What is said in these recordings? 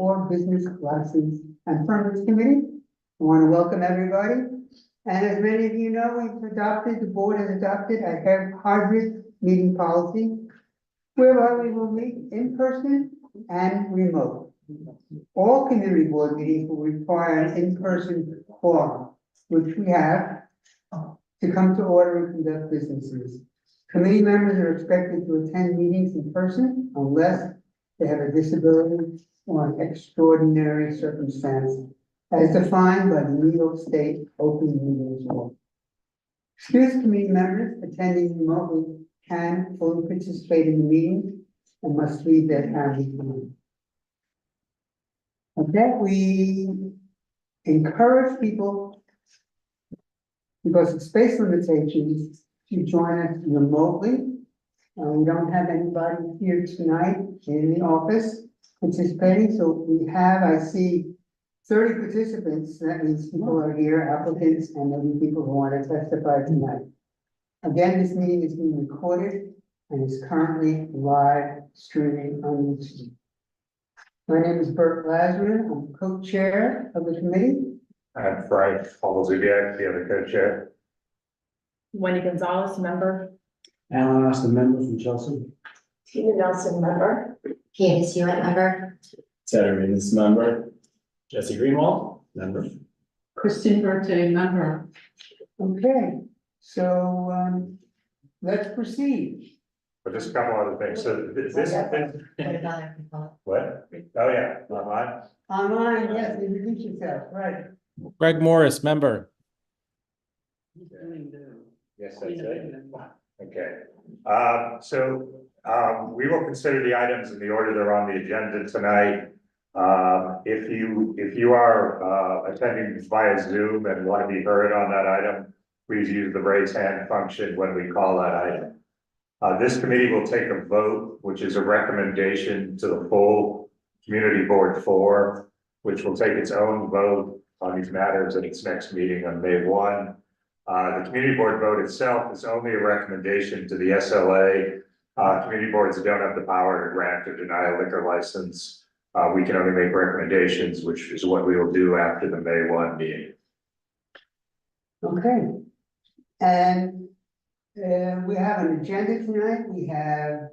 MCB4 Business License and Permits Committee. I want to welcome everybody. And as many of you know, the board has adopted a hybrid meeting policy whereby we will meet in person and remote. All community board meetings will require an in-person quorum, which we have, to come to order and conduct businesses. Committee members are expected to attend meetings in person unless they have a disability or an extraordinary circumstance as defined by the New York State Open Meetings Law. Excused committee members attending remotely can fully participate in the meeting and must leave their family behind. Okay, we encourage people, because of space limitations, to join us remotely. We don't have anybody here tonight in the office participating, so we have, I see 30 participants. That means people are here, applicants, and maybe people who want to testify tonight. Again, this meeting is being recorded and is currently live streaming on YouTube. My name is Bert Lazarin. I'm co-chair of the committee. I'm Frank Zubiak, the other co-chair. Wendy Gonzalez, member. Alan Austin, member from Chelsea. Tina Nelson, member. Candace Hewitt, member. Ted Arenas, member. Jesse Greenwald, member. Kristen Berte, member. Okay, so let's proceed. But just a couple other things. So this, what? Oh, yeah, online. Online, yes, introduce yourself, right? Greg Morris, member. Yes, that's it. Okay. We will consider the items in the order they're on the agenda tonight. If you are attending via Zoom and want to be heard on that item, please use the raise hand function when we call that item. This committee will take a vote, which is a recommendation to the full Community Board 4, which will take its own vote on these matters at its next meeting on May 1. The Community Board vote itself is only a recommendation to the SLA. Community boards don't have the power to grant or deny a liquor license. We can only make recommendations, which is what we will do after the May 1 meeting. Okay. And we have an agenda tonight. We have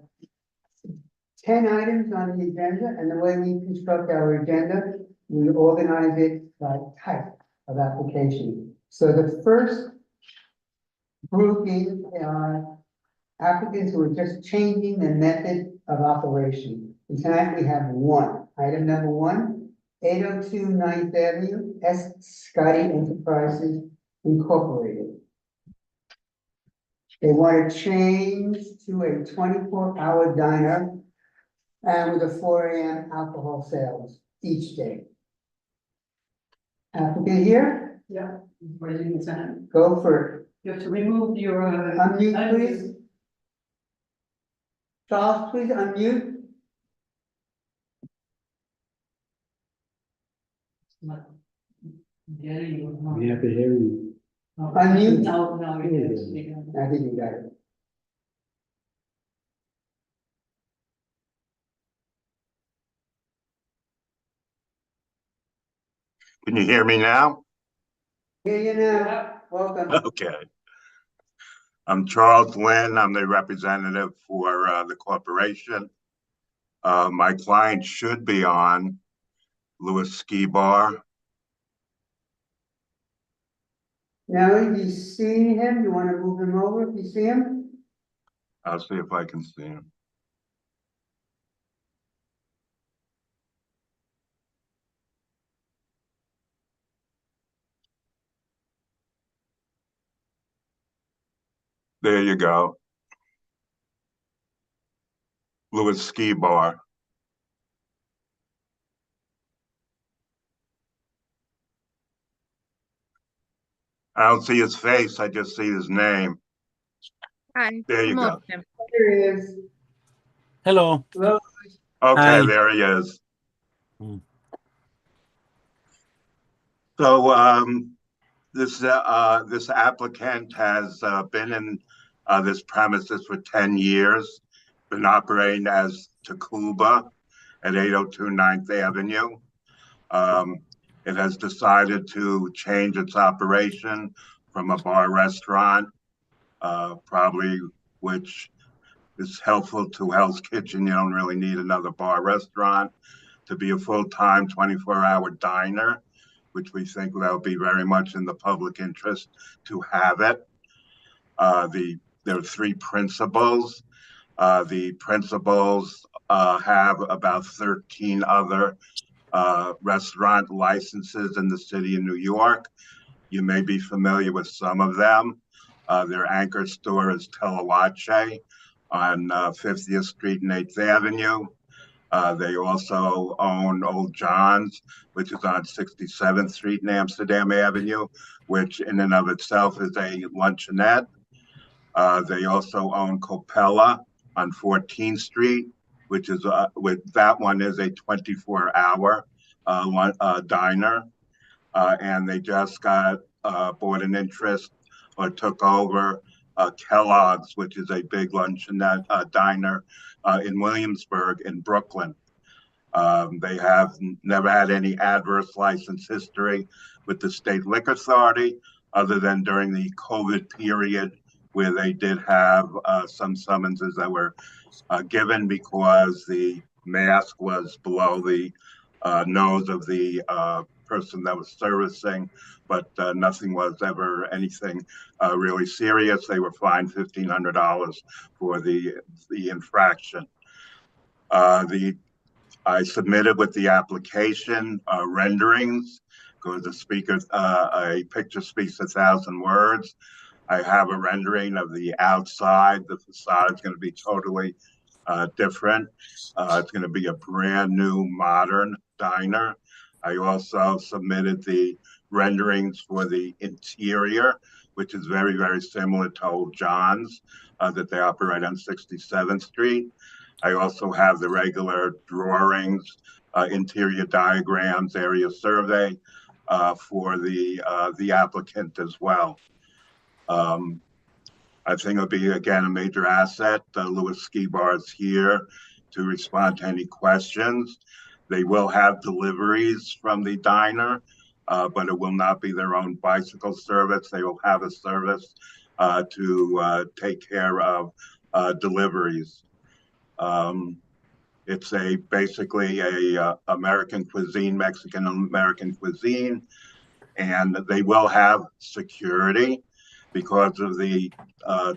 10 items on the agenda, and the way we construct our agenda, we organize it by type of application. So the first grouping are applicants who are just changing the method of operation. And tonight we have one. Item number 1, 802 9th Avenue, Scotty Enterprises Incorporated. They want to change to a 24-hour diner and with a 4 a.m. alcohol sales each day. Applicant here? Yeah. Raising his hand. Go for it. You have to remove your. Unmute, please. Charles, please unmute. We have to hear you. Unmute. No, I think you got it. Can you hear me now? Here you now. Welcome. Okay. I'm Charles Lynn. I'm the representative for the corporation. My client should be on, Lewis Ski Bar. Now, if you see him, you want to move him over if you see him? I'll see if I can see him. There you go. Lewis Ski Bar. I don't see his face, I just see his name. Hi. There you go. Here he is. Hello. Hello. Okay, Hi. there he is. Hmm. So this applicant has been in this premises for 10 years, been operating as Tacuba. at 802 9th Avenue. It has decided to change its operation from a bar restaurant, probably, which is helpful to Hell's Kitchen. You don't really need another bar restaurant, to be a full-time 24-hour diner, which we think that would be very much in the public interest to have it. There are three principals. The principals have about 13 other restaurant licenses in the city of New York. You may be familiar with some of them. Their anchor store is Telewache on 50th Street and 8th Avenue. They also own Old John's, which is on 67th Street and Amsterdam Avenue, which in and of itself is a luncheonette. They also own Copella on 14th Street, which is that one is a 24-hour diner, and they just bought an interest or took over Kellogg's, which is a big luncheonette diner in Williamsburg in Brooklyn. They have never had any adverse license history with the state liquor authority, other than during the COVID period, where they did have some summonses that were given because the mask was below the nose of the person that was servicing, but nothing was ever anything really serious. They were fined $1,500 for the infraction. I submitted with the application renderings, because a picture speaks 1,000 words. I have a rendering of the outside. The facade is going to be totally different. It's going to be a brand new modern diner. I also submitted the renderings for the interior, which is very, very similar to Old John's that they operate on 67th Street. I also have the regular drawings, interior diagrams, area survey for the applicant as well. I think it'll be, again, a major asset. Louis Ski Bar is here to respond to any questions. They will have deliveries from the diner, but it will not be their own bicycle service. They will have a service to take care of deliveries. It's basically a American cuisine, Mexican American cuisine, and they will have security because of the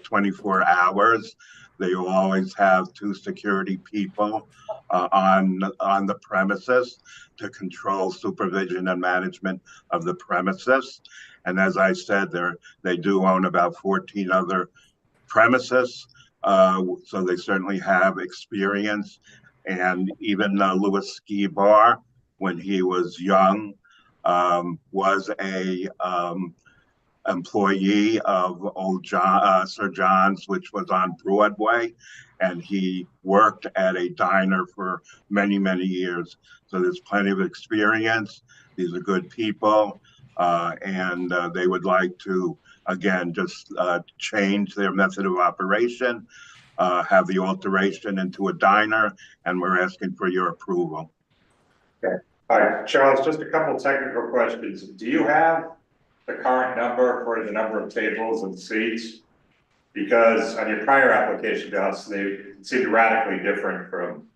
24 hours. They will always have 2 security people on the premises to control supervision and management of the premises. And as I said, they do own about 14 other premises, so they certainly have experience. And even Louis Ski Bar, when he was young, was a employee of Old Sir John's, which was on Broadway, and he worked at a diner for many, many years. So there's plenty of experience. These are good people, and they would like to, again, just change their method of operation, have the alteration into a diner, and we're asking for your approval. Okay. All right, Charles, just a couple technical questions. Do you have the current number for the number of tables and seats? Because on your prior application, Dallas, they seemed radically different from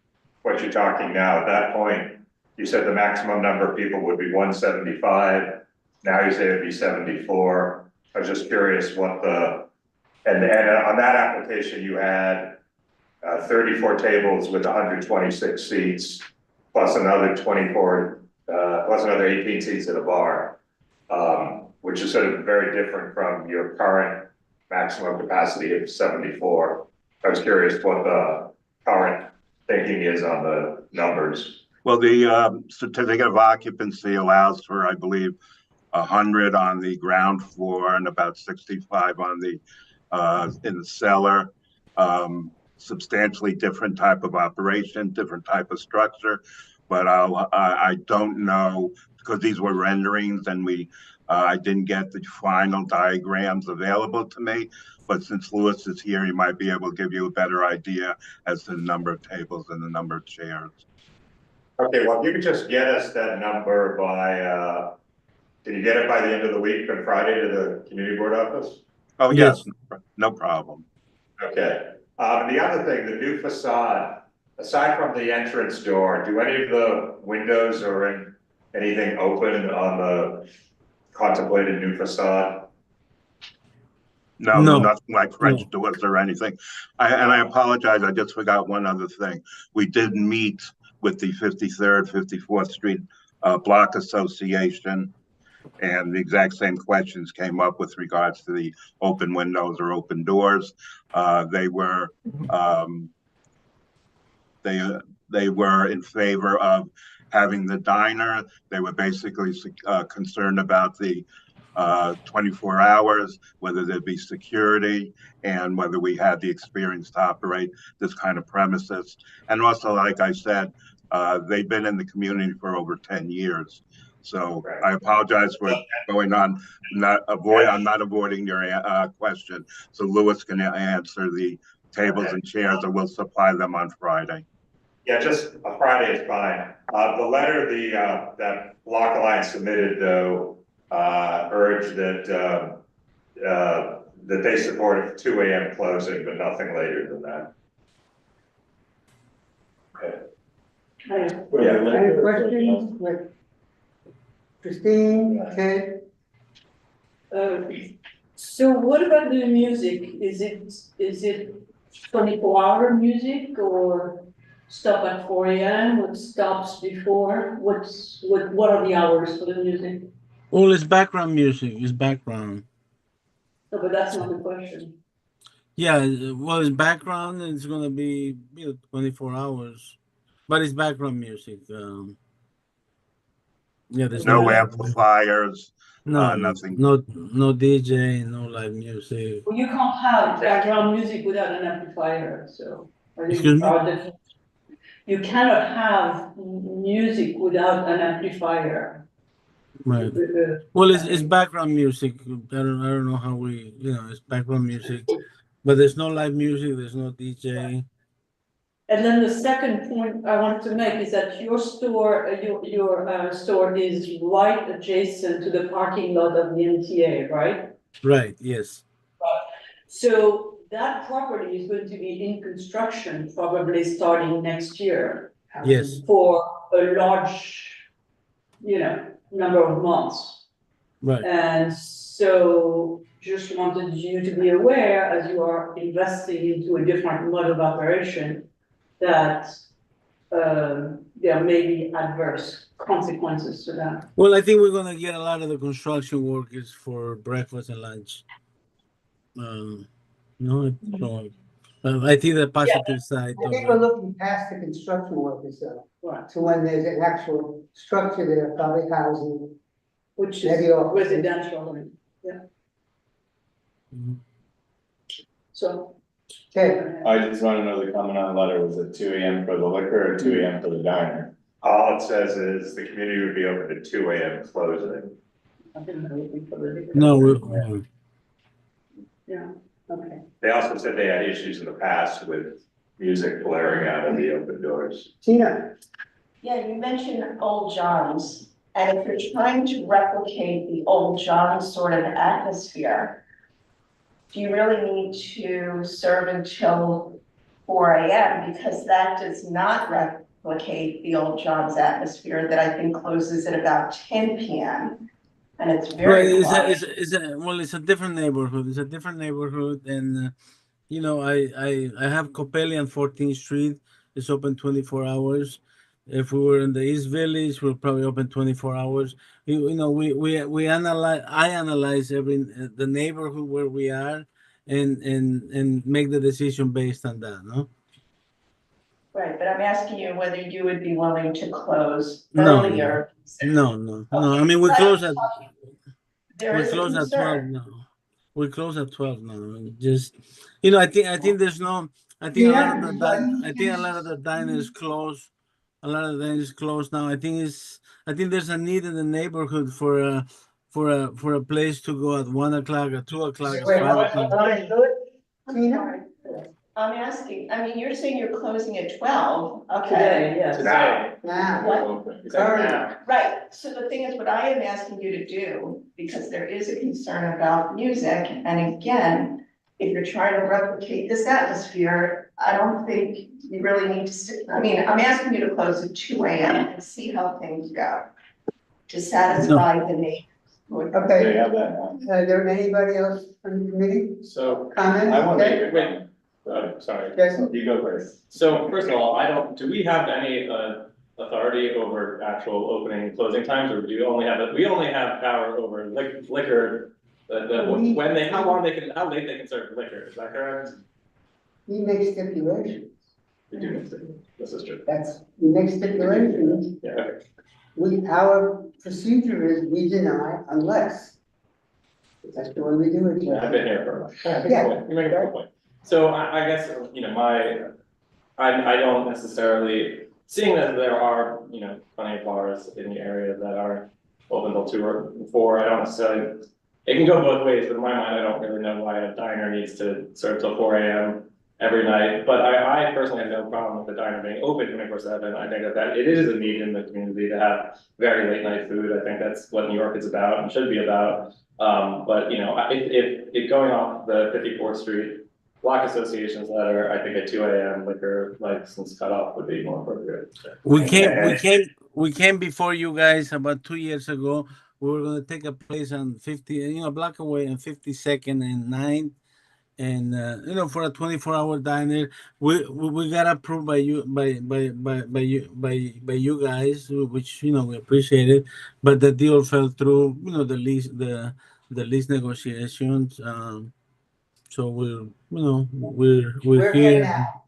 what you're talking now. At that point, you said the maximum number of people would be 175. Now you say it'd be 74. I was just curious what and on that application, you had 34 tables with 126 seats, plus another 24, plus another 18 seats at a bar. Which is sort of very different from your current maximum capacity of 74. I was curious what the current thinking is on the numbers. Well, the certificate of occupancy allows for, I believe, 100 on the ground floor and about 65 on the in the cellar. Substantially different type of operation, different type of structure, but I don't know, because these were renderings and I didn't get the final diagrams available to me, but since Louis is here, he might be able to give you a better idea as to the number of tables and the number of chairs. Okay, well, if you could just get us that number by, can you get it by the end of the week on Friday to the community board office? Oh, Yes. yes, no problem. Okay, the other thing, the new facade, aside from the entrance door, do any of the windows or anything open on the contemplated new facade? No, No. nothing like French No. doors or anything. I apologize, I just forgot one other thing. We did meet with the 53rd, 54th Street Block Association, and the exact same questions came up with regards to the open windows or open doors. They were in favor of having the diner. They were basically concerned about the 24 hours, whether there be security, and whether we had the experience to operate this kind of premises. And also, like I said, they've been in the community for over 10 years. So I apologize for going on, I'm not avoiding your question. So Louis can answer the tables and chairs, and we'll supply them on Friday. Yeah, just a Friday is fine. The letter that Block Alliance submitted, though, urged that that they support 2 a.m. closing, but nothing later than that. Okay. Yeah. Any questions with Christine, Ted? So what about the music? Is it 24-hour music or stop at 4 a.m.? What stops before? What are the hours for the music? Well, it's background music. It's background. No, but that's not the question. Yeah, well, it's background, and it's gonna be 24 hours, but it's background music. Yeah, there's No amplifiers, nothing. no DJ, no live music. Well, you can't have background music without an amplifier, so. Excuse me? You cannot have music without an amplifier. Right. Well, it's background music. I don't know how it's background music, but there's no live music. There's no DJ. And then the second point I wanted to make is that your store, your store is right adjacent to the parking lot of the MTA, right? Right. Yes. So that property is going to be in construction probably starting next year. Yes. For a large, number of months. Right. And so just wanted you to be aware, as you are investing into a different mode of operation, that there may be adverse consequences to that. Well, I think we're gonna get a lot of the construction workers for breakfast and lunch. So I think the positive side. I think we're looking past the construction workers though, Right. to when there's an actual structure there, public housing. Which Maybe is offices. residential, yeah. Mhm. So. Ted? I just want to know the comment on the letter, was it 2 a.m. for the liquor or 2 a.m. for the diner? All it says is the community would be open to 2 a.m. closing. No. Yeah, okay. They also said they had issues in the past with music blaring out of the open doors. Tina? Yeah, you mentioned Old John's, and if you're trying to replicate the Old John's sort of atmosphere, do you really need to serve until 4 a.m.? Because that does not replicate the Old John's atmosphere that I think closes at about 10 p.m. And it's very quiet. It's a different neighborhood. It's a different neighborhood, and I have Coppelli on 14th Street. It's open 24 hours. If we were in the East Village, we're probably open 24 hours. We analyze. I analyze the neighborhood where we are, and make the decision based on that. No. Right, but I'm asking you whether you would be willing to close No. earlier. No. I mean, we close at. There We is a close at 12 concern. now. We close at 12 now. Just, I think there's no. I think a lot of the diners close. A lot of the diners close now. I think there's a need in the neighborhood for a place to go at 1 o'clock, at 2 o'clock, at Wait, 5 o'clock. Tina? I'm asking, I mean, you're saying you're closing at 12, okay? Today, yes. Now, Now, What? It's like Alright. now. Right, so the thing is, what I am asking you to do, because there is a concern about music, and again, if you're trying to replicate this atmosphere, I don't think you really need to I mean, I'm asking you to close at 2 AM and see how things go. To satisfy the neighbors. They okay, have that now. is there anybody else from the committee? So, Comments? I want to Okay. make a comment. Sorry, Jason? you go first. so first of all, do we have any, authority over actual opening and closing times, or do you only have, we only have power over liquor? How late they can serve liquor, is that correct? He makes stipulations, We do, this is true. he makes stipulations. Yeah, okay. Our procedure is we deny unless. That's the way we do it. I've been here for a while. Yeah. You make a good point. So I guess, you know, I don't necessarily, seeing that there are, you know, plenty of bars in the area that are open till 2 or 4, I don't necessarily, it can go both ways, but in my mind, I don't really know why a diner needs to serve till 4 AM every night. But I personally have no problem with the diner being open 24/7. I think that it is a need in the community to have very late night food. I think that's what New York is about and should be about. But you know, if going off the 54th Street Block Association's letter, I think a 2 AM liquor license cutoff would be more appropriate. We came before you guys about 2 years ago. We were gonna take a place on 50, you know, block away on 52nd and 9th. And you know, for a 24-hour diner, we got approved by you by you guys, which you know we appreciate it. But the deal fell through. You know, the lease negotiations. So we're here here. now.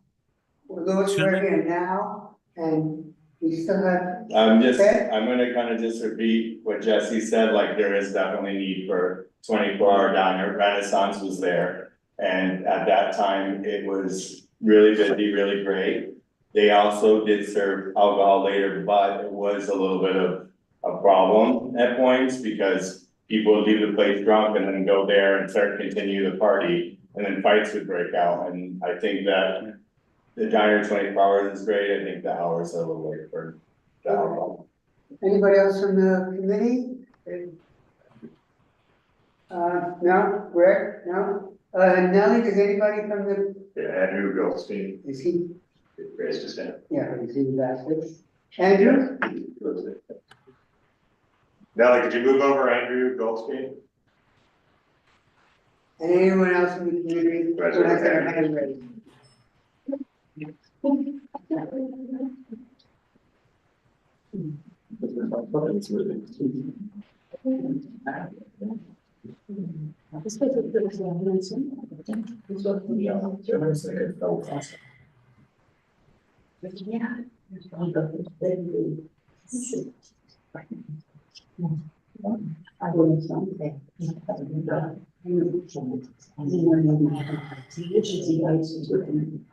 Louis, we're here now, and we still have. I'm Okay. gonna kind of just repeat what Jesse said, like there is definitely need for 24-hour diner. Renaissance was there. And at that time, it was really busy, really great. They also did serve alcohol later, but it was a little bit of a problem at points because people would leave the place drunk and then go there and continue the party, and then fights would break out. And I think that the diner 24 hours is great. I think the hours are a little late for the alcohol. Anybody else from the committee? No, Greg, no? Nellie, does anybody from the, Andrew Goldstein is he, raised his hand. yeah, is he back there? Andrew? Nellie, could you move over Andrew Goldstein? And anyone else from the community? Right, who has their okay. hand raised?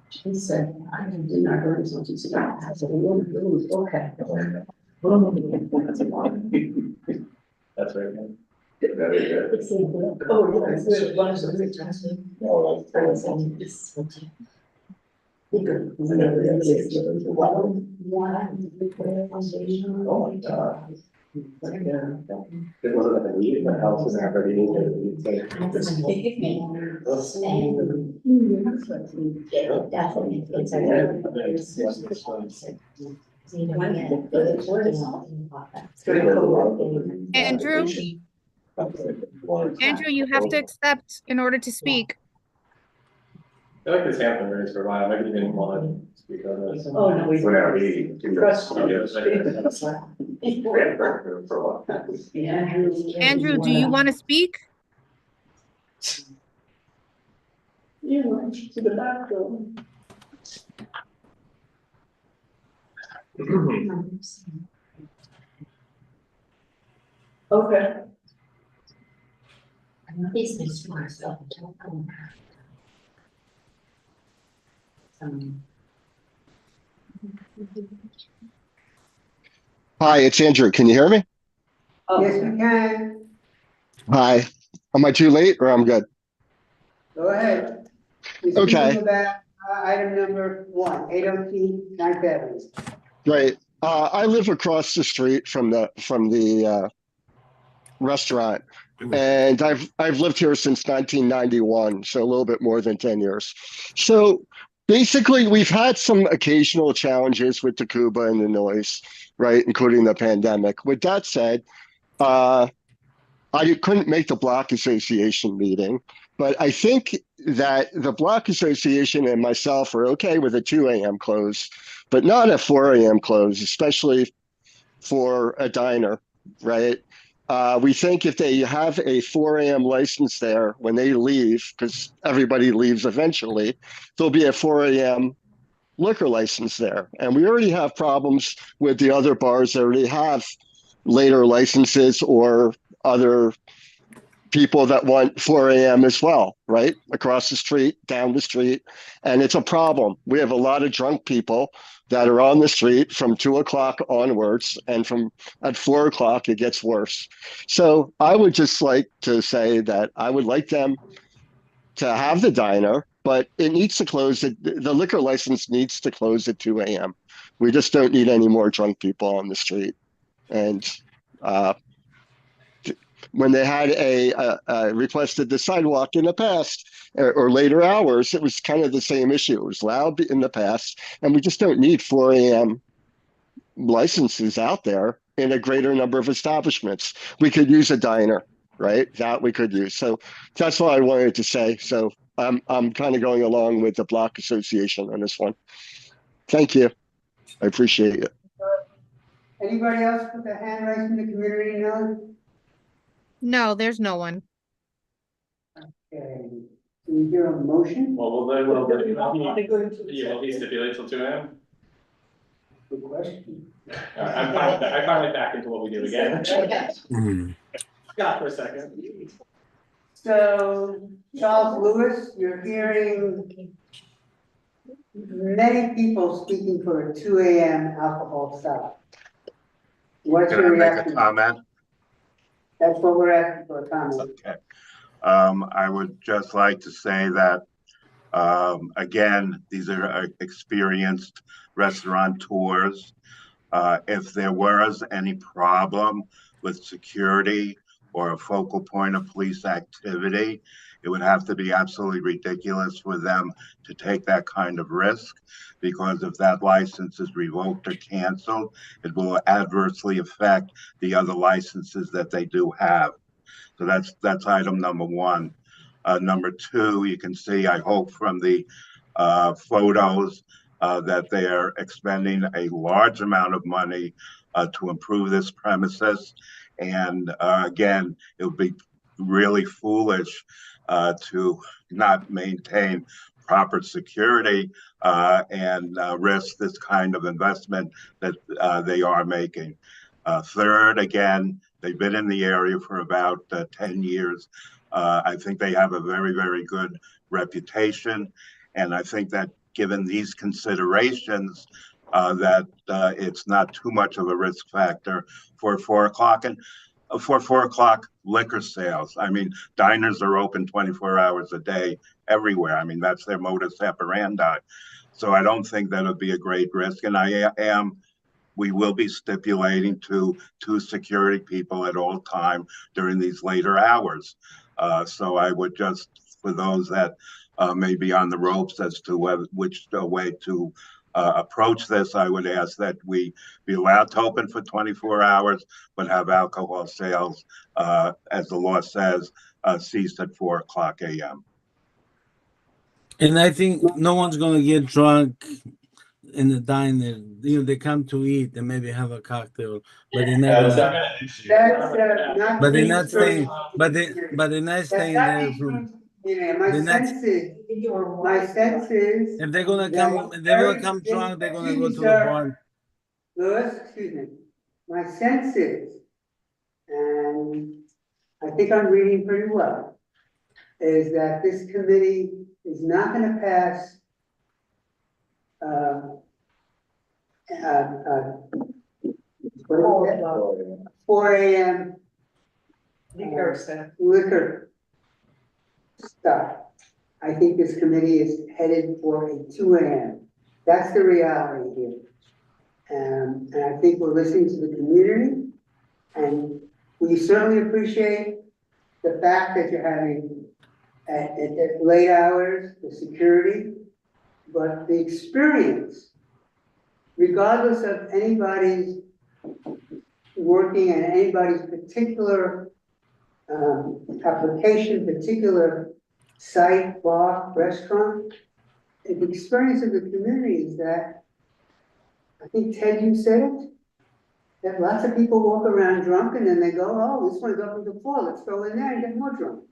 She said, I did not go to something. I said, okay. That's right. Man. Very good. Oh, yes, there's a bunch of things. Oh, that's Oh, my God. It wasn't like a meeting, the house was already in there. Definitely. Andrew, Andrew, you have to accept in order to speak. I feel like this happened raised for a while, maybe you didn't want to speak on this. Oh, no, we. Whenever he. Andrew, do you want to speak? You went to the bathroom. Okay. Hi, it's Andrew. Can you hear me? Yes, we can. Hi. Am I too late or I'm good? Go ahead. Okay. About Item number 1, 802 Ninth Avenue. Great. I live across the street from the restaurant, and I've lived here since 1991, so a little bit more than 10 years. So basically, we've had some occasional challenges with the Cuba and the noise, right, including the pandemic. With that said, I couldn't make the block association meeting, but I think that the block association and myself are okay with a 2 a.m. close, but not a 4 a.m. close, especially for a diner, right? We think if they have a 4 a.m. license there when they leave, because everybody leaves eventually, there'll be a 4 a.m. liquor license there. And we already have problems with the other bars that already have later licenses or other people that want 4 a.m. as well, right? Across the street, down the street. And it's a problem. We have a lot of drunk people that are on the street from 2 o'clock onwards. And from at 4 o'clock, it gets worse. So I would just like to say that I would like them to have the diner, but it needs to close. The liquor license needs to close at 2 a.m. We just don't need any more drunk people on the street. And when they had requested the sidewalk in the past or later hours, it was kind of the same issue. It was loud in the past, and we just don't need 4 a.m. licenses out there in a greater number of establishments. We could use a diner, right? That we could use. So that's all I wanted to say. So I'm kind of going along with the Block Association on this one. Thank you. I appreciate it. Anybody else with their hand raised in the community know? No, there's no one. Okay, can you hear a motion? Well, will he stipulate till 2 a.m.? Good question. I'm fine, I finally back into what we do again. Scott for a second. So, Charles Lewis, you're hearing many people speaking for a 2 a.m. alcohol stop. What's Can I your make a reaction? comment? That's what we're asking for a comment. Okay. I would just like to say that, again, these are experienced restaurateurs. If there was any problem with security or a focal point of police activity, it would have to be absolutely ridiculous for them to take that kind of risk, because if that license is revoked or canceled, it will adversely affect the other licenses that they do have. So that's item number one. Number two, you can see, I hope from the photos that they are expending a large amount of money to improve this premises. And again, it would be really foolish to not maintain proper security and risk this kind of investment that they are making. Third, again, they've been in the area for about 10 years. I think they have a very, very good reputation. And I think that given these considerations, that it's not too much of a risk factor for 4 o'clock. And for 4 o'clock liquor sales, I mean, diners are open 24 hours a day everywhere. I mean, that's their modus operandi. So I don't think that would be a great risk. And we will be stipulating to 2 security people at all time during these later hours. So I would just, for those that may be on the ropes as to which way to approach this, I would ask that we be allowed to open for 24 hours, but have alcohol sales, as the law says, cease at 4 o'clock a.m. And I think no one's gonna get drunk in the diner. You know, they come to eat and maybe have a cocktail, but they're not. That's Gonna, not an issue. Not but they're being not staying. But they're not That's staying not there being from. true. My They're not. sense is If they're gonna that come, if they're gonna come drunk, they're gonna go to the bar. Lewis, excuse me. My sense is, and I think I'm reading pretty well, is that this committee is not gonna pass 4 a.m. liquor stuff. I think this committee is headed for a 2 AM. That's the reality here. And I think we're listening to the community, and we certainly appreciate the fact that you're having at late hours, the security, but the experience, regardless of anybody's working in anybody's particular application, particular site, bar, restaurant, the experience of the community is that, I think Ted, you said it, that lots of people walk around drunk and then they go, oh, this one's open to 4, let's go in there and get more drunk.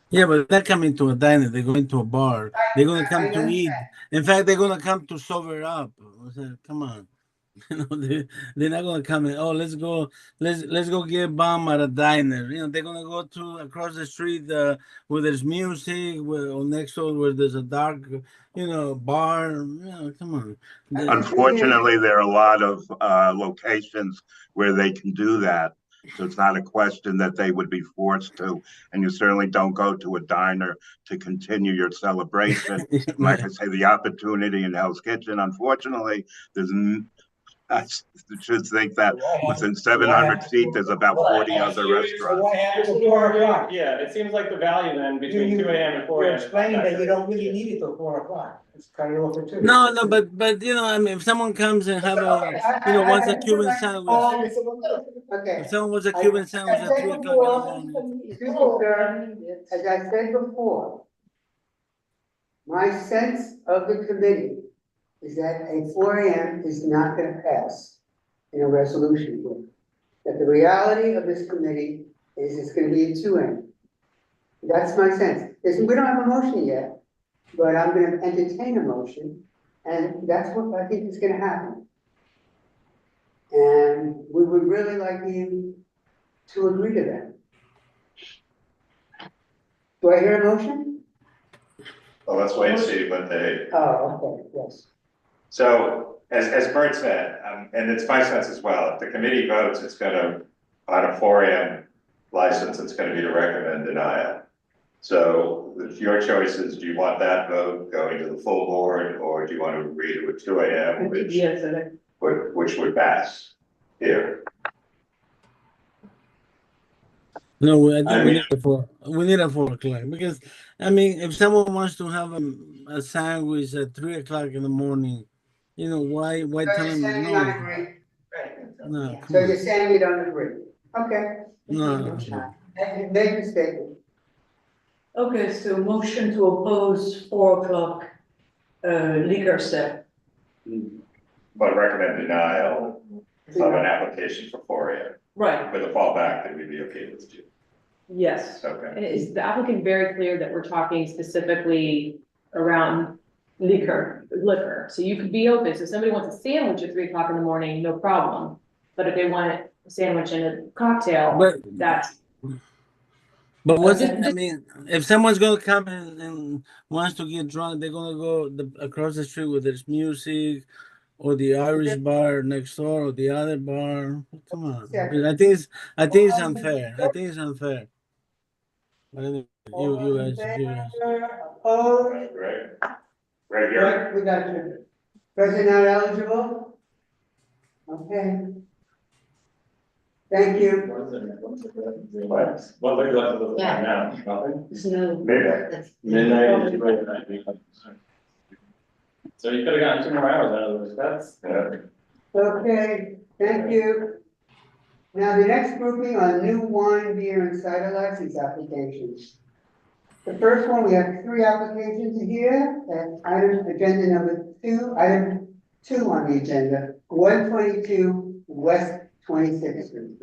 Yeah, but they're coming to a diner, they're going to a bar, they're gonna come I to eat. In fact, they're gonna come to sober up. I said, come on. You know, they're not gonna come in, oh, let's go get bomb at a diner. You know, they're gonna go to across the street where there's music, or next door where there's a dark, bar. You know, come on. Unfortunately, there are a lot of locations where they can do that. So it's not a question that they would be forced to, and you certainly don't go to a diner to continue your celebration. Like I say, the opportunity in Hell's Kitchen, unfortunately, I should think that within 700 feet, there's about 40 other restaurants. Yeah, it seems like the value then between 2 AM and 4 AM. You explained that you don't really need it till 4 o'clock. It's kind of over too. No, but I mean, if someone comes and have wants a Cuban sandwich. Okay. If someone wants a Cuban sandwich at 3 o'clock in the morning. As I said before, my sense of the committee is that a 4 AM is not going to pass in a resolution here. That the reality of this committee is it's going to be a 2 AM. That's my sense. We don't have a motion yet, but I'm going to entertain a motion, and that's what I think is going to happen. And we would really like you to agree to that. Do I hear a motion? Well, let's wait and see what they. Oh, okay, yes. So, as Bert said, and it's my sense as well, if the committee votes, it's gonna, on a 4 AM license, it's gonna be to recommend denial. So, your choice is, do you want that vote going to the full board, or do you want to agree to a 2 AM, which would pass here? No, I think we need a 4 o'clock, because I mean, if someone wants to have a sandwich at 3 o'clock in the morning, why tell them no? No, come So on. you're saying you don't agree? Okay. No. Make a statement. Okay, so motion to oppose 4 o'clock liquor set. But recommend denial of an application for 4 AM. Right. With a fallback that we'd be okay with too. Yes. Okay. And is the applicant very clear that we're talking specifically around liquor? So you could be open, so if somebody wants a sandwich at 3 o'clock in the morning, no problem. But if they want a sandwich and a cocktail, that's. But I mean, if someone's gonna come and wants to get drunk, they're gonna go across the street where there's music, or the Irish bar next door, or the other bar. Come on, I think it's unfair. I think it's unfair. You guys. Opposed? Right here. We got you. President not eligible? Okay. Thank you. What are you looking at now? Nothing? Midnight. So you could have gotten 2 more hours out of this, Okay, thank you. Now, the next grouping on new wine, beer, and cider license applications. The first one, we have 3 applications here, and item agenda number 2, item 2 on the agenda, 122 West 26th Street.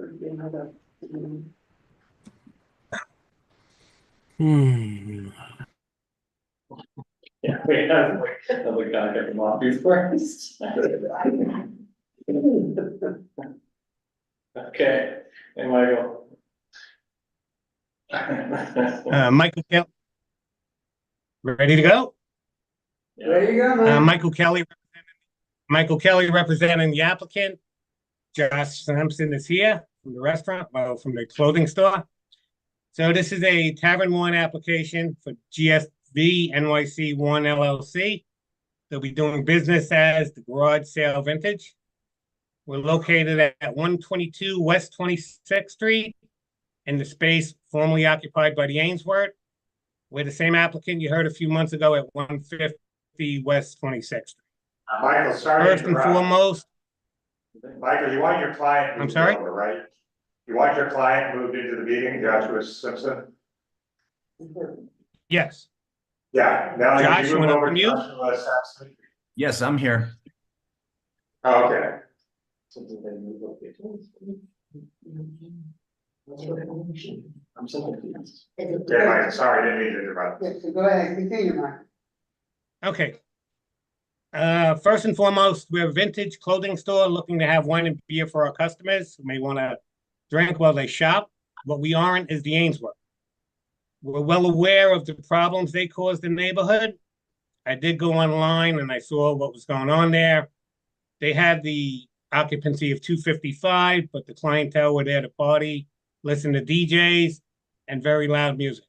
Yeah, wait, we gotta get them off these first. Okay, hey, Michael. Michael Kelly. Ready to go? There you go, man. Michael Kelly representing the applicant. Josh Sampson is here from the restaurant, from the clothing store. So this is a Tavern 1 application for GSV NYC LLC. They'll be doing business as the Garage Sale Vintage. We're located at 122 West 26th Street in the space formerly occupied by the Ainsworth. We're the same applicant you heard a few months ago at 150 West 26th Street. Michael, sorry to First and interrupt. foremost, Michael, you want your client I'm moved sorry? over, right? You want your client moved into the meeting, Joshua Simpson? yes. Yeah, now Josh, you you move wanna over to unmute? Joshua Sampson. Yes, I'm here. Oh, okay. Yeah, Mike, sorry, didn't mean to interrupt. Yeah, so go ahead, continue, Mike. Okay. First and foremost, we're a vintage clothing store looking to have wine and beer for our customers who may want to drink while they shop. What we aren't is the Ainsworth. We're well aware of the problems they caused in the neighborhood. I did go online and I saw what was going on there. They had the occupancy of 255, but the clientele were there to party, listen to DJs, and very loud music.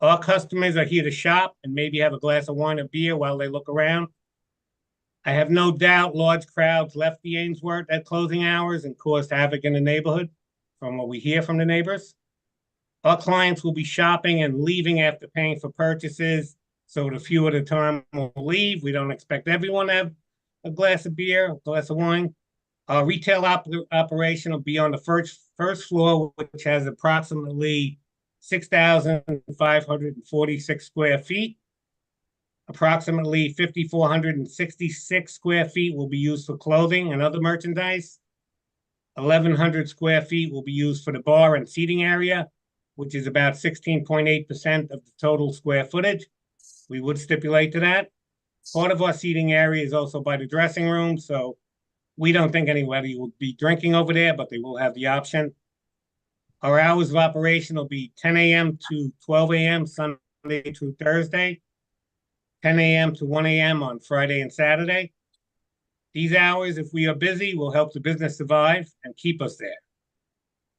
Our customers are here to shop and maybe have a glass of wine or beer while they look around. I have no doubt large crowds left the Ainsworth at closing hours and caused havoc in the neighborhood, from what we hear from the neighbors. Our clients will be shopping and leaving after paying for purchases, so the few at a time will leave. We don't expect everyone to have a glass of beer, a glass of wine. Our retail operation will be on the first floor, which has approximately 6,546 square feet. Approximately 5,466 square feet will be used for clothing and other merchandise. 1,100 square feet will be used for the bar and seating area, which is about 16.8% of the total square footage. We would stipulate to that. Part of our seating area is also by the dressing room, so we don't think anybody will be drinking over there, but they will have the option. Our hours of operation will be 10 a.m. to 12 a.m. Sunday through Thursday, 10 a.m. to 1 a.m. on Friday and Saturday. These hours, if we are busy, will help the business survive and keep us there.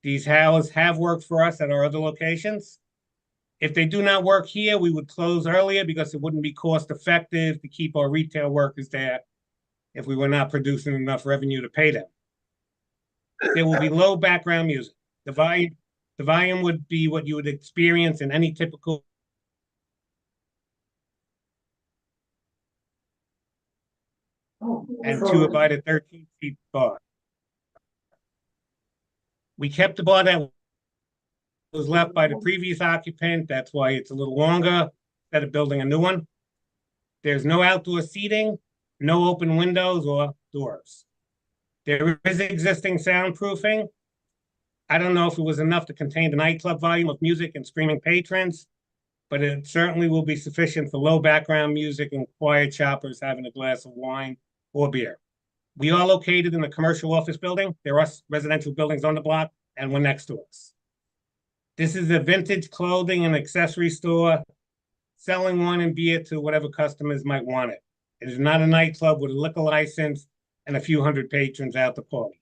These hours have worked for us at our other locations. If they do not work here, we would close earlier because it wouldn't be cost effective to keep our retail workers there if we were not producing enough revenue to pay them. There will be low background music. The volume would be what you would experience in any typical and to about a 13-seat bar. We kept the bar that was left by the previous occupant. That's why it's a little longer instead of building a new one. There's no outdoor seating, no open windows or doors. There is existing soundproofing. I don't know if it was enough to contain the nightclub volume of music and screaming patrons, but it certainly will be sufficient for low background music and quiet shoppers having a glass of wine or beer. We are located in a commercial office building. There are residential buildings on the block and one next to us. This is a vintage clothing and accessory store selling wine and beer to whatever customers might want it. It is not a nightclub with a liquor license and a few hundred patrons out to party.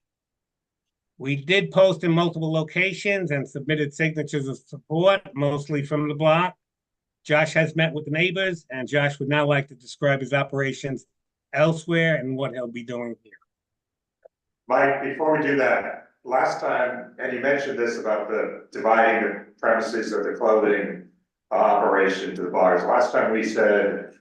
We did post in multiple locations and submitted signatures of support, mostly from the block. Josh has met with the neighbors, and Josh would now like to describe his operations elsewhere and what he'll be doing here. Mike, before we do that, last time, and you mentioned this about the dividing the premises of the clothing operation to the bars. Last time we said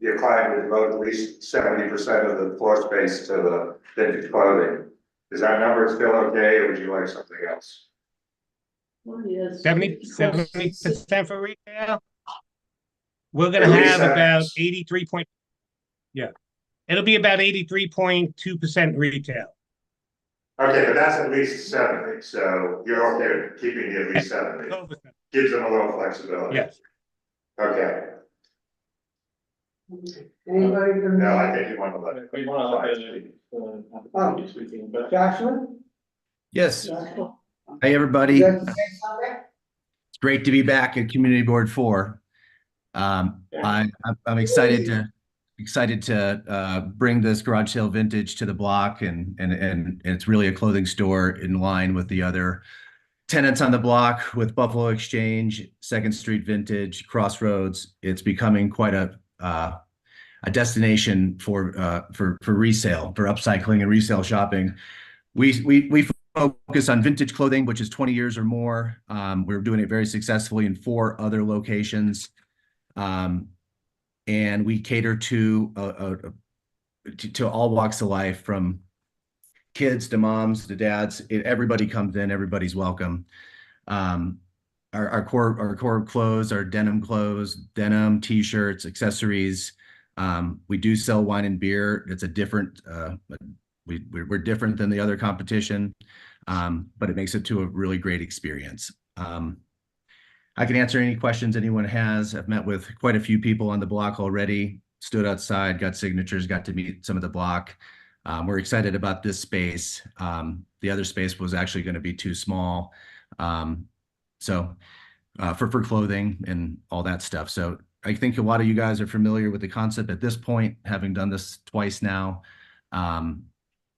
your client would devote at least 70% of the floor space to the vintage clothing. Is that number still okay, or would you like something else? Well, yes. 70% for retail? We're gonna have about 83 point, yeah. It'll be about 83.2% retail. Okay, but that's at least 70, so you're okay with keeping the at least 70. Gives them a little flexibility. Yes. Okay. Anybody from No, I the, think you want to let it. We want to speak. Joshua? Yes. Joshua? Hey, everybody. You have to say something? It's great to be back at Community Board 4. I'm excited to bring this garage sale vintage to the block, and it's really a clothing store in line with the other tenants on the block with Buffalo Exchange, Second Street Vintage, Crossroads. It's becoming quite a destination for resale, for upcycling and resale shopping. We focus on vintage clothing, which is 20 years or more. We're doing it very successfully in 4 other locations. And we cater to all walks of life, from kids to moms to dads. Everybody comes in, everybody's welcome. Our core clothes are denim, t-shirts, accessories. We do sell wine and beer. It's a different, we're different than the other competition, but it makes it to a really great experience. I can answer any questions anyone has. I've met with quite a few people on the block already, stood outside, got signatures, got to meet some of the block. We're excited about this space. The other space was actually going to be too small. For clothing and all that stuff. So I think a lot of you guys are familiar with the concept at this point, having done this twice now.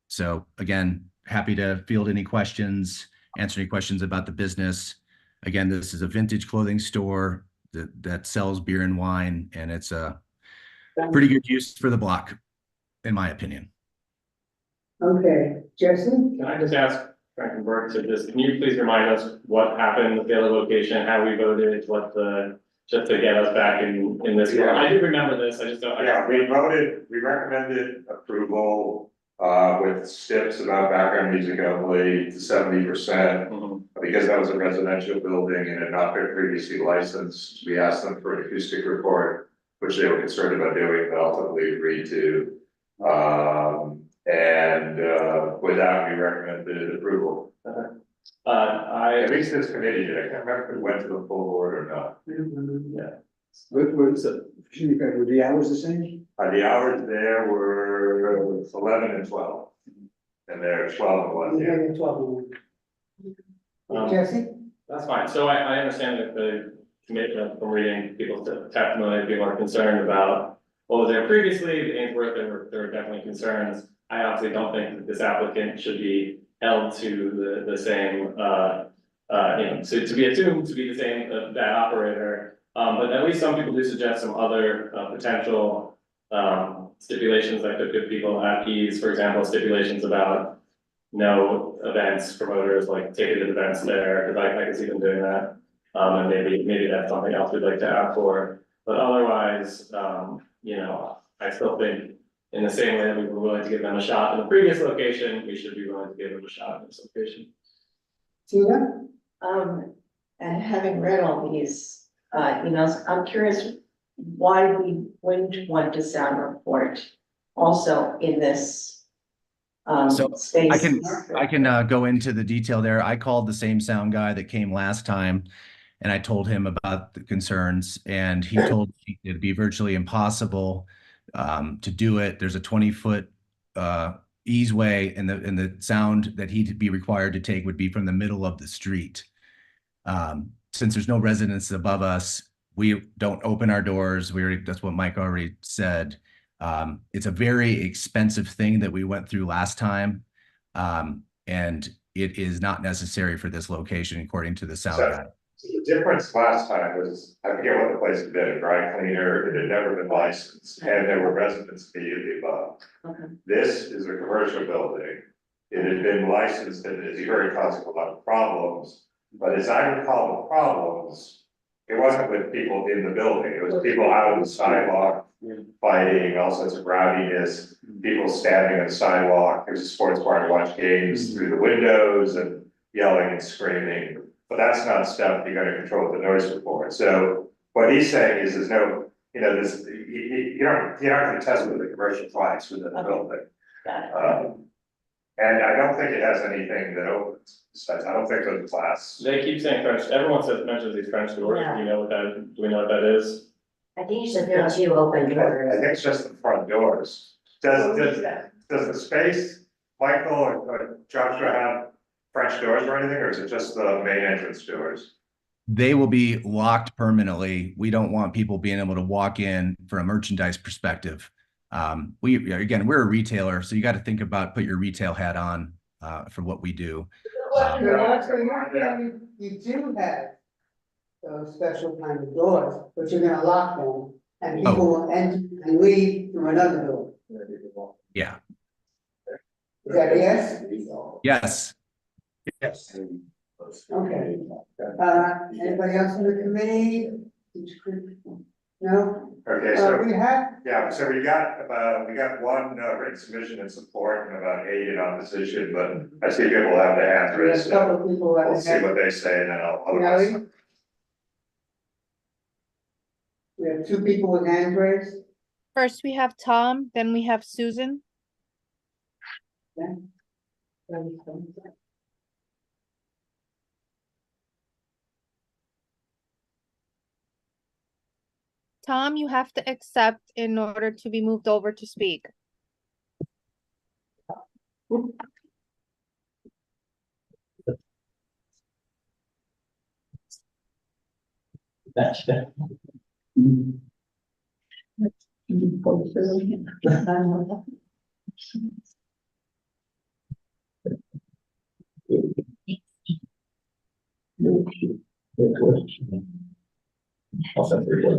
So again, happy to field any questions, answer any questions about the business. Again, this is a vintage clothing store that sells beer and wine, and it's a pretty good use for the block, in my opinion. Okay, Jesse? Can I just ask Frank and Burke to just, can you please remind us what happened with the other location, how we voted, just to get us back in this? Yeah. I do remember this, I just don't. Yeah, we recommended approval, with steps about background music only to 70%. Because that was a residential building and had not been previously licensed, we asked them for an acoustic report, which they were concerned about doing, but ultimately agreed to. With that, we recommended approval. At least this committee did. I can't remember if it went to the full board or not. Yeah. Were the hours the same? The hours there were 11 and 12. And they're 12 and 1, yeah. Jesse? That's fine, so I understand that the commitment from reading people's testimony, people are concerned about what was there previously, the Ainsworth, there were definitely concerns. I obviously don't think that this applicant should be held to the same, to be assumed to be the same, that operator. But at least some people do suggest some other potential stipulations that could give people at ease. For example, stipulations about no events, promoters like ticketed events there, because I can see them doing that. And maybe that's something else we'd like to have for. But otherwise, I still think in the same way that we were willing to give them a shot in the previous location, we should be willing to give them a shot in this location. Tina? And having read all these, emails, I'm curious why we wouldn't want to sound report also in this space. I can go into the detail there. I called the same sound guy that came last time, and I told him about the concerns, and he told me it'd be virtually impossible to do it. There's a 20-foot easeway, and the sound that he'd be required to take would be from the middle of the street. Since there's no residents above us, we don't open our doors. That's what Mike already said. It's a very expensive thing that we went through last time. And it is not necessary for this location, according to the sound guy. So the difference last time was, I forget what the place had been, a dry cleaner, it had never been licensed, and there were residents immediately above. This is a commercial building. It had been licensed, and as you heard, it caused a lot of problems. But as I recall the problems, it wasn't with people in the building, it was people out on the sidewalk fighting, all sorts of rowdiness, people standing on the sidewalk. There's a sports bar to watch games through the windows and yelling and screaming. But that's not stuff you gotta control with the noise report. So what he's saying is there's no, this, you're not gonna test with the commercial clients within the building. And I don't think it has anything that opens. Besides, I don't think there's a class. They keep saying French, everyone mentions these French doors. Yeah. Do we know what that is? I think you should put 2 open I doors. think it's just the front doors. Does the space, Michael or Joshua, have French doors or anything, or is it just the main entrance doors? They will be locked permanently. We don't want people being able to walk in from a merchandise perspective. We're a retailer, so you got to think about, put your retail hat on for what we do. You do have those special kind of doors, but you're gonna lock them, and people will enter and leave through another door. Yeah. Is that a yes? Yes. Yes. Okay. Anybody else in the committee? No? Okay, so, We have, yeah, so we got one written submission in support and about 8 in opposition, but I see people have their hands we have raised, a so couple of people that we'll see what they say and then I'll. Nelly? We have 2 people with hands raised. First, we have Tom, then we have Susan. Tom, you have to accept in order to be moved over to speak.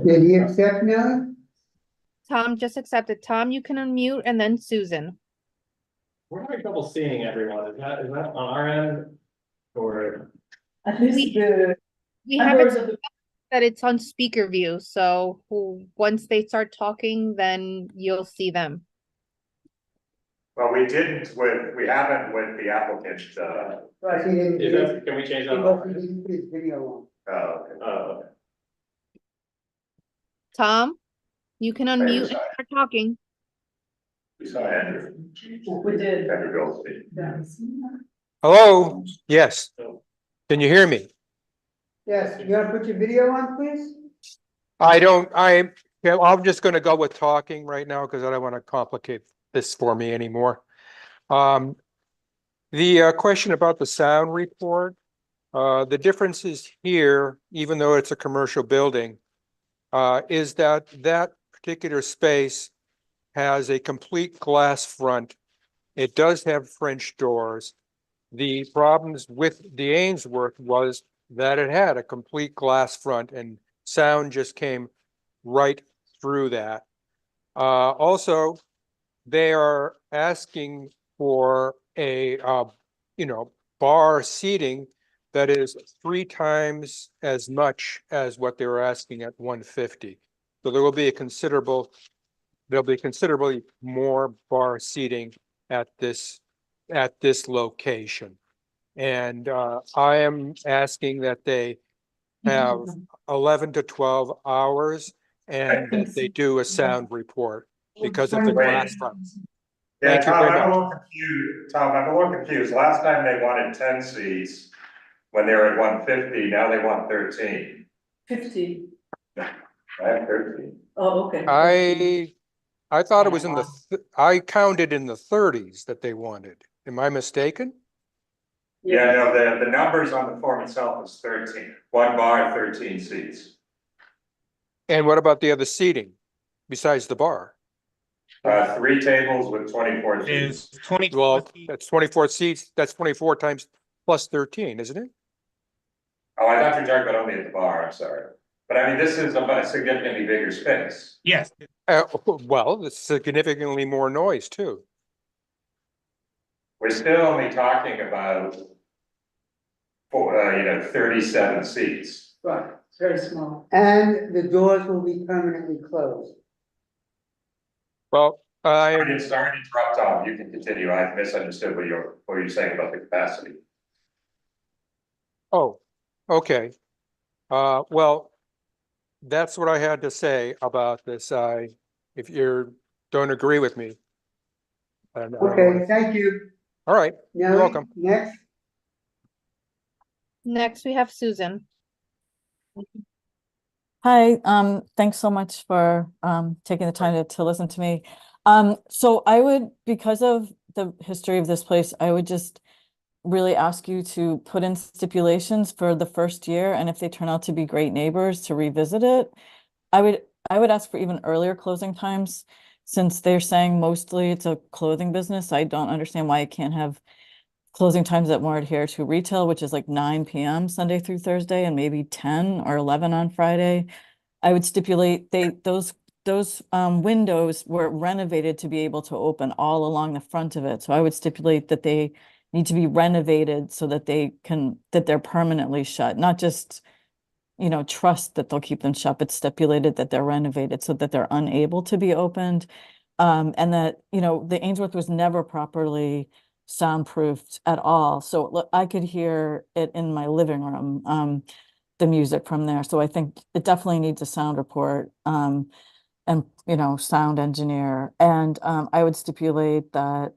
Did he accept, Nelly? Tom just accepted. Tom, you can unmute, and then Susan. We're having trouble seeing everyone. Is that on our end? Or? At least the We have members it of the, that it's on speaker view, so once they start talking, then you'll see them. Well, we haven't with the applicant, Right, he didn't. Can we change He that? didn't put his video on. Oh, Tom, you can unmute and start talking. We saw Andrew. we did. Andrew Goldstein. Hello, yes. Can you hear me? Yes, you wanna put your video on, please? I'm just gonna go with talking right now because I don't want to complicate this for me anymore. The question about the sound report, the differences here, even though it's a commercial building, is that particular space has a complete glass front. It does have French doors. The problems with the Ainsworth was that it had a complete glass front and sound just came right through that. Also, they are asking for a, bar seating that is 3 times as much as what they were asking at 150. So there'll be considerably more bar seating at this location. And I am asking that they have 11 to 12 hours and that they do a sound report because of the glass fronts. Yeah, Thank you Tom, very I'm a much. little confused. Tom, I'm a little confused. Last time they wanted 10 seats when they were at 150, now they want 13. 50. I have 13. Oh, okay. I thought it was I counted in the 30s that they wanted. Am I mistaken? Yeah, no, the numbers on the form itself is 13. 1 bar, 13 seats. And what about the other seating besides the bar? 3 tables with 24 seats. Is 20. Well, that's 24 seats. That's 24 times plus 13, isn't it? Oh, I thought you were talking about only at the bar, I'm sorry. But I mean, this is a significantly bigger space. Yes. Well, it's significantly more noise too. We're still only talking about 37 seats. Right, it's very small. And the doors will be permanently closed. Well, Sorry to interrupt, Tom, you can continue. I misunderstood what you're saying about the capacity. Oh, okay. Well, that's what I had to say about this. If you don't agree with me. Okay, thank you. All right, you're welcome. Next. Next, we have Susan. Hi, thanks so much for taking the time to listen to me. So I would, because of the history of this place, I would just really ask you to put in stipulations for the first year, and if they turn out to be great neighbors, to revisit it. I would ask for even earlier closing times, since they're saying mostly it's a clothing business. I don't understand why it can't have closing times that more adhere to retail, which is like 9 PM Sunday through Thursday and maybe 10 or 11 on Friday. I would stipulate those windows were renovated to be able to open all along the front of it. So I would stipulate that they need to be renovated so that they're permanently shut, not just, trust that they'll keep them shut, but stipulated that they're renovated so that they're unable to be opened. And that, the Ainsworth was never properly soundproofed at all. So look, I could hear it in my living room, the music from there. So I think it definitely needs a sound report, and, sound engineer. And, I would stipulate that,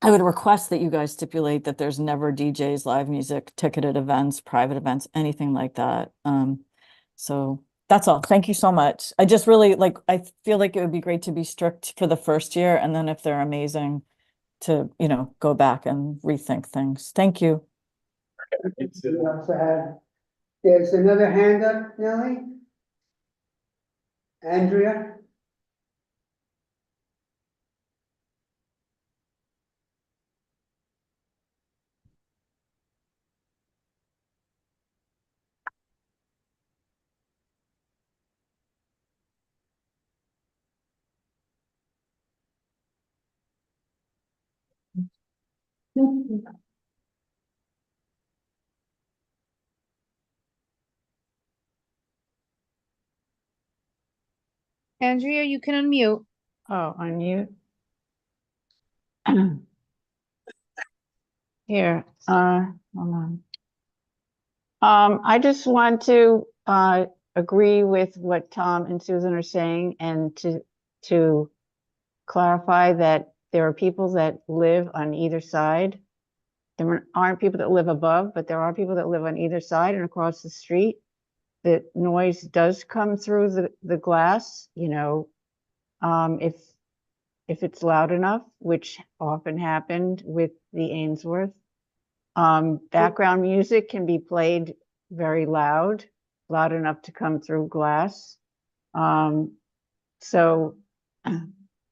I would request that you guys stipulate that there's never DJs, live music, ticketed events, private events, anything like that. So that's all. Thank you so much. I just really I feel like it would be great to be strict for the first year, and then if they're amazing to, go back and rethink things. Thank you. We also have, there's another hand up, Nellie? Andrea? Andrea, you can unmute. Oh, unmute. Here, hold on. I just want to agree with what Tom and Susan are saying, and to clarify that there are people that live on either side. There aren't people that live above, but there are people that live on either side and across the street. The noise does come through the glass, if it's loud enough, which often happened with the Ainsworth. Background music can be played very loud enough to come through glass. So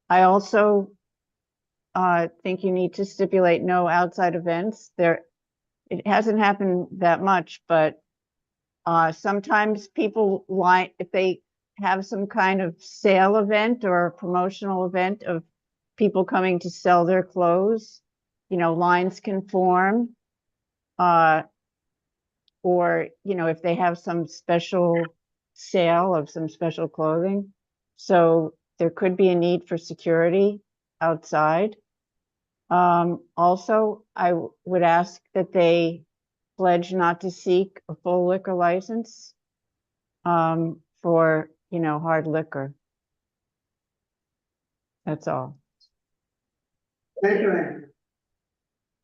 I also think you need to stipulate no outside events. It hasn't happened that much, but sometimes people if they have some kind of sale event or a promotional event of people coming to sell their clothes, lines can form. Or, if they have some special sale of some special clothing. So there could be a need for security outside. Also, I would ask that they pledge not to seek a full liquor license for, hard liquor. That's all. Thank you, Andrea.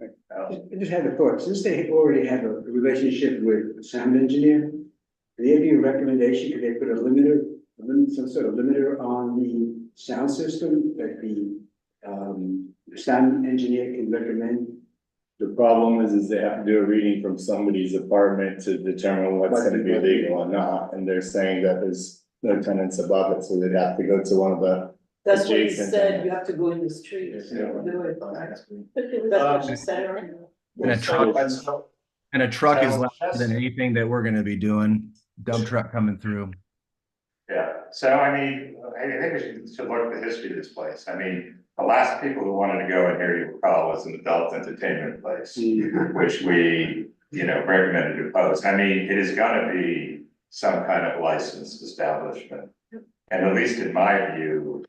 I just had a thought, since they already have a relationship with a sound engineer, could there be a recommendation, could they put some sort of limiter on the sound system that the sound engineer can recommend? The problem is they have to do a reading from somebody's apartment to determine what's gonna be legal or not, and they're saying that there's no tenants above it, so they'd have to go to one of the. That's what he adjacent said, tenants. you have to go in the street. Yeah. Do it. That's what she said, right? And a truck is louder than anything that we're gonna be doing, dump truck coming through. Yeah, so I mean, I think we should look at the history of this place. I mean, the last people who wanted to go in here, you recall, was an adult entertainment place, which we, recommended to oppose. I mean, it is gonna be some kind of licensed establishment. And at least in my view,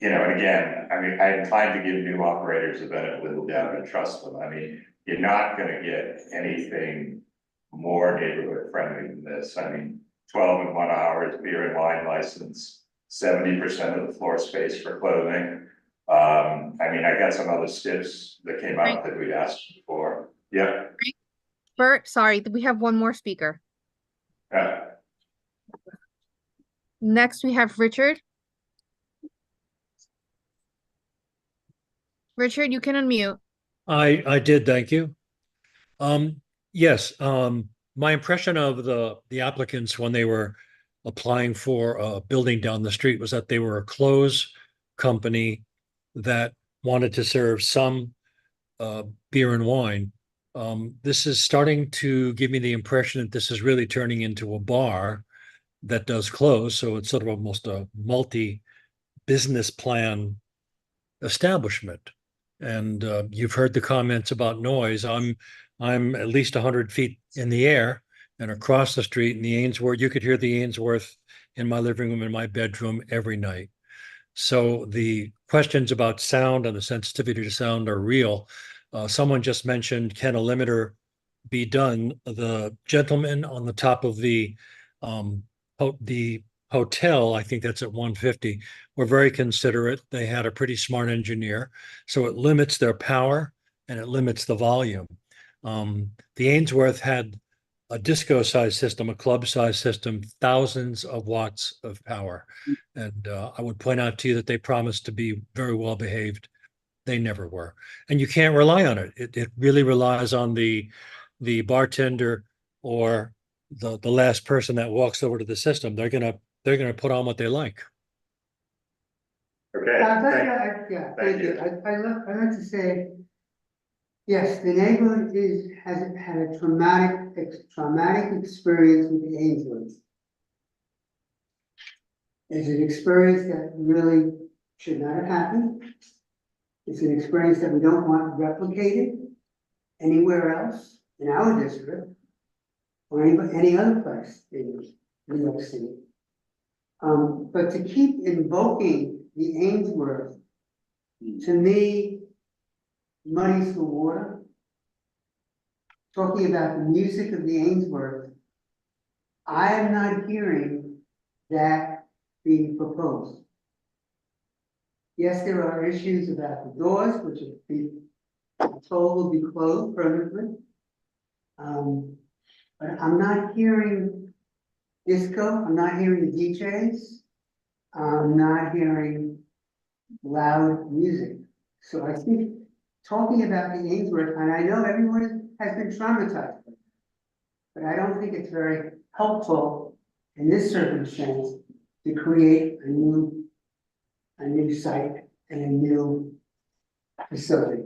and again, I mean, I'm inclined to give new operators a benefit of little doubt and trust them. I mean, you're not gonna get anything more neighborhood friendly than this. I mean, 12 and 1 hours, beer and wine license, 70% of the floor space for clothing. I mean, I got some other stiffs that came up that we'd asked for. Yeah. Bert, sorry, we have one more speaker. Next, we have Richard. Richard, you can unmute. I did, thank you. Yes, my impression of the applicants when they were applying for a building down the street was that they were a clothes company that wanted to serve some beer and wine. This is starting to give me the impression that this is really turning into a bar that does close. So it's sort of almost a multi-business plan establishment. And you've heard the comments about noise. I'm at least 100 feet in the air and across the street in the Ainsworth. You could hear the Ainsworth in my living room, in my bedroom every night. So the questions about sound and the sensitivity to sound are real. Someone just mentioned, can a limiter be done? The gentleman on the top of the hotel, I think that's at 150, were very considerate. They had a pretty smart engineer. So it limits their power and it limits the volume. The Ainsworth had a disco size system, a club size system, thousands of watts of power. And I would point out to you that they promised to be very well behaved. They never were. And you can't rely on it. It really relies on the bartender or the last person that walks over to the system. They're gonna put on what they like. Okay. Yeah, thank you. I'd like to say, yes, the neighborhood has had a traumatic experience with the Ainsworth. It's an experience that really should not have happened. It's an experience that we don't want replicated anywhere else in our district or any other place in New York City. But to keep invoking the Ainsworth, to me, muddies the water. Talking about the music of the Ainsworth, I am not hearing that being proposed. Yes, there are issues about the doors, which I'm told will be closed permanently. But I'm not hearing disco, I'm not hearing DJs, I'm not hearing loud music. So I think talking about the Ainsworth, and I know everyone has been traumatized, but I don't think it's very helpful in this circumstance to create a new site and a new facility.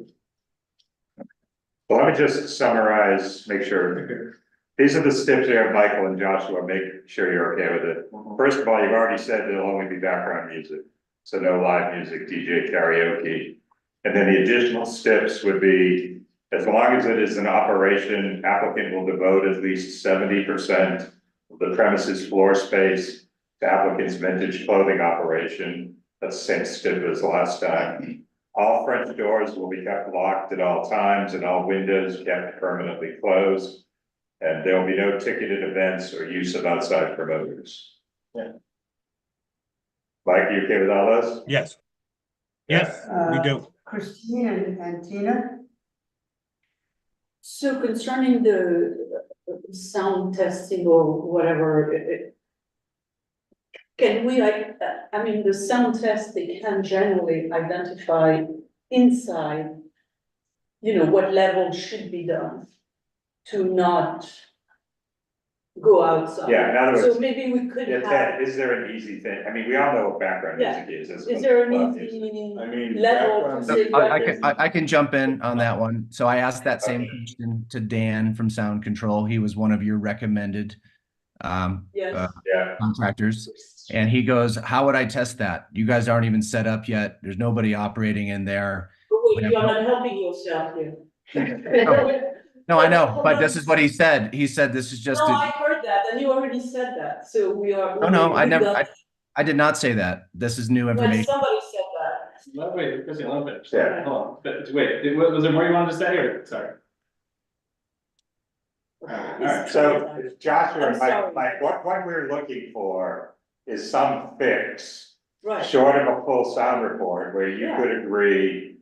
Well, let me just summarize, make sure. These are the steps here, Michael and Joshua, make sure you're okay with it. First of all, you've already said there'll only be background music, so no live music, DJ karaoke. And then the additional steps would be, as long as it is an operation, applicant will devote at least 70% of the premises floor space to applicant's vintage clothing operation. That's the same step as last time. All French doors will be kept locked at all times and all windows kept permanently closed. And there will be no ticketed events or use of outside promoters. Yeah. Mike, you okay with all those? Yes. Yes, we do. Christine and Tina? So concerning the sound testing or whatever, can we I mean, the sound test, they can generally identify inside, what level should be done to not go outside. Yeah, in other words. So maybe we could Yeah, have. Ted, is there an easy thing? I mean, we all know what background Yeah. music is. Is there an easy I mean, level to background say? music- I can jump in on that one. So I asked that same question to Dan from Sound Control. He was one of your recommended Yes. contractors. And he goes, how would I test that? You guys aren't even set up yet. There's nobody operating in there. Wait, you're not helping yourself here. No, I know, but this is what he said. He said this is just. No, I heard that, and you already said that, so we are. No, I never, I did not say that. This is new When information. somebody said that. Wait, Chrissy, let me finish. Yeah. Hold on, but wait, was there more you wanted to say, or, sorry? All right, so Joshua, Mike, what we're looking for is some fix. Right. Short of a full sound report where you could agree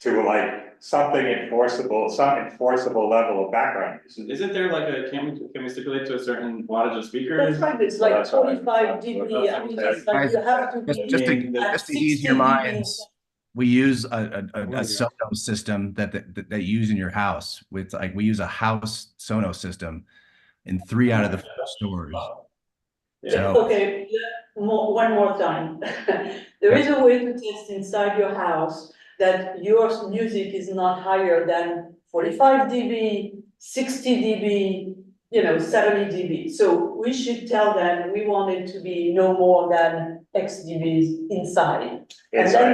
to like something enforceable, some enforceable level of background music. Isn't there like can we stipulate to a certain wattage of speakers? That's right, it's like 45 dB, I mean, it's like you have to be. Just to ease your minds, we use a Sonos system that they use in your house. With like we use a house Sonos system in 3 out of the 4 stores. So, Okay, one more time. There is a way to test inside your house that your music is not higher than 45 dB, 60 dB, 70 dB. So we should tell them we want it to be no more than X dBs inside. And then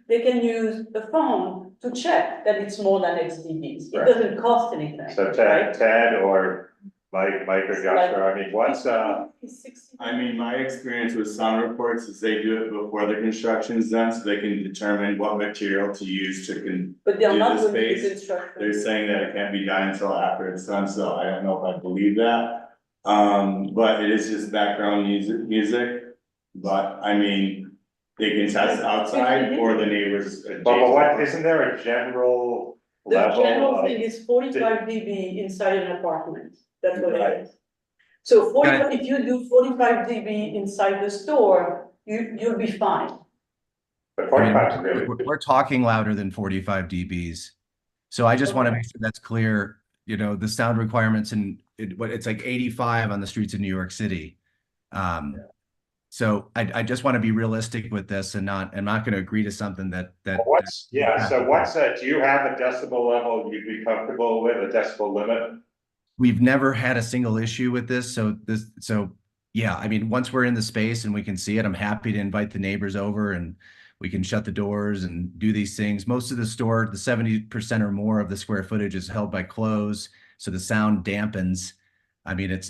they can use the phone to check that it's more than X dBs. It Right. doesn't cost anything, So right? Ted or Mike or Joshua, I mean, what's, I mean, my experience with sound reports is they do it before the construction is done, so they can determine what material to use to But they're do not the doing the space. construction. They're saying that it can't be done until after it's done, so I don't know if I believe that. But it is just background music, but I mean, they can test outside or the neighbors. but what, isn't there a general The level general of? thing is 45 dB inside an apartment, that's what Right. it is. So 45, if you do 45 dB inside the store, you'll be fine. But I mean, 45 is really. we're talking louder than 45 dBs. So I just want to make sure that's clear, the sound requirements it's like 85 on the streets of New York City. So I just want to be realistic with this and I'm not going to agree to something that. So what's do you have a decibel level you'd be comfortable with, a decibel limit? We've never had a single issue with this. So yeah, I mean, once we're in the space and we can see it, I'm happy to invite the neighbors over and we can shut the doors and do these things. Most of the store, the 70% or more of the square footage is held by clothes. So the sound dampens. I mean, it's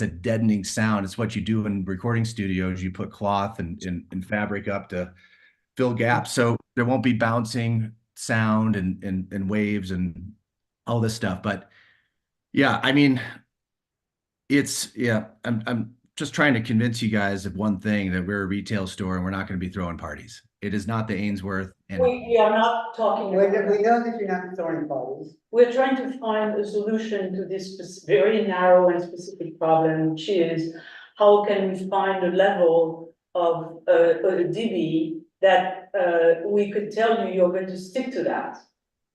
a deadening sound. It's what you do in recording studios. You put cloth and fabric up to fill gaps. So there won't be bouncing sound and waves and all this stuff. But yeah, I mean, I'm just trying to convince you guys of one thing, that we're a retail store and we're not going to be throwing parties. It is not the Ainsworth. And We are not talking. We know that you're not throwing parties. We're trying to find a solution to this very narrow and specific problem, which is how can we find a level of a dB that we could tell you you're going to stick to that.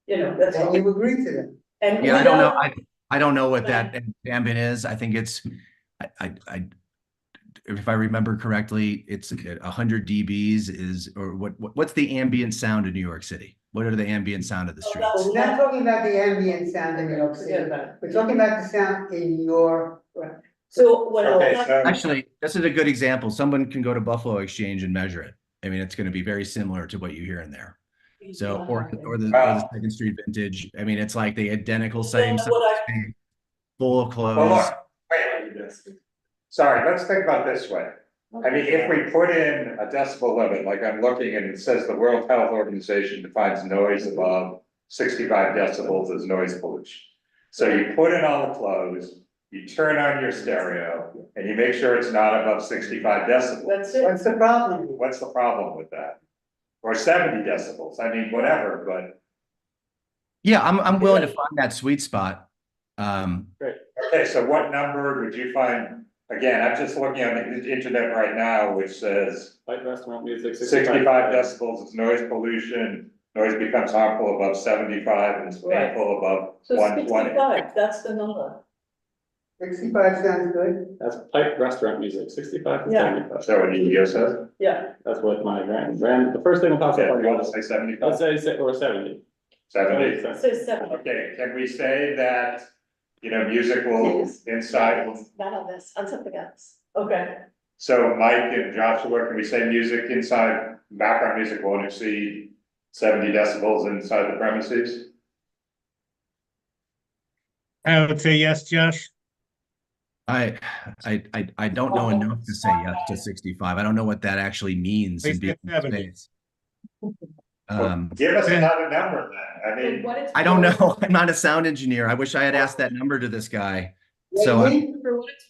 That's all. And you agree to that. And yeah, I don't know. I don't know what that ambient is. I think it's, if I remember correctly, it's 100 dBs what's the ambient sound in New York City? What are the ambient sound of the streets? We're not talking about the ambient sound in New York City. We're talking about the sound in your. So what Actually, this is a good example. Someone can go to Buffalo Exchange and measure it. I mean, it's going to be very similar to what you hear in there. So, or the Second Street Vintage. I mean, it's like the identical same, full of clothes. Well, look, wait. Sorry, let's think about this way. I mean, if we put in a decibel limit, like I'm looking and it says the World Health Organization defines noise above 65 decibels as noise pollution. So you put in all the clothes, you turn on your stereo, and you make sure it's not above 65 decibels. That's it. What's the problem? What's the problem with that? Or 70 decibels, I mean, whatever, but. Yeah, I'm willing to find that sweet spot. Okay, so what number would you find? Again, I'm just looking on the internet right now, which says Light restaurant music, 65 decibels is noise pollution. Noise becomes harmful above 75 and it's painful above So 120. 65, that's the number. 65 sounds good. That's pipe restaurant music, 65 to Yeah. 75. Is that what EDO says? Yeah. That's what my brand, the first thing that pops up. Okay, you want to say 75? Let's say, or 70. 70. Say 7. Okay, can we say that, music will inside, Not on this, on something else. Okay. so Mike and Joshua, can we say music inside, background music won't exceed 70 decibels inside the premises? I would say yes, Josh. I don't know enough to say yes to 65. I don't know what that actually means in being in space. Give us another number then. I mean, I don't know. I'm not a sound engineer. I wish I had asked that number to this guy. So For what it's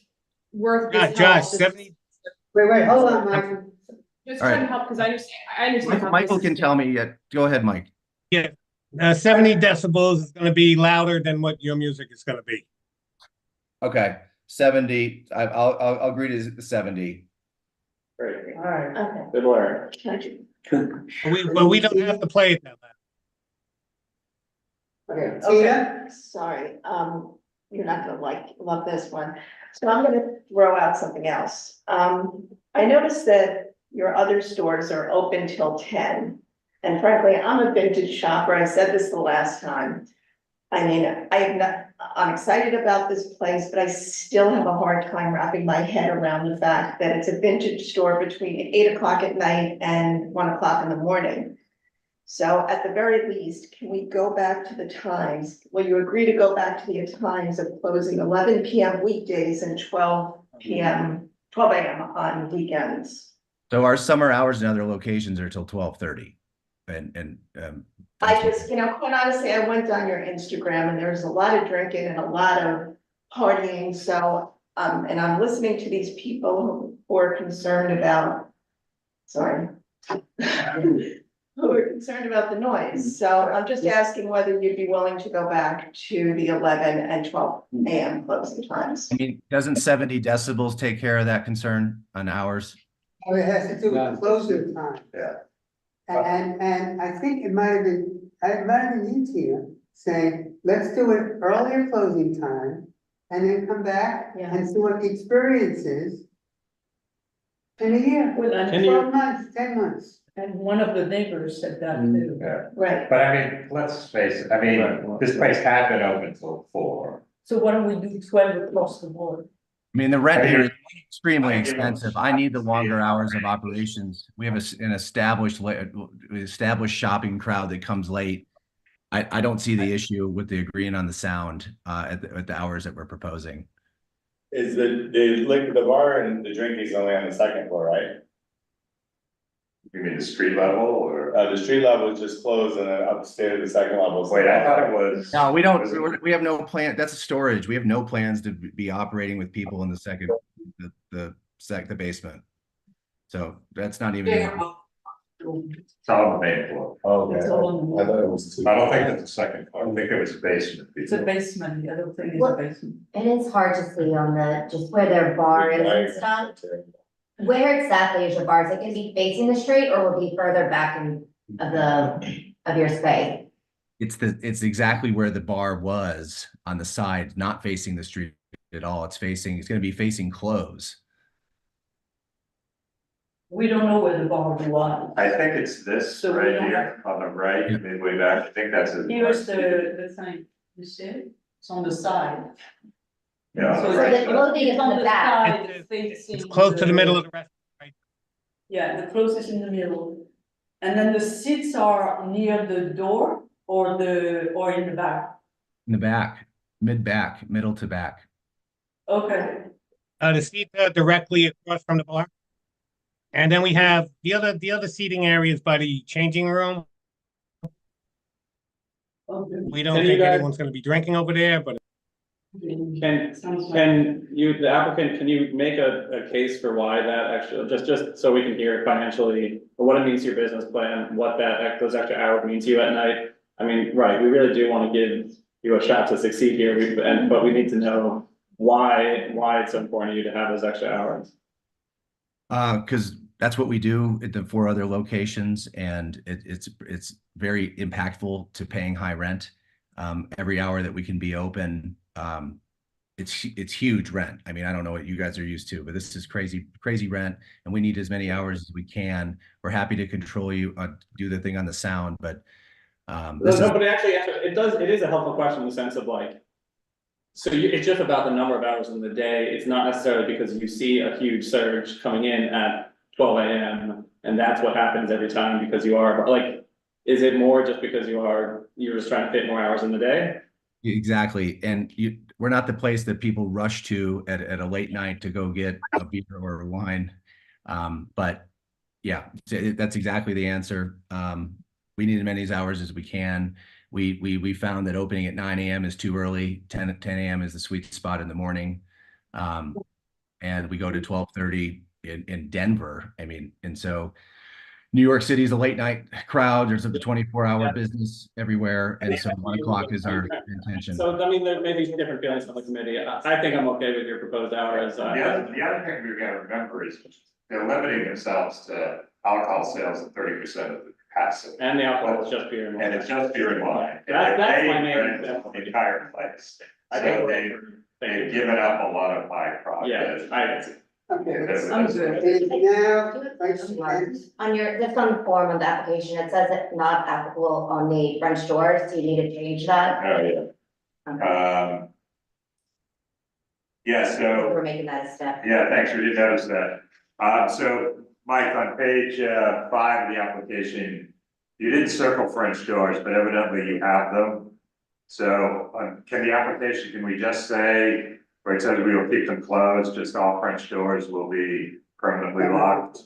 worth. Yeah, this Josh, help, this- 70. Wait, hold on, Mike. Just All trying to right. help, because I understand. how Michael this can is- tell me. Go ahead, Mike. Yeah, 70 decibels is going to be louder than what your music is going to be. Okay, 70. I'll agree to 70. Great. All right. Okay. Good work. But we don't have to play it that loud. Okay, Okay, Tina? sorry, you're not gonna love this one, so I'm gonna throw out something else. I noticed that your other stores are open till 10, And frankly, I'm a vintage shopper. I said this the last time. I mean, I'm excited about this place, but I still have a hard time wrapping my head around the fact that it's a vintage store between 8 o'clock at night and 1 o'clock in the morning. So at the very least, can we go back to the times? Will you agree to go back to the times of closing 11 PM weekdays and 12 AM on weekends? So our summer hours in other locations are till 12:30. I just, quite honestly, I went on your Instagram and there's a lot of drinking and a lot of partying, so, and I'm listening to these people who are concerned about, sorry. Who are concerned about the noise, so I'm just asking whether you'd be willing to go back to the 11 and 12 AM closing times. I mean, doesn't 70 decibels take care of that concern on hours? Oh, it has to do with closing time. Yeah. And I think it might have been you, Tina, saying, let's do an earlier closing time and then come back and see what the experience is in a year, Well, 12 months, 10 months. And one of the neighbors said that too. Yeah. Right. But I mean, let's face it, I mean, this place had been open till 4. So why don't we do 12 across the board? I mean, the rent here is extremely I give them- expensive. I need the longer hours of operations. We have an established shopping crowd that comes late. I don't see the issue with the agreeing on the sound at the hours that we're proposing. Is the bar and the drinking is only on the second floor, right? You mean the street level or? The street level is just closed and then upstairs, the second level is. Wait, I thought it was. No, we don't, we have no plan. That's a storage. We have no plans to be operating with people in the second, the basement. So that's not even. It's all on the main floor. Okay. It's all on the I thought it was 2. I don't think it's the second floor. I think it was a basement. It's a basement, the other thing is a What? basement. And it's hard to see on the, just where their bar is and stuff. Where exactly is your bar? Is it gonna be facing the street or will it be further back of your space? It's exactly where the bar was on the side, not facing the street at all. It's gonna be facing close. We don't know where the bar was. I think it's this So we right don't here on the right, midway back. I think that's it. Here's the thing, you see it? It's on the side. Yeah. So So the clothing is on in the back. side, facing It's close to the middle of the restaurant. Yeah, the closest in the middle. And then the seats are near the door or in the back. In the back, middle to back. Okay. The seats are directly across from the bar. And then we have the other seating areas by the changing room. Okay. We don't Can you think guys- anyone's gonna be drinking over there, but Can you, the applicant, can you make a case for why that actually, just so we can hear financially, or what it means to your business plan, what those extra hours mean to you at night? I mean, right, we really do want to give you a shot to succeed here, but we need to know why it's so important to you to have those extra hours. Because that's what we do at the 4 other locations, and it's very impactful to paying high rent. Every hour that we can be open, it's huge rent. I mean, I don't know what you guys are used to, but this is crazy rent, and we need as many hours as we can. We're happy to control you, do the thing on the sound, but But it actually, it is a helpful question in the sense of like, so it's just about the number of hours in the day. It's not necessarily because you see a huge surge coming in at 12 AM and that's what happens every time because you are like, is it more just because you're just trying to fit more hours in the day? Exactly. And we're not the place that people rush to at a late night to go get a beer or a wine. But yeah, that's exactly the answer. We need as many hours as we can. We found that opening at 9 AM is too early. 10 AM is the sweet spot in the morning. And we go to 12:30 in Denver. I mean, and so New York City is a late night crowd. There's a 24-hour business everywhere. And so 1 o'clock is our intention. So, I mean, there may be different feelings on the committee. I think I'm okay with your proposed hours. The other thing we've got to remember is they're limiting themselves to alcohol sales at 30% of the capacity. And the alcohol is just beer and wine. And it's just beer and wine. That's my main They example. rent the entire place. I So think they've given up a lot of high profit. Yeah, Okay, let's, I'm good. and now, right, On your, just on the form of the application, it says it's not applicable on the French doors, do you need to change that? Oh, yeah. Okay. Yeah, so. We're making that a step. Yeah, thanks, we did notice that. So, Mike, on page 5 of the application, you didn't circle French doors, but evidently you have them. So, can the application, can we just say, where it says we will keep them closed, just all French doors will be permanently locked?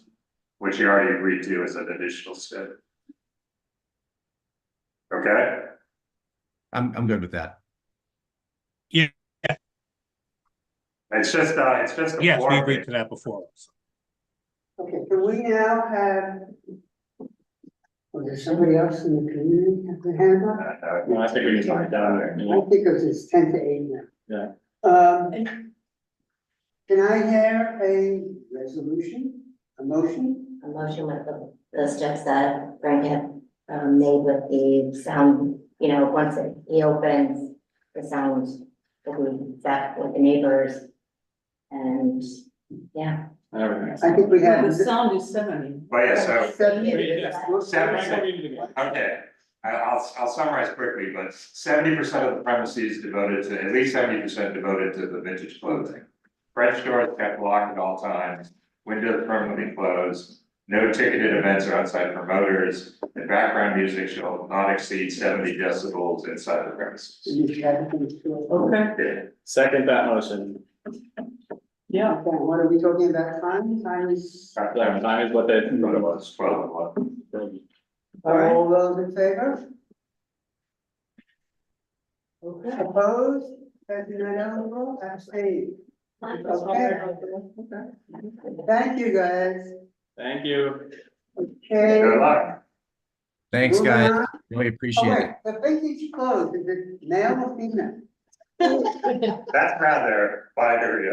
Which you already agreed to as an additional step. Okay? I'm good with that. Yeah, It's just a yes, we form. agreed to that before. okay, can we now have? Was there somebody else in the community have the hand up? No, I think we can talk it down there. I think it's 10 to 8 now. Yeah. Can I hear a resolution, a motion? A motion with the steps that Frank had made with the sound, you know, once he opens, the sound will be set with the neighbors. And, yeah. I think we have. The sound is 70. But yeah, so. 70. Okay, I'll summarize quickly, but 70% of the premises devoted to, at least 70% devoted to the vintage clothing. French doors kept locked at all times, windows permanently closed, no ticketed events or outside promoters, and background music shall not exceed 70 decibels inside the premises. Okay. Second that motion. Yeah. Okay, what are we talking about time? Time is, Time is what they. What it was, 12 and 1. all those in favor? Okay, opposed, that's not eligible, abstained. Okay. Thank you, guys. Thank you. Okay. Good luck. Thanks, Moving guys. on. Really Oh, appreciate wait, it. the vintage clothes, is it male or female? That's rather binary.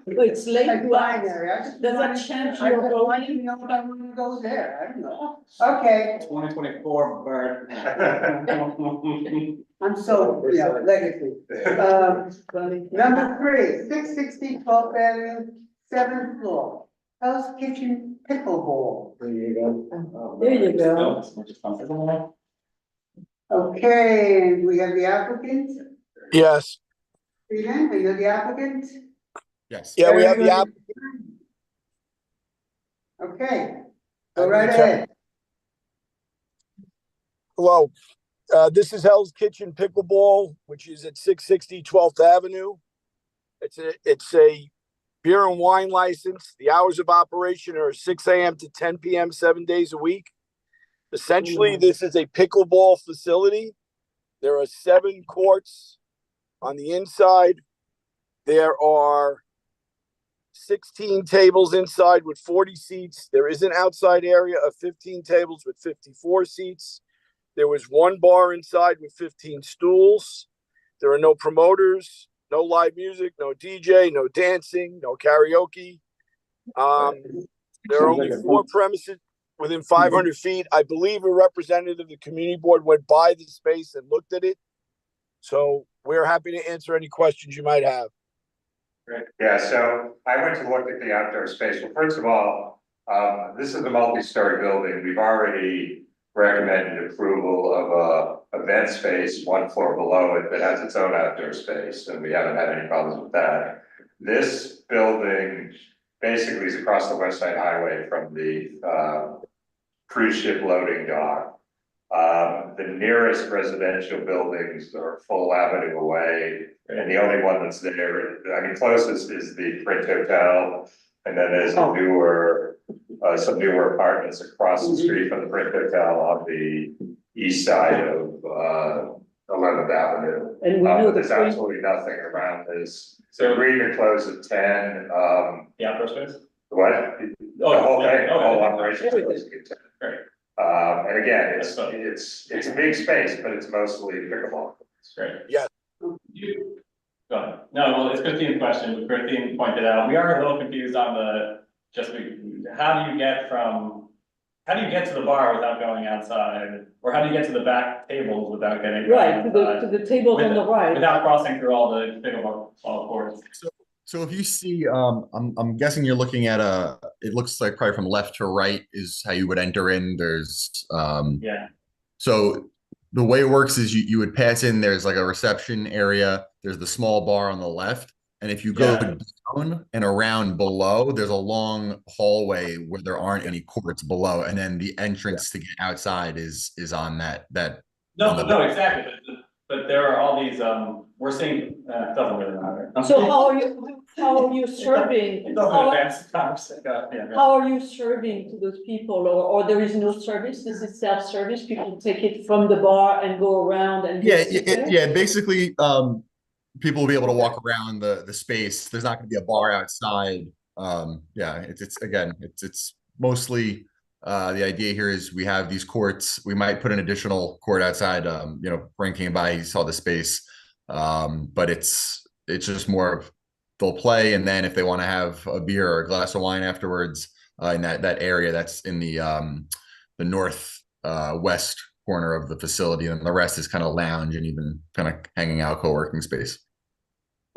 It's late. Like binary, I just. Does that wanted- change I your just vote? wanted to know if I want to go there, I don't know. Okay, 2024, Bert. I'm so, yeah, legacy. Number 3, 660 12th Avenue, 7th floor. Hell's Kitchen Pickleball. There you go. There you go. Okay, and we have the applicant. Yes, Stephen, are you the applicant? Yes. yeah, we have the app. Okay, go right ahead. Hello, this is Hell's Kitchen Pickleball, which is at 660 12th Avenue. It's a beer and wine license. The hours of operation are 6 a.m. to 10 p.m. 7 days a week. Essentially, this is a pickleball facility. There are 7 courts on the inside. There are 16 tables inside with 40 seats. There is an outside area of 15 tables with 54 seats. There was 1 bar inside with 15 stools. There are no promoters, no live music, no DJ, no dancing, no karaoke. There are only 4 premises within 500 feet. I believe a representative of the community board went by the space and looked at it. So we're happy to answer any questions you might have. Great. Yeah, so I went to look at the outdoor space. Well, first of all, this is a multi-story building. We've already recommended approval of a event space 1 floor below it that has its own outdoor space, and we haven't had any problems with that. This building basically is across the West Side Highway from the cruise ship loading dock. The nearest residential buildings are full avenue away, and the only one that's there, I mean, closest is the Print Hotel, and then there's a newer, some newer apartments across the street from the Print Hotel on the east side of 11th Avenue. And we know But the there's Print- absolutely nothing around this. So agreed to close at 10. The outdoor space? What? The whole thing, the whole operation. Closes at 10. Great. And again, it's a big space, but it's mostly pickleball. Great. Yes. Go ahead. No, well, it's Christine's question. Christine pointed out, we are a little confused on how do you get to the bar without going outside? Or how do you get to the back tables without getting? Right, to the tables on the right. Without crossing through all the pickleball courts. So if you see, I'm guessing you're looking at it looks like probably from left to right is how you would enter in. There's, Yeah. so the way it works is you would pass in, there's like a reception area, there's the small bar on the left. And if you go down and around below, there's a long hallway where there aren't any courts below. And then the entrance to get outside is on that. No, exactly. But there are all these, we're seeing, it doesn't really matter. So how are you serving? It doesn't advance the conversation. Yeah. How are you serving to those people, or there is no service? This is self-service, people take it from the bar and go around and. Yeah, basically, people will be able to walk around the space. There's not going to be a bar outside. Yeah, it's mostly the idea here is we have these courts. We might put an additional court outside. Frank came by, he saw the space, but it's just more of they'll play, and then if they want to have a beer or a glass of wine afterwards in that area that's in the north west corner of the facility, and the rest is kind of lounge and even kind of hanging out co-working space.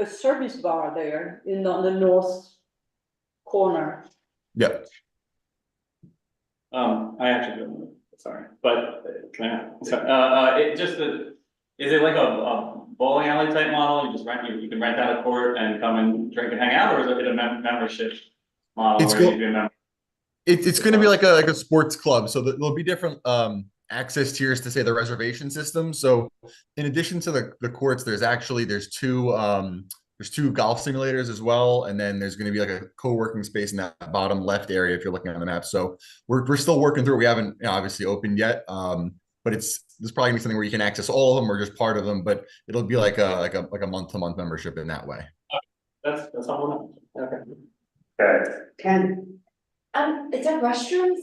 A service bar there on the north corner. Yep. I actually don't, sorry, but is it like a bowling alley type model? You just you can rent out a court and come and drink and hang out, or is it a membership model? It's going to be like a sports club, so there'll be different access tiers to say the reservation system. So in addition to the courts, there's two golf simulators as well, and then there's going to be like a co-working space in that bottom left area if you're looking on the map. So we're still working through it. We haven't obviously opened yet, but there's probably gonna be something where you can access all of them or just part of them, but it'll be like a month-to-month membership in that way. That's all. Okay. Ken? Is there restrooms?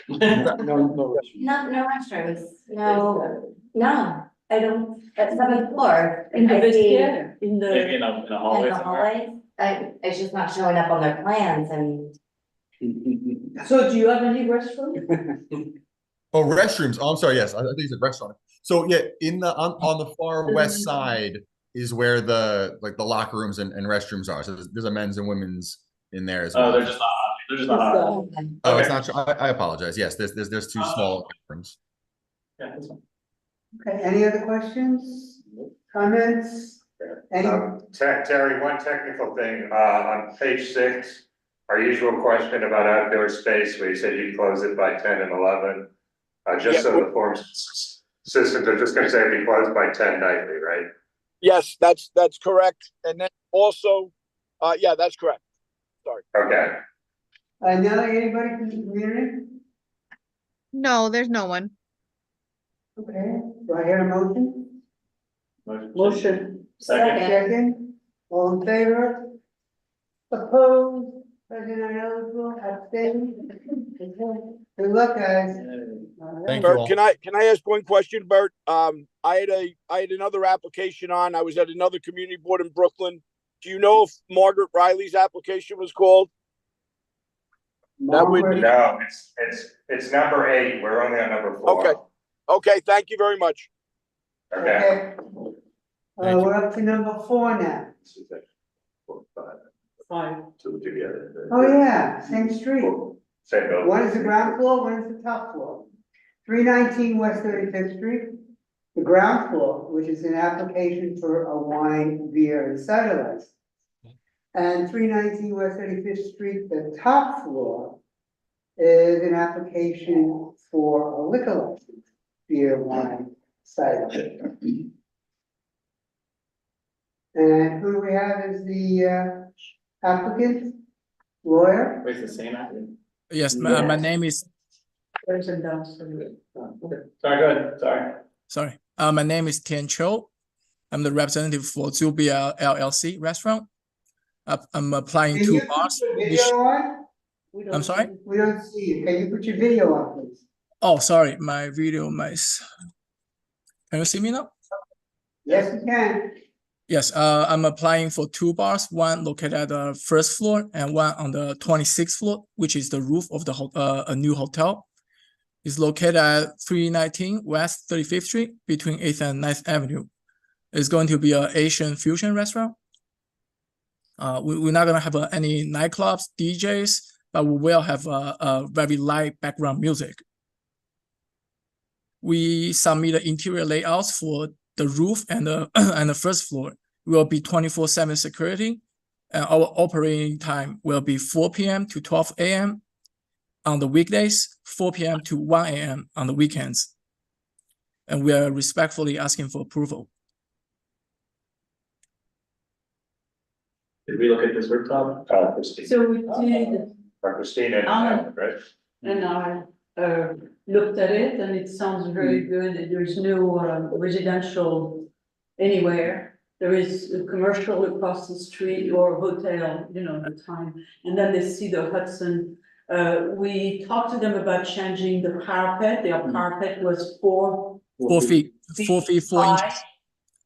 No. No restrooms, no, I don't, at 7th floor. In the I see- vestiaire, in the. Maybe in a hallway In the somewhere. hallways, it's just not showing up on their plans and. So do you have any restroom? Oh, restrooms. Oh, I'm sorry. Yes, I think it's a restaurant. So yeah, on the far west side is where the locker rooms and restrooms are. So there's a men's and women's in there as well. Oh, they're just not. Oh, okay. It's not. I apologize. Yes, there's two small rooms. Yeah, that's fine. Okay, any other questions, comments? Any? Terry, one technical thing, on page 6, our usual question about outdoor space, where you said you'd close it by 10 and 11. Just so the form systems are just gonna say it'll be closed by 10 nightly, right? Yes, that's correct. And then also, yeah, that's correct. Sorry. Okay. Nelly, anybody from the community? No, there's no one. Okay, do I hear a motion? Motion. Second, all in favor? Opposed, present and eligible, abstained? Good luck, guys. Thank you Bert, all. can I ask one question, Bert? I had another application on. I was at another community board in Brooklyn. Do you know if Margaret Riley's application was called? That would be. No, it's number 8. We're only on number 4. Okay, thank you very much. Okay. We're up to number 4 now. 5. Two together. Oh, yeah, same street. Same building. One is the ground floor, one is the top floor. 319 West 35th Street. The ground floor, which is an application for a wine, beer, and cider license. And 319 West 35th Street, the top floor, is an application for a liquor license, beer, wine, cider. And who we have is the applicant, lawyer. Wait, it's the same actor? Yes, my name is. Person downstairs. Sorry, go ahead, sorry. Sorry. My name is Tian Cho. I'm the representative for Zubia LLC restaurant. I'm applying Can 2 you put bars. your video on? I'm sorry? We don't see you. Can you put your video on, please? Oh, sorry. My video, can you see me now? Yes, you can. Yes, I'm applying for 2 bars, one located at the 1st floor and one on the 26th floor, which is the roof of the a new hotel. It's located at 319 West 35th Street between 8th and 9th Avenue. It's going to be an Asian fusion restaurant. We're not gonna have any nightclubs, DJs, but we will have a very light background music. We submit the interior layouts for the roof and the and the first floor. Will be 24/7 security, and our operating time will be 4 p.m. to 12 a.m. on the weekdays, 4 p.m. to 1 a.m. on the weekends. And we are respectfully asking for approval. Did we look at this rooftop? Christine. So we did, Christine and, right? and I looked at it and it sounds very good. There's no residential anywhere. There is a commercial across the street or hotel, you know, the time, and then they see the Hudson. We talked to them about changing the parapet. Their parapet was 4 4 feet, 4 feet, 4 high. inches.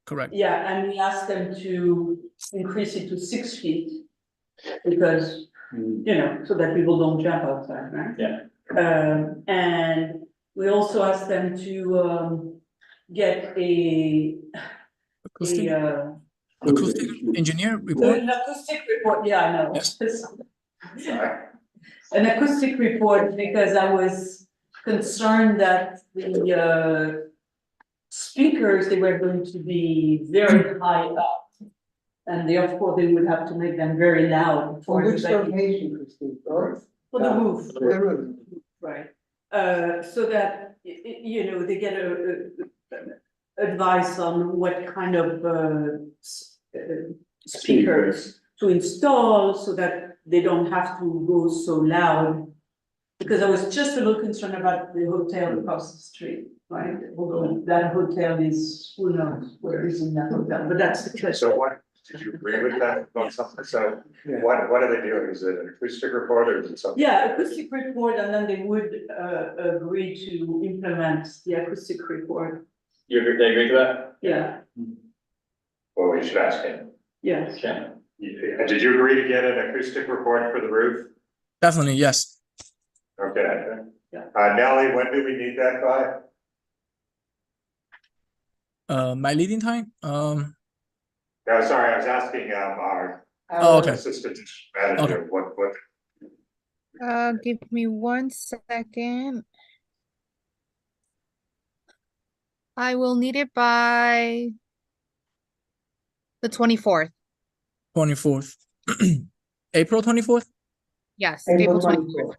Correct. Yeah, and we asked them to increase it to 6 feet because, you know, so that people don't jump outside, right? Yeah. And we also asked them to get Acoustic engineer report. An acoustic report, yeah, I know. Yes. Sorry. An acoustic report, because I was concerned that the speakers, they were going to be very high up. And therefore, they would have to make them very loud. For which location, Christine? For the roof. The roof. Right, so that, you know, they get a advice on what kind of speakers to install so that they don't have to go so loud. Because I was just a little concerned about the hotel across the street, right? Although that hotel is, who knows where is in that hotel, but that's the case. So what, did you agree with that about something? So what are they doing? Is it an acoustic report or is it something? Yeah, acoustic report, and then they would agree to implement the acoustic report. They agree to that? Yeah, Well, we should ask him. yes. Okay. Did you agree to get an acoustic report for the roof? Definitely, yes. Okay. Yeah. Nelly, when do we need that by? My leading time. No, sorry, I was asking our Okay. assistant manager, what? Give me 1 second. I will need it by the 24th. 24th. April 24th? Yes, April April 24th.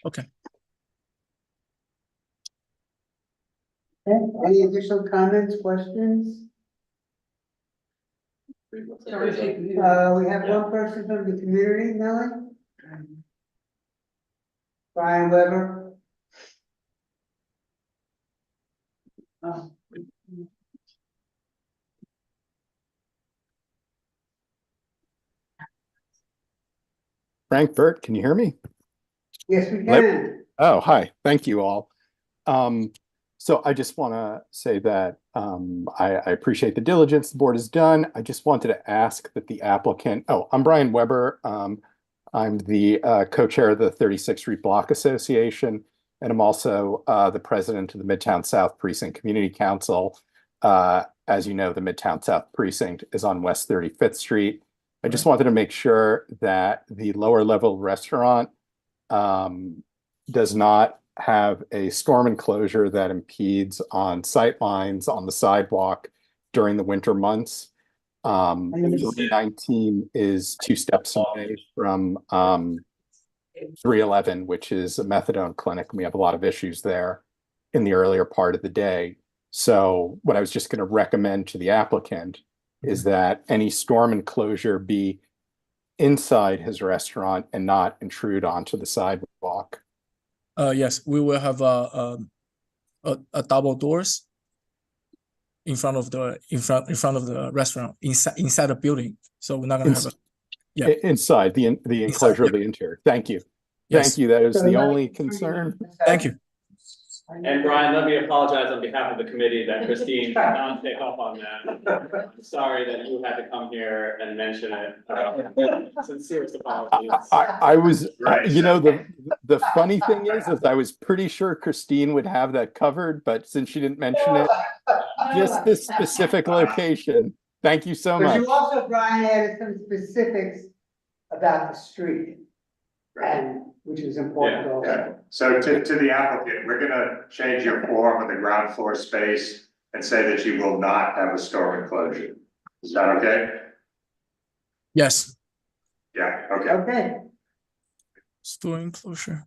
Okay. Okay, any additional comments, questions? We have one person from the community, Nellie? Brian Weber. Oh. Frank, Bert, can you hear me? Yes, we Hello? can. Oh, hi. Thank you all. So I just want to say that I appreciate the diligence the board has done. I just wanted to ask that the applicant, I'm Brian Weber. I'm the co-chair of the 36th Street Block Association, and I'm also the president of the Midtown South Precinct Community Council. As you know, the Midtown South Precinct is on West 35th Street. I just wanted to make sure that the lower level restaurant does not have a storm enclosure that impedes on sight lines on the sidewalk during the winter months. 319 is 2 steps away from 311, which is a methadone clinic. We have a lot of issues there in the earlier part of the day. So what I was just going to recommend to the applicant is that any storm enclosure be inside his restaurant and not intrude onto the sidewalk. Yes, we will have a double doors in front of the restaurant inside the building. So we're not gonna have inside the enclosure of the interior. Thank you. Yes. Thank you. That is the only concern. Thank you. And Brian, let me apologize on behalf of the committee that Christine did not pick up on that. I'm sorry that you had to come here and mention it. Sincerest apologies. I was, you know, the funny thing is I was pretty sure Christine would have that covered, but since she didn't mention it, just this specific location, Thank you so But much. you also, Brian, added some specifics about the street. And, which is important Yeah, also. so to the applicant, we're gonna change your form on the ground floor space and say that you will not have a store enclosure. Is that okay? Yes. Yeah, okay. Okay. Store enclosure.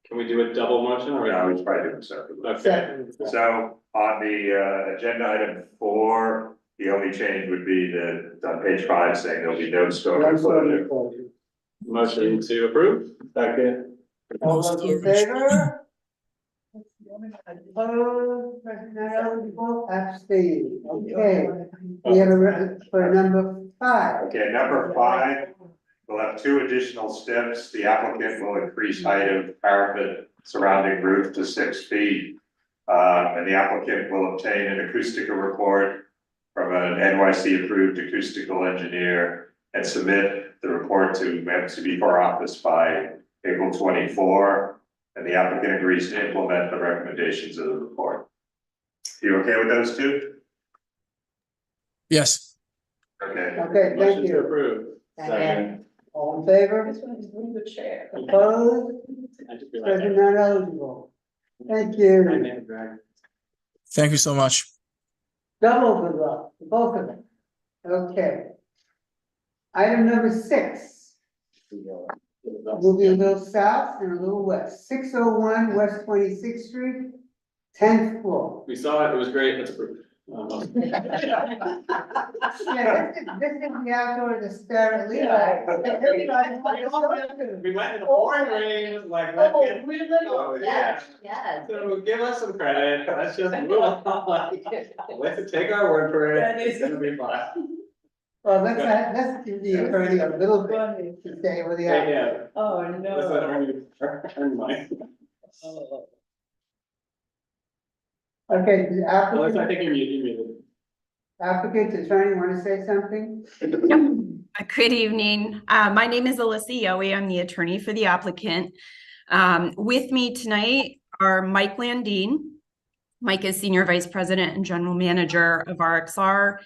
Can we do a double motion or? No, it's probably doing separately. Okay. So on the agenda item 4, the only change would be that on page 5 saying there'll be no store enclosure. Motion to approve. Second. All those in favor? Opposed, present not eligible, abstained, okay. We have for number 5. Okay, number 5, we'll have 2 additional steps. The applicant will increase height of parapet surrounding roof to 6 feet. And the applicant will obtain an acoustical report from an NYC approved acoustical engineer and submit the report to MCB4 office by April 24. And the applicant agrees to implement the recommendations of the report. You okay with those 2? Yes. Okay. Okay, thank Motion to you. approve. Second. All in favor? This one is really good chair. Opposed, I just feel like present not eligible. Thank you. Thank you so much. Double good luck, to both of them. Okay. Item number 6. Moving a little south and a little west, 601 West 26th Street, 10th floor. We saw it, it was great, let's approve. Yeah, this is the outdoor, the stair at We went in the pouring rain, like, let's get. Oh, yeah. Yes. So give us some credit, let's just move on. Let's take our word for it, it's gonna be fine. Well, let's give the attorney a little bit to say with the. Yeah. Oh, Let's let earn mine. Okay, the Unless I applicant, think you're muted. applicant, attorney, want to say something? Good evening. My name is Alyssa Yowie. I'm the attorney for the applicant. With me tonight are Mike Landine. Mike is Senior Vice President and General Manager of RXR.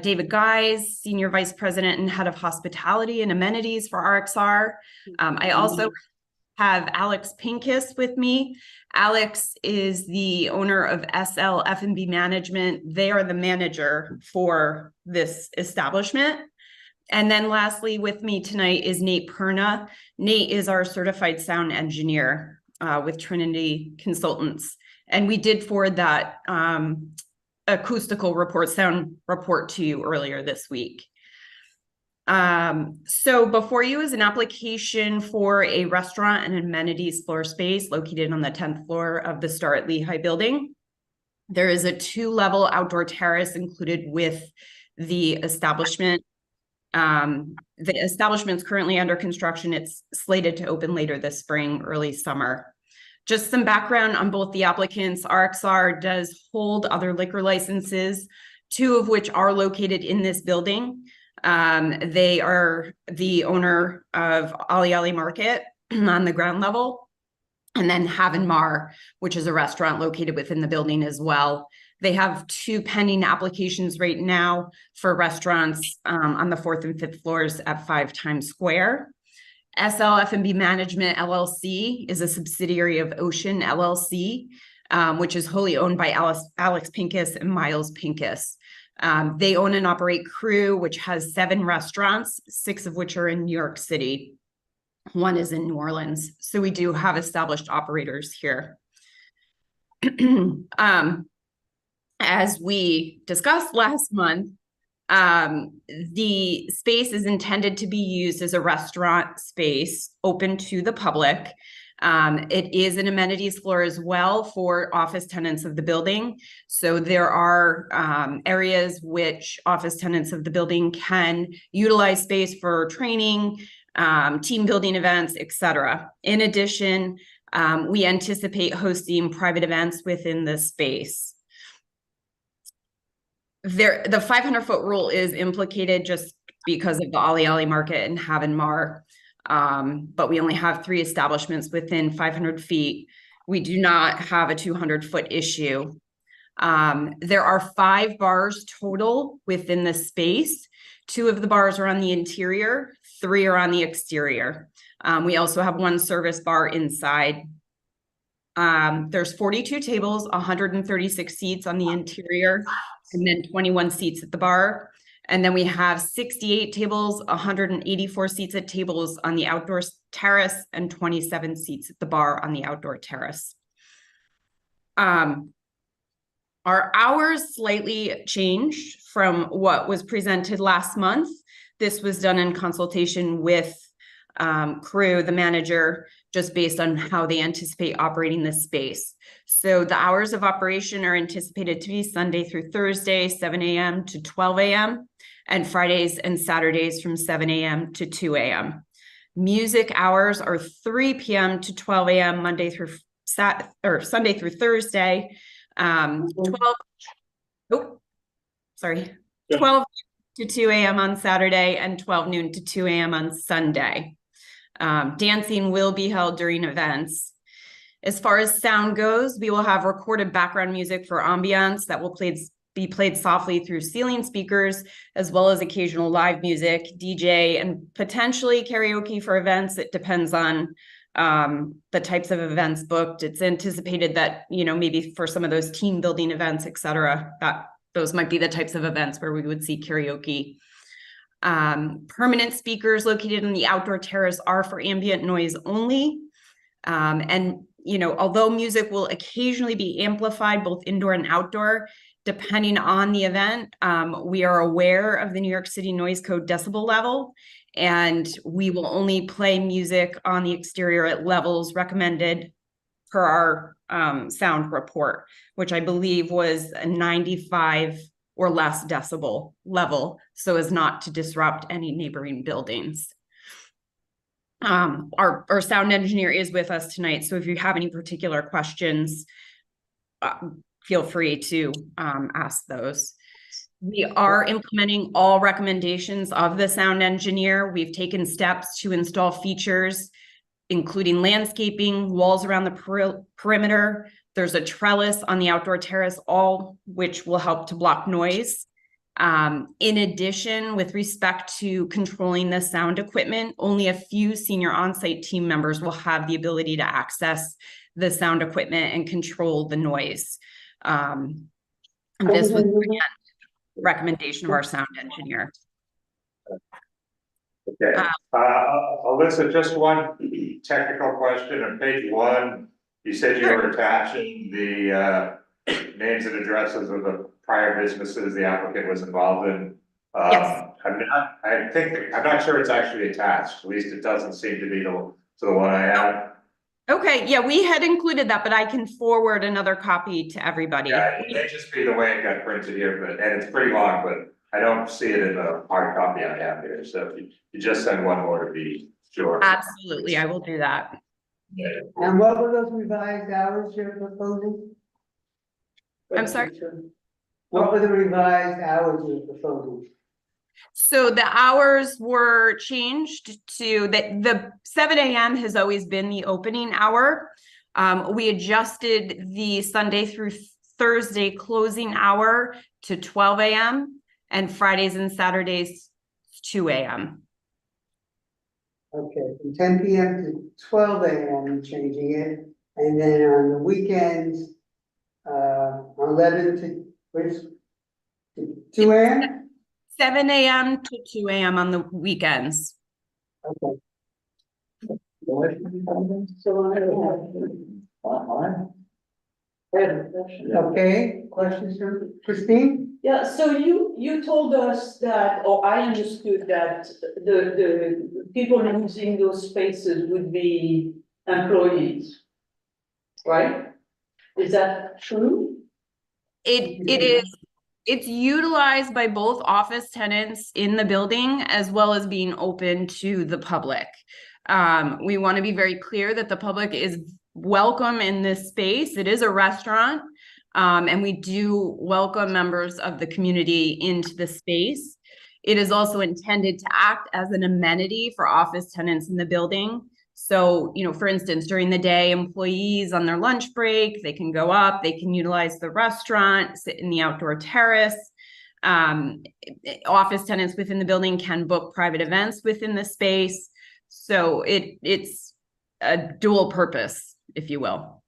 David Guys, Senior Vice President and Head of Hospitality and Amenities for RXR. I also have Alex Pincus with me. Alex is the owner of SL F&B Management. They are the manager for this establishment. And then lastly with me tonight is Nate Perna. Nate is our certified sound engineer with Trinity Consultants. And we did forward that acoustical report, sound report to you earlier this week. So before you is an application for a restaurant and amenities floor space located on the 10th floor of the Star at Lehigh building. There is a 2-level outdoor terrace included with the establishment. The establishment's currently under construction. It's slated to open later this spring, early summer. Just some background on both the applicants. RXR does hold other liquor licenses, 2 of which are located in this building. They are the owner of Ali Ali Market on the ground level, and then Haven Mar, which is a restaurant located within the building as well. They have 2 pending applications right now for restaurants on the 4th and 5th floors at 5 Times Square. SL F&B Management LLC is a subsidiary of Ocean LLC, which is wholly owned by Alex Pincus and Miles Pincus. They own and operate Crew, which has 7 restaurants, 6 of which are in New York City. 1 is in New Orleans. So we do have established operators here. As we discussed last month, the space is intended to be used as a restaurant space open to the public. It is an amenities floor as well for office tenants of the building. So there are areas which office tenants of the building can utilize space for training, team building events, etc. In addition, we anticipate hosting private events within the space. The 500-foot rule is implicated just because of the Ali Ali Market and Haven Mar. But we only have 3 establishments within 500 feet. We do not have a 200-foot issue. There are 5 bars total within the space. 2 of the bars are on the interior, 3 are on the exterior. We also have 1 service bar inside. There's 42 tables, 136 seats on the interior, and then 21 seats at the bar. And then we have 68 tables, 184 seats at tables on the outdoor terrace, and 27 seats at the bar on the outdoor terrace. Our hours slightly changed from what was presented last month. This was done in consultation with crew, the manager, just based on how they anticipate operating this space. So the hours of operation are anticipated to be Sunday through Thursday, 7 a.m. to 12 a.m., and Fridays and Saturdays from 7 a.m. to 2 a.m. Music hours are 3 p.m. to 12 a.m. Monday through Sunday through Thursday. 12 to 2 a.m. on Saturday, and 12 noon to 2 a.m. on Sunday. Dancing will be held during events. As far as sound goes, we will have recorded background music for ambiance that will be played softly through ceiling speakers, as well as occasional live music, DJ, and potentially karaoke for events. It depends on the types of events booked. It's anticipated that, maybe for some of those team building events, et cetera, that those might be the types of events where we would see karaoke. Permanent speakers located on the outdoor terrace are for ambient noise only. Although music will occasionally be amplified both indoor and outdoor, depending on the event, we are aware of the New York City Noise Code decibel level, and we will only play music on the exterior at levels recommended per our sound report, which I believe was a 95 or less decibel level, so as not to disrupt any neighboring buildings. Our sound engineer is with us tonight, so if you have any particular questions, feel free to ask those. We are implementing all recommendations of the sound engineer. We've taken steps to install features, including landscaping, walls around the perimeter. There's a trellis on the outdoor terrace, all which will help to block noise. In addition, with respect to controlling the sound equipment, only a few senior on-site team members will have the ability to access the sound equipment and control the noise. This was again, recommendation of our sound engineer. Okay, Alyssa, just one technical question. On page 1, you said you were attaching the names and addresses of the prior businesses the applicant was involved in. Yes. I'm not sure it's actually attached. At least it doesn't seem to be to the one I have. Okay, yeah, we had included that, but I can forward another copy to everybody. Yeah, it may just be the way it got printed here, and it's pretty long, but I don't see it in the hard copy I have here. So if you just send one more to be sure. Absolutely, I will do that. Yeah. And what were those revised hours you're proposing? I'm sorry? What were the revised hours you're proposing? So the hours were changed to the 7 a.m. has always been the opening hour. We adjusted the Sunday through Thursday closing hour to 12 a.m. and Fridays and Saturdays 2 a.m. Okay, from 10 p.m. to 12 a.m. you're changing it, and then on the weekends, 11 to 2 a.m.? 7 a.m. to 2 a.m. on the weekends. Okay. Okay, questions from Christine? Yeah, so you told us that, or I understood that the people using those spaces would be employees, right? Is that true? It's utilized by both office tenants in the building as well as being open to the public. We want to be very clear that the public is welcome in this space. It is a restaurant, and we do welcome members of the community into the space. It is also intended to act as an amenity for office tenants in the building. So, for instance, during the day, employees on their lunch break, they can go up, they can utilize the restaurant, sit in the outdoor terrace. Office tenants within the building can book private events within the space. So it's a dual purpose, if you will.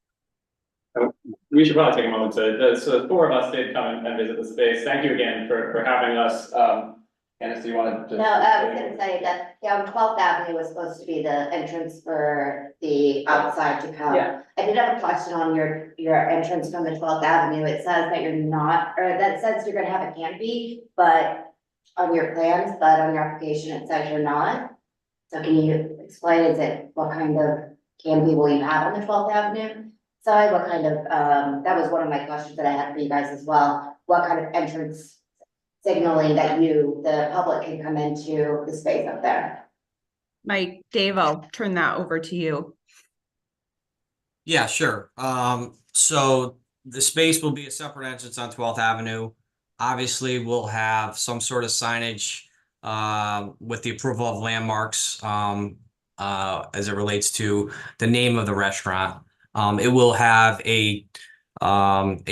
We should probably take a moment so the four of us did come and visit the space. Thank you again for having us. Candace, do you want to? No, I was gonna say that, yeah, 12th Avenue was supposed to be the entrance for the outside to come. Yeah. I did have a question on your entrance from the 12th Avenue. It says that you're not, or that says you're gonna have a canopy, but on your plans, but on your application, it says you're not. So can you explain, what kind of canopy will you have on the 12th Avenue side? What kind of, that was one of my questions that I had for you guys as well. What kind of entrance signaling that the public can come into the space up there? Dave, I'll turn that over to you. Yeah, sure. So the space will be a separate entrance on 12th Avenue. Obviously, we'll have some sort of signage with the approval of landmarks as it relates to the name of the restaurant. It will have a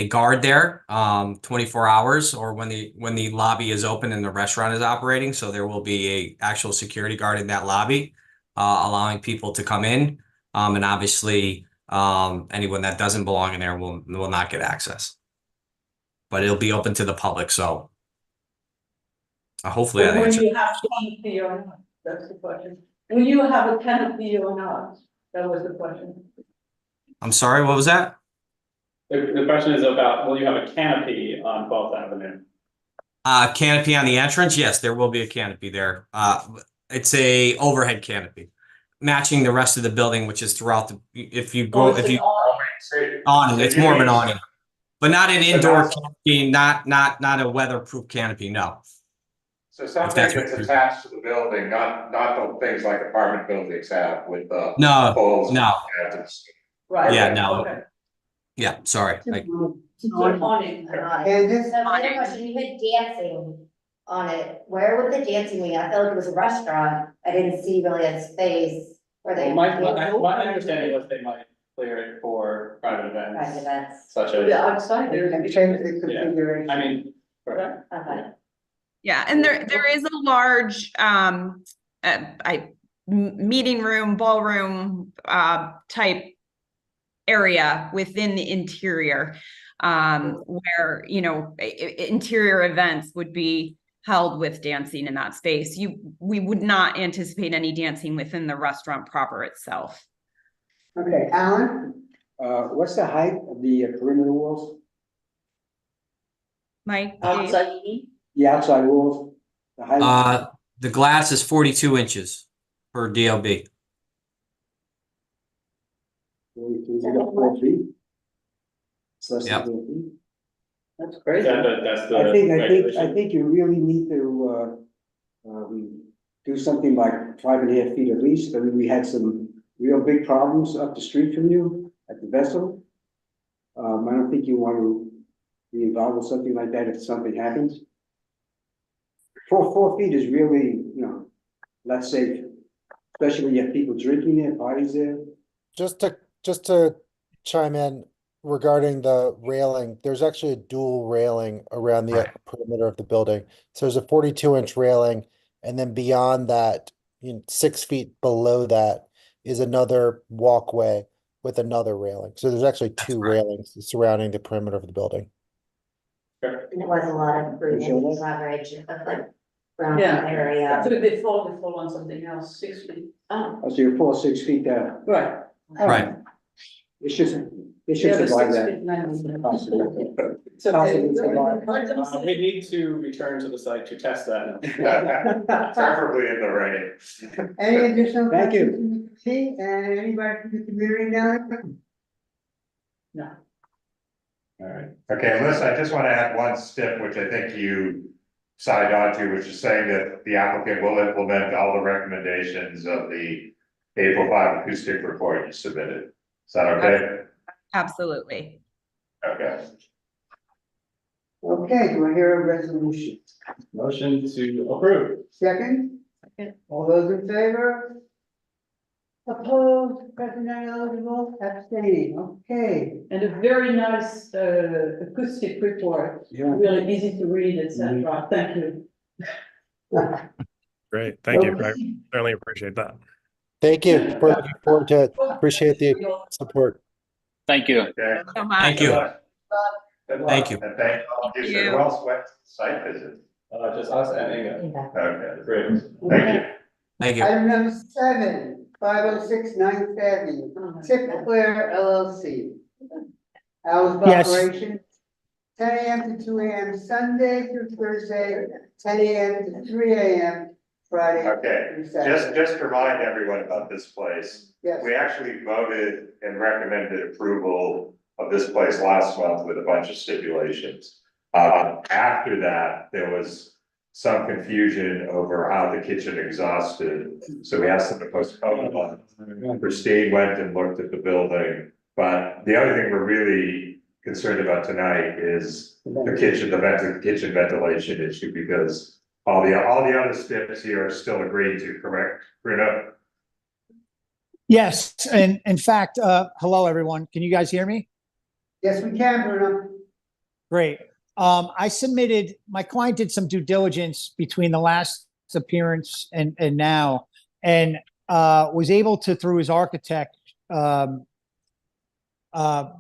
guard there 24 hours or when the lobby is open and the restaurant is operating. So there will be a actual security guard in that lobby allowing people to come in. And obviously anyone that doesn't belong in there will not get access. But it'll be open to the public. So hopefully that Will answers. you have canopy or not? That's the question. Will you have a canopy or not? That was the question. I'm sorry, what was that? The question is about, will you have a canopy on 12th Avenue? Canopy on the entrance? Yes, there will be a canopy there. It's a overhead canopy, matching the rest of the building, which is throughout the. If you go, if you awning, it's more of an awning, but not an indoor canopy, not a weatherproof canopy. No. So something that's attached to the building, not the things like apartment buildings have with the poles. No. Right. Yeah, no. Okay. Yeah, sorry. Awning. And this, so my other question, you had dancing on it. Where would the dancing be? I felt like it was a restaurant. I didn't see really a space where they. My understanding was they might clear it for private events. Private events. Such as. The outside, They can change the configuration. I mean. Okay. Yeah, and there is a large meeting room, ballroom type area within the interior where interior events would be held with dancing in that space. We would not anticipate any dancing within the restaurant proper itself. Okay, Alan? What's the height of the perimeter walls? Mike, outside. The outside walls? The height? The glass is 42 inches per DLB. 42, is it 4 feet? It's less Yep. than 4 feet. That's crazy. That's the. I think you really need to, do something like 5.5 feet at least. I mean, we had some real big problems up the street from you at the Vessel. I don't think you want to be involved with something like that if something happens. 4 feet is really, less safe, especially when you have people drinking there, parties there. Just to chime in regarding the railing, there's actually a dual railing around the perimeter of the building. So there's a 42-inch railing, and then beyond that, 6 feet below that is another walkway with another railing. So there's actually two railings surrounding the perimeter of the building. And it was a lot of improvement coverage of like ground Yeah. area. So they fall on something else, 6 feet. Oh. So you're 4 or 6 feet down. Right. Right. It should survive that. Possibly. We need to return to the site to test that. Preferably in the rain. Any additional Thank you. questions from the committee? And anybody from the community now? No. All right, okay, Melissa, I just want to add one step, which I think you signed on to, which is saying that the applicant will implement all the recommendations of the April 5 acoustic report you submitted. Is that okay? Absolutely. Okay. Okay, do I hear a resolution? Motion to approve. Second? Second. All those in favor? Opposed, present not eligible, abstaining, okay. And a very nice, acoustic report, Yeah. really easy to read, etc. Thank you. Great, thank you. I Okay. certainly appreciate that. Thank you. We're looking forward to it. Appreciate the support. Thank you. Okay. So much. Thank you. Good luck. Thank you. And thank all of you. So who else went to site visit? Just us and Inga. Okay, Great. thank you. Thank you. Item number 7, 506 9th Avenue, Tip Clear LLC. Hours of Yes. operation, 10 AM to 2 AM Sunday through Thursday, 10 AM to 3 AM Friday Okay, through Saturday. just to remind everyone about this place. Yes. We actually voted and recommended approval of this place last month with a bunch of stipulations. After that, there was some confusion over how the kitchen exhausted, so we asked them to postpone it. Christine went and looked at the building, but the other thing we're really concerned about tonight is the kitchen ventilation issue, because all the other steps here are still agreed to, correct, Bruno? Yes, and in fact, hello, everyone. Can you guys hear me? Yes, we can, Bruno. Great. My client did some due diligence between the last appearance and now, and was able to, through his architect,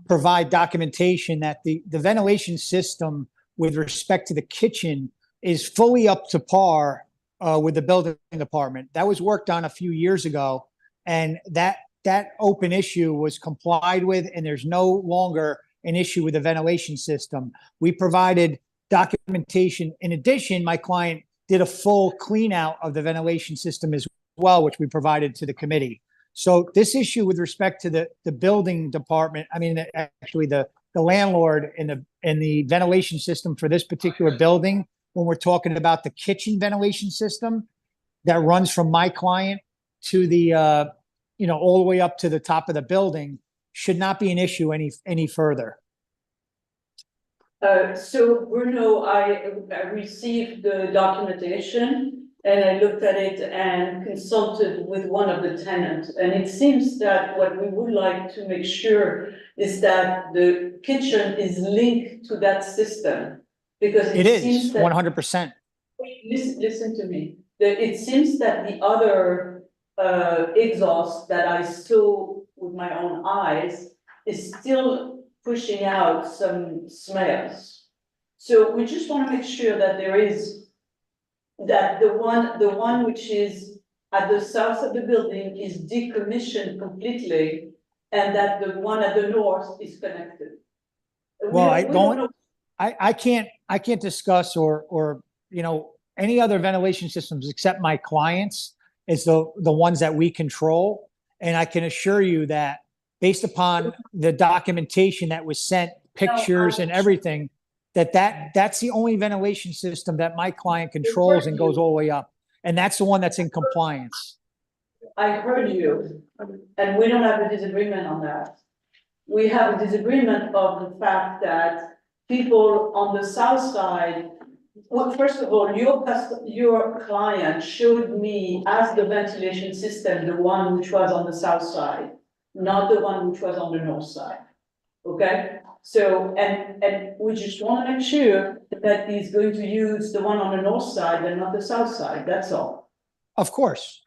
provide documentation that the ventilation system with respect to the kitchen is fully up to par with the building department. That was worked on a few years ago, and that open issue was complied with, and there's no longer an issue with the ventilation system. We provided documentation. In addition, my client did a full clean out of the ventilation system as well, which we provided to the committee. So this issue with respect to the building department, I mean, actually the landlord and the ventilation system for this particular building, when we're talking about the kitchen ventilation system that runs from my client to the, all the way up to the top of the building, should not be an issue any further. So Bruno, I received the documentation and I looked at it and consulted with one of the tenants. And it seems that what we would like to make sure is that the kitchen is linked to that system. Because It is seems that 100%. Listen to me. It seems that the other exhaust that I saw with my own eyes is still pushing out some smells. So we just want to make sure that the one which is at the south of the building is decommissioned completely, and that the one at the north is connected. Well, I can't discuss or any other ventilation systems except my clients is the ones that we control. And I can assure you that based upon the documentation that was sent, pictures and everything, that's the only ventilation system that my client controls and goes all the way up. And that's the one that's in compliance. I heard you, and we don't have a disagreement on that. We have a disagreement of the fact that people on the south side, well, first of all, your client showed me as the ventilation system, the one which was on the south side, not the one which was on the north side. Okay? So, and we just want to make sure that he's going to use the one on the north side and not the south side, that's all. Of course.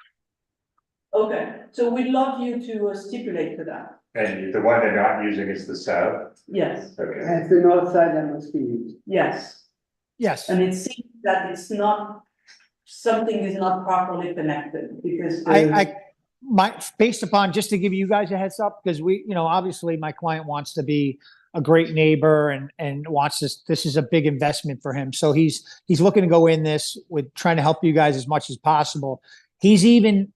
Okay, so we'd love you to stipulate to that. And the one they're not using is the south? Yes. Okay. And it's the north side that must be used. Yes. Yes. And it seems that something is not properly connected because. Based upon, just to give you guys a heads up, because obviously my client wants to be a great neighbor and wants this is a big investment for him. So he's looking to go in this with trying to help you guys as much as possible. He's even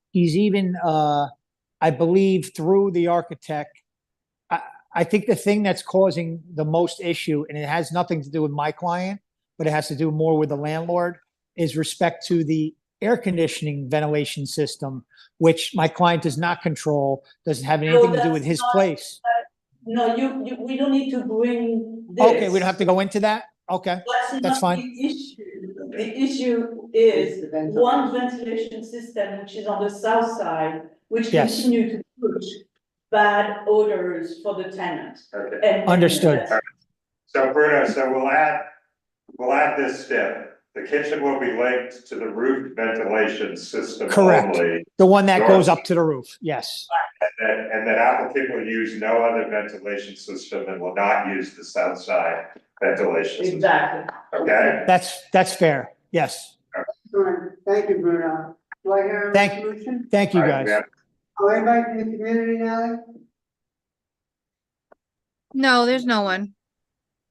I believe through the architect, I think the thing that's causing the most issue, and it has nothing to do with my client, but it has to do more with the landlord, is respect to the air conditioning ventilation system, which my client does not control, doesn't have anything to do with his place. No, we don't need to bring this. Okay, we don't have to go into that? Okay, that's fine. the issue is one ventilation system, which is on the south side, which Yes. continue to push bad odors for the tenant. Okay. And Understood. So Bruno, so we'll add this step. The kitchen will be linked to the roof ventilation system Correct. only. The one that North- goes up to the roof. Yes. And that applicant will use no other ventilation system and will not use the south side ventilation system. Exactly. Okay? That's fair. Yes. Excellent. Thank you, Bruno. Do I hear a resolution? Thank you, All right, guys. Oh, anybody from the community now? No, there's no one.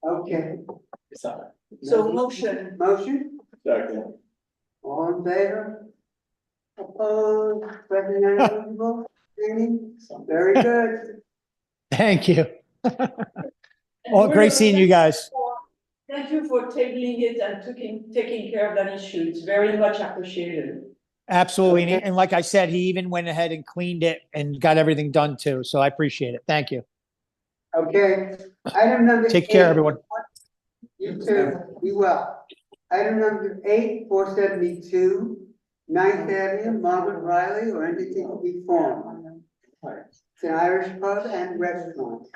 Okay. So motion. Motion? Second. All in favor? Opposed? Present and eligible? Any? Very good. Thank you. And Oh, Bruno, great seeing you guys. Thank you for tabling it and taking care of that issue. It's very much appreciated. Absolutely. And like I said, he even went ahead and cleaned it and got everything done too. So I appreciate it. Thank you. Okay. Item number Take care, 8. everyone. You too. Be well. Item number 8, 472, 9th Avenue, Margaret Riley, or entity to be formed. It's an Irish pub and restaurant.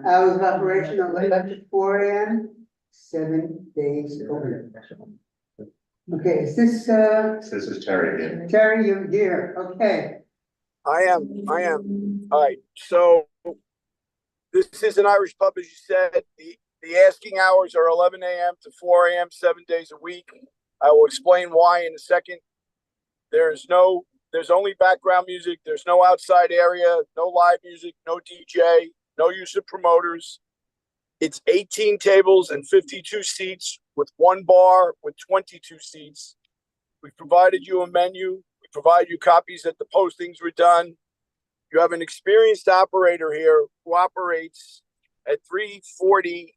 Hours of operation 11 to 4 AM, 7 days a week. Okay, is this, This is Terry again. Terry, you're here, okay. I am. All right, so this is an Irish pub, as you said. The asking hours are 11 AM to 4 AM, 7 days a week. I will explain why in a second. There's only background music. There's no outside area, no live music, no DJ, no use of promoters. It's 18 tables and 52 seats with one bar with 22 seats. We provided you a menu. We provide you copies that the postings were done. You have an experienced operator here who operates at 340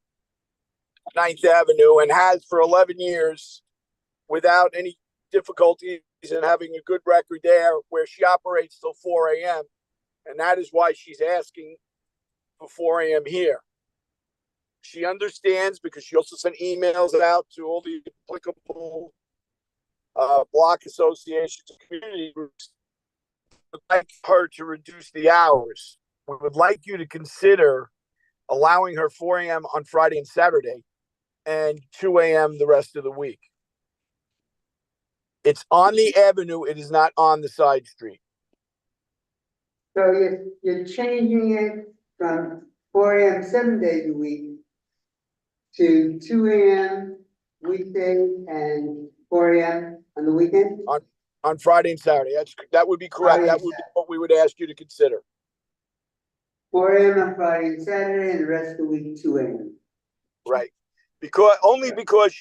9th Avenue and has for 11 years without any difficulties and having a good record there, where she operates till 4 AM. And that is why she's asking for 4 AM here. She understands, because she also sent emails out to all the applicable block associations and community groups. Would like her to reduce the hours. We would like you to consider allowing her 4 AM on Friday and Saturday and 2 AM the rest of the week. It's on the avenue. It is not on the side street. So you're changing it from 4 AM 7 days a week to 2 AM weekdays and 4 AM on the weekend? On Friday and Saturday. That would be correct. That would be what we would ask you to consider. 4 AM on Friday and Saturday, and the rest of the week 2 AM. Right. Because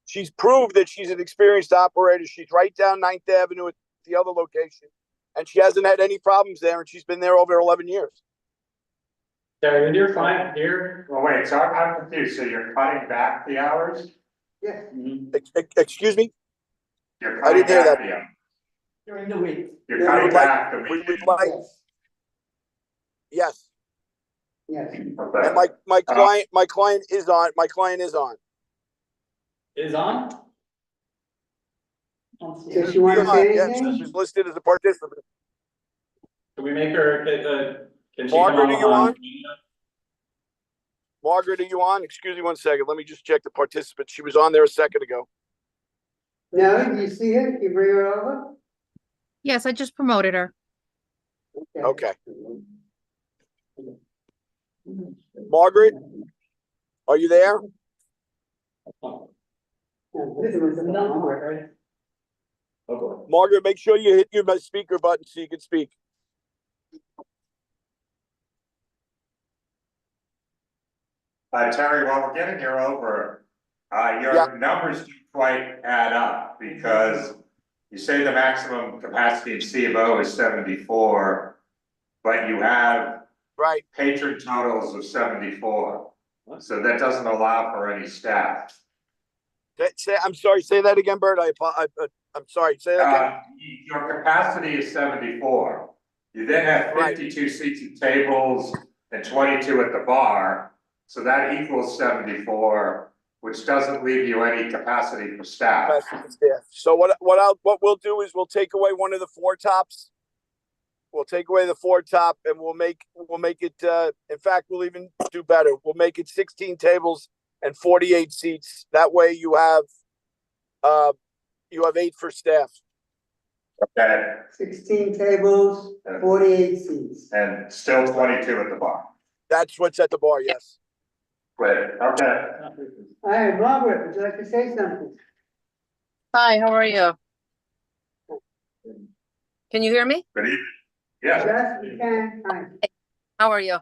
she's proved that she's an experienced operator. She's right down 9th Avenue at the other location. And she hasn't had any problems there, and she's been there over 11 years. Terry, you're fine here. Well, wait, so I'm confused. So you're cutting back the hours? Yes. Excuse me? You're I cutting didn't hear back that. the hours. During the week. You're cutting back the We weekend. would like, yes. Yes. And my client is on. My client is on. Is on? Does she want to say Yes, anything? she's listed as a participant. Can we make her, can she come Margaret, are you on? on? Margaret, are you on? Excuse me 1 second. Let me just check the participants. She was on there a second ago. No, do you see her? Can you bring her over? Yes, I just promoted her. Okay. Margaret, are you there? This was a number, right? Margaret, make sure you hit your speaker button so you can speak. Terry, while we're getting you over, your numbers don't quite add up, because you say the maximum capacity in C of O is 74, but you have patron totals of 74. So that doesn't allow for any staff. I'm sorry, say that again, Bert. I'm sorry, say that again. Your capacity is 74. You then have 52 seats at tables and 22 at the bar. So that equals 74. which doesn't leave you any capacity for staff. So what we'll do is we'll take away one of the four tops. We'll take away the four top and we'll make it, in fact, we'll even do better. We'll make it 16 tables and 48 seats. That way you have 8 for staff. Okay. 16 tables, 48 seats. And still 22 at the bar. That's what's at the bar, yes. Great, okay. All right, Margaret, would you like to say something? Hi, how are you? Can you hear me? Good evening. Yeah. Yes, we can. Hi. How are you?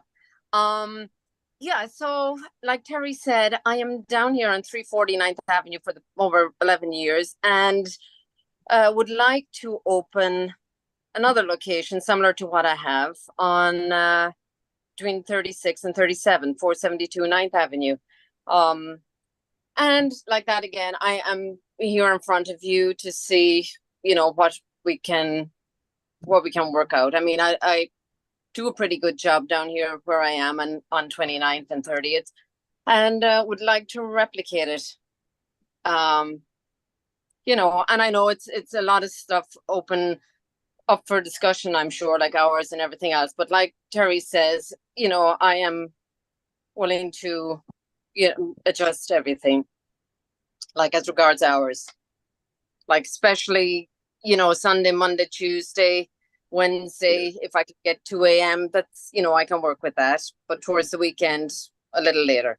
Yeah, so like Terry said, I am down here on 349th Avenue for over 11 years and would like to open another location similar to what I have on between 36 and 37, 472 9th Avenue. And like that again, I am here in front of you to see, what we can work out. I mean, I do a pretty good job down here where I am on 29th and 30th and would like to replicate it. And I know it's a lot of stuff up for discussion, I'm sure, like hours and everything else. But like Terry says, I am willing to adjust everything, like as regards hours, like especially, Sunday, Monday, Tuesday, Wednesday, if I could get 2 a.m., that's, I can work with that. But towards the weekend, a little later.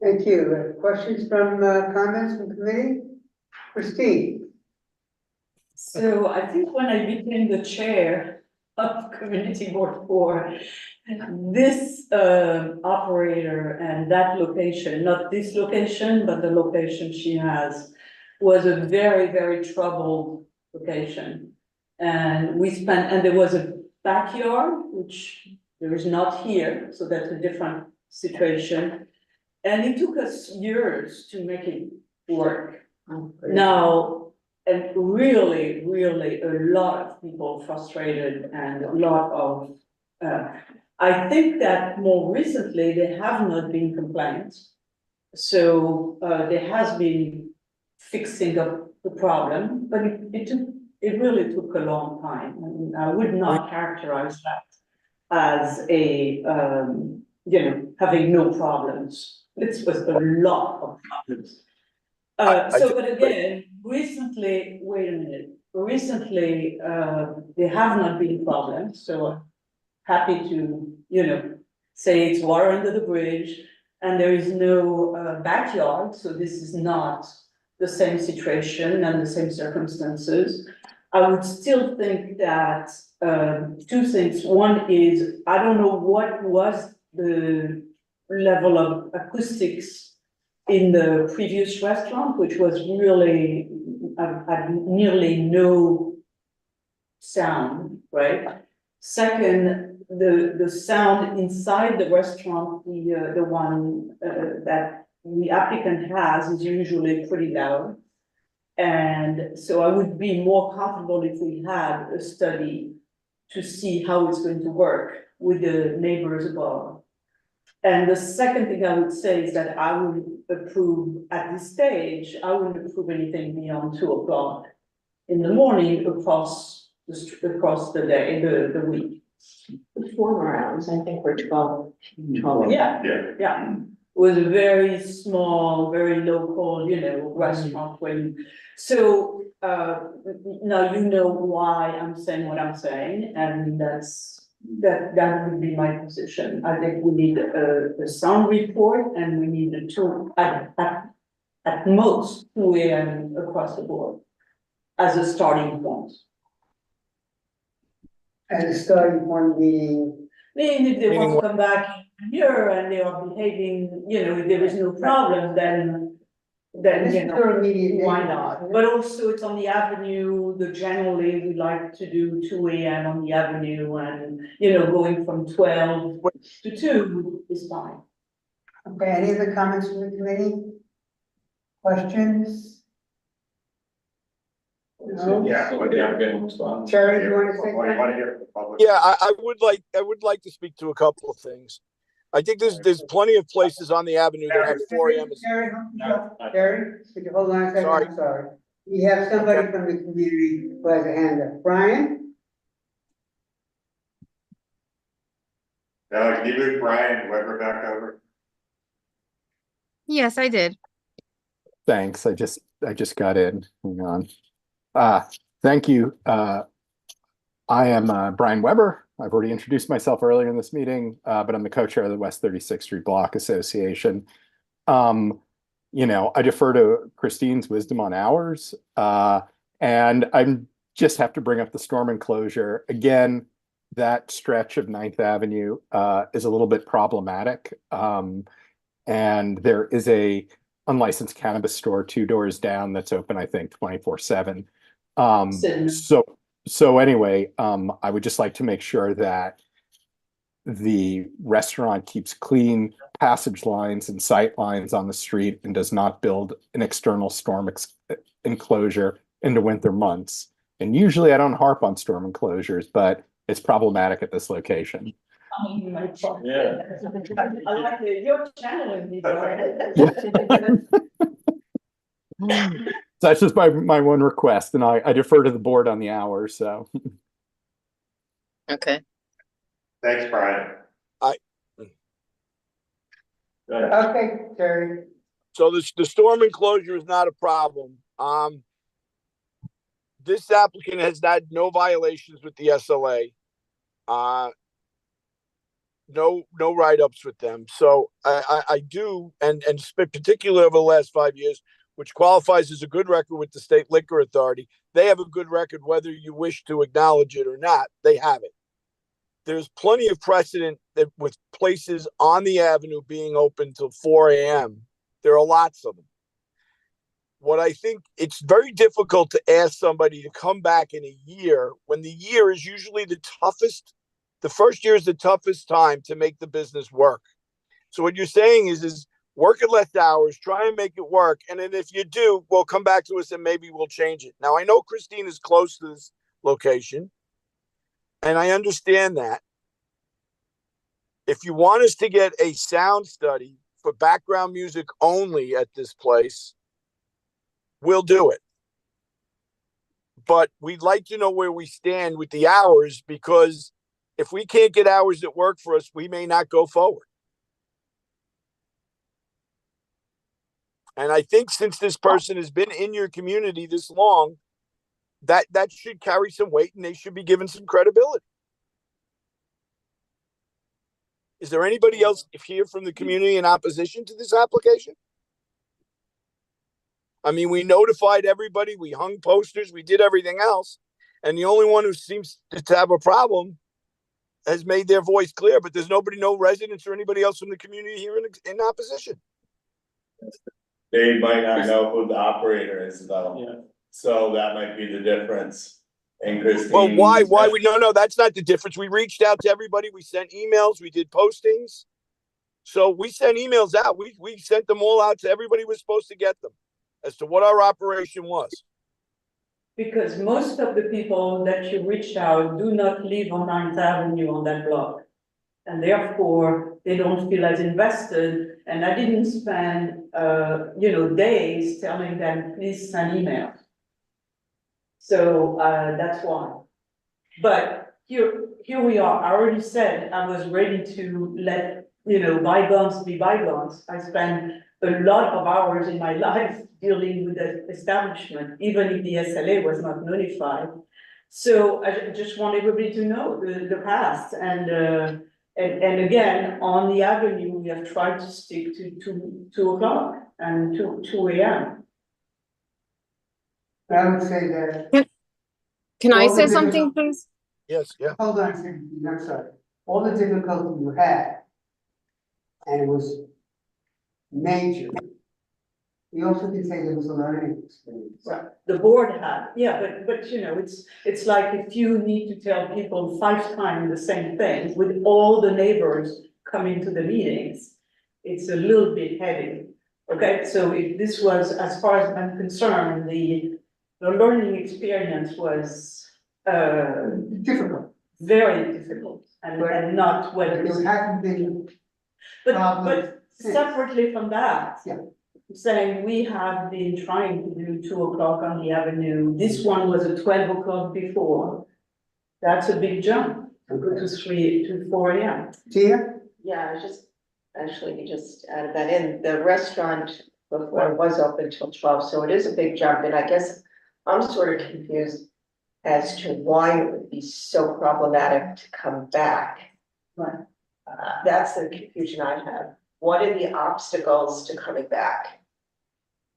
Thank you. Questions from, comments from committee? Christine? So I think when I became the chair of Community Board 4, this operator and that location, not this location, but the location she has, was a very, very troubled location. And there was a backyard, which there is not here, so that's a different situation. And it took us years to make it work. Now, and really, really a lot of people frustrated and a lot of, I think that more recently there have not been complaints. So there has been fixing up the problem, but it really took a long time. I mean, I would not characterize that as a, having no problems. This was a lot of problems. But again, recently, wait a minute, there have not been problems, so I'm happy to, say it's water under the bridge, and there is no backyard, so this is not the same situation and the same circumstances. I would still think that two things. One is, I don't know what was the level of acoustics in the previous restaurant, which was really had nearly no sound, right? Second, the sound inside the restaurant, the one that the applicant has is usually pretty loud. And so I would be more comfortable if we had a study to see how it's going to work with the neighbors above. And the second thing I would say is that I would approve at this stage, I wouldn't approve anything beyond 2 o'clock in the morning across the day, the week. 4 hours, I think we're 12. Yeah. It was a very small, very local, restaurant so now you know why I'm saying what I'm saying, and that would be my position. I think we need a sound report, and we need at most 2 a.m. across the board as a starting point. As a starting point meaning? Meaning if they want to come back here and they are behaving, if there is no problem, then why not? But also it's on the avenue, generally we like to do 2 a.m. on the avenue, and, going from 12 to 2 is fine. Okay, any other comments from the committee? Questions? No? Yeah, Terry, do you want to say something? Yeah, I would like to speak to a couple of things. I think there's plenty of places on the avenue that have 4 a.m. Terry, could you hold on a second? Sorry. I'm sorry. We have somebody from the community who has a hand up. Brian? Can you move Brian Weber back over? Yes, I did. Thanks. I just got in. Hang on. Thank you. I am Brian Weber. I've already introduced myself earlier in this meeting, but I'm the co-chair of the West 36th Street Block Association. I defer to Christine's wisdom on hours, and I just have to bring up the storm enclosure. Again, that stretch of 9th Avenue is a little bit problematic, and there is a unlicensed cannabis store 2 doors down that's open, I think, 24/7. So anyway, I would just like to make sure that the restaurant keeps clean passage lines and sight lines on the street and does not build an external storm enclosure into winter months. And usually I don't harp on storm enclosures, but it's problematic at this location. Yeah. I like you're channeling me, Brian. So that's just my one request, and I defer to the board on the hours, so. Okay. Thanks, Brian. Okay, Terry. So the storm enclosure is not a problem. This applicant has had no violations with the SLA. No write-ups with them. So I do, and particularly over the last 5 years, which qualifies as a good record with the State Liquor Authority. They have a good record, whether you wish to acknowledge it or not. They have it. There's plenty of precedent that with places on the avenue being open till 4 a.m. There are lots of them. What I think, it's very difficult to ask somebody to come back in a year when the year is usually the toughest. The first year is the toughest time to make the business work. So what you're saying is work at less hours, try and make it work. And then if you do, well, come back to us and maybe we'll change it. Now, I know Christine is close to this location, and I understand that. If you want us to get a sound study for background music only at this place, we'll do it. But we'd like to know where we stand with the hours, because if we can't get hours that work for us, we may not go forward. And I think since this person has been in your community this long, that should carry some weight and they should be given some credibility. Is there anybody else here from the community in opposition to this application? I mean, we notified everybody, we hung posters, we did everything else. And the only one who seems to have a problem has made their voice clear, but there's nobody, no residents or anybody else from the community here in opposition. They might not know who the operator is though. Yeah. So that might be the difference. And Christine. Well, why we no, that's not the difference. We reached out to everybody. We sent emails. We did postings. So we sent emails out. We sent them all out to everybody who was supposed to get them as to what our operation was. Because most of the people that you reached out do not live on 9th Avenue on that block. And therefore, they don't feel as invested. And I didn't spend, days telling them, please send emails. So that's why. But here we are. I already said I was ready to let, bygones be bygones. I spent a lot of hours in my life dealing with the establishment, even if the SLA was not notified. So I just want everybody to know the past. And again, on the avenue, we have tried to stick to 2 o'clock and 2 a.m. I would say that. Can I all the say something, please? Yes, yeah. Hold on a second, I'm sorry. All the difficulty you had, and it was major. You also can say there was a learning experience. Right. The board had, yeah, but it's like if you need to tell people 5 times the same thing with all the neighbors coming to the meetings, it's a little bit heavy. Okay, so if this was, as far as I'm concerned, the learning experience was difficult, very difficult, and not whether there hasn't been But separately from that. Yeah. Saying we have been trying to do 2 o'clock on the avenue, this one was at 12 o'clock before. That's a big jump, to go to 4 AM. Tia? Yeah, I was just, actually, you just added that in. The restaurant before was open till 12, so it is a big jump. And I guess I'm sort of confused as to why it would be so problematic to come back. Right. That's the confusion I have. What are the obstacles to coming back?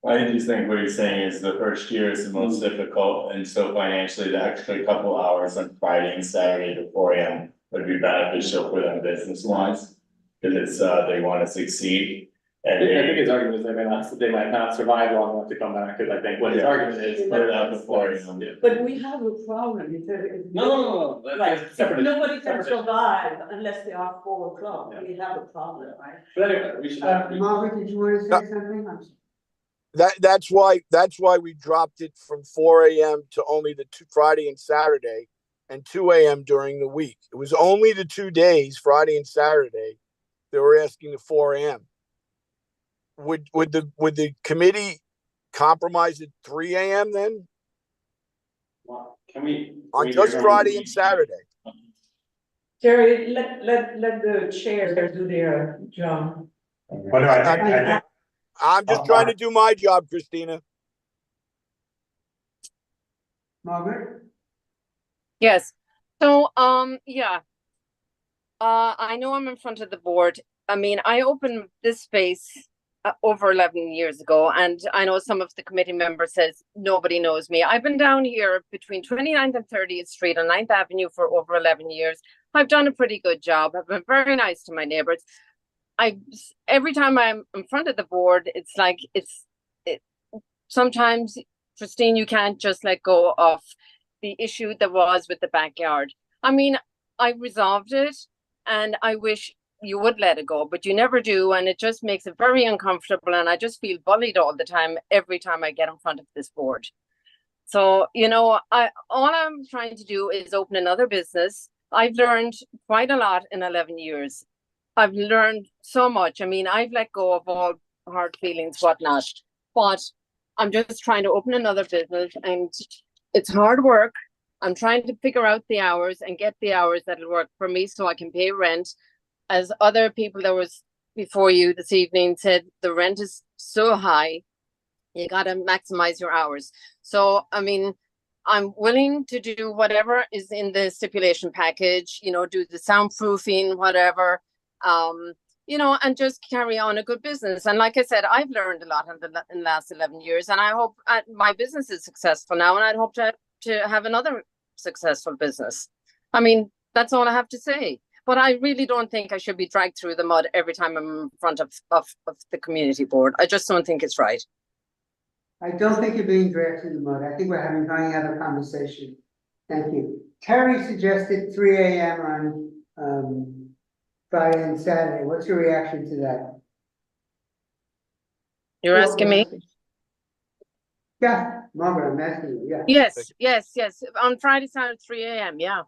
I just think what you're saying is the first year is the most difficult, and so financially, the extra couple hours on Friday and Saturday to 4 AM would be beneficial for them business wise. Cause it's, they wanna succeed. And I think his argument is they might not survive long enough to come back, cause I think what his argument is. put it out before, you know. But we have a problem. No. Right, That's separate. nobody can Separate. survive unless they are 4 o'clock. Yeah. We have a problem, right? But anyway, we should. Margaret, did you want to say something? That's why we dropped it from 4 AM to only the Friday and Saturday and 2 AM during the week. It was only the 2 days, Friday and Saturday, they were asking to 4 AM. Would the committee compromise at 3 AM then? Can we? On just Friday and Saturday? Jerry, let the chair do their job. But no, I think. I'm just trying to do my job, Christina. Margaret? Yes, so, yeah. I know I'm in front of the board. I mean, I opened this space over 11 years ago, and I know some of the committee members says nobody knows me. I've been down here between 29th and 30th Street on 9th Avenue for over 11 years. I've done a pretty good job. I've been very nice to my neighbors. Every time I'm in front of the board, it's like, sometimes, Christine, you can't just let go of the issue that was with the backyard. I mean, I resolved it, and I wish you would let it go, but you never do, and it just makes it very uncomfortable, and I just feel bullied all the time, every time I get in front of this board. So, you know, all I'm trying to do is open another business. I've learned quite a lot in 11 years. I've learned so much. I mean, I've let go of all hard feelings, whatnot, but I'm just trying to open another business, and it's hard work. I'm trying to figure out the hours and get the hours that'll work for me so I can pay rent. As other people that was before you this evening said, the rent is so high, you got to maximize your hours. So, I mean, I'm willing to do whatever is in the stipulation package, you know, do the soundproofing, whatever, you know, and just carry on a good business. And like I said, I've learned a lot in the last 11 years, and I hope my business is successful now, and I'd hope to have another successful business. I mean, that's all I have to say. But I really don't think I should be dragged through the mud every time I'm in front of the community board. I just don't think it's right. I don't think you're being dragged through the mud. I think we're having trying to have a conversation. Thank you. Terry suggested 3 AM on Friday and Saturday. What's your reaction to that? You're asking me? Yeah, Margaret, I'm asking you, yeah. Yes. On Friday, Saturday, 3 AM, yeah.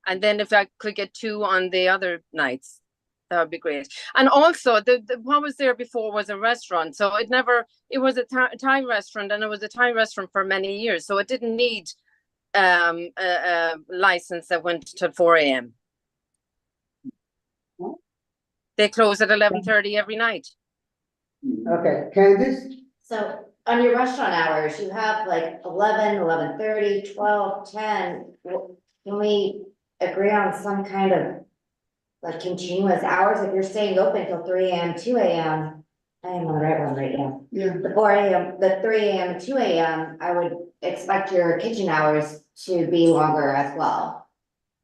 And then if I could get 2 on the other nights, that would be great. And also, the what was there before was a restaurant. So it was a Thai restaurant, and it was a Thai restaurant for many years. So it didn't need a license that went to 4 AM. They close at 11:30 every night. Okay, Candace? So on your restaurant hours, you have like 11, 11:30, 12, 10. Can we agree on some kind of like continuous hours? If you're staying open till 3 AM, 2 AM, I am on the right one right now. Yeah. The 4 AM, the 3 AM, 2 AM, I would expect your kitchen hours to be longer as well.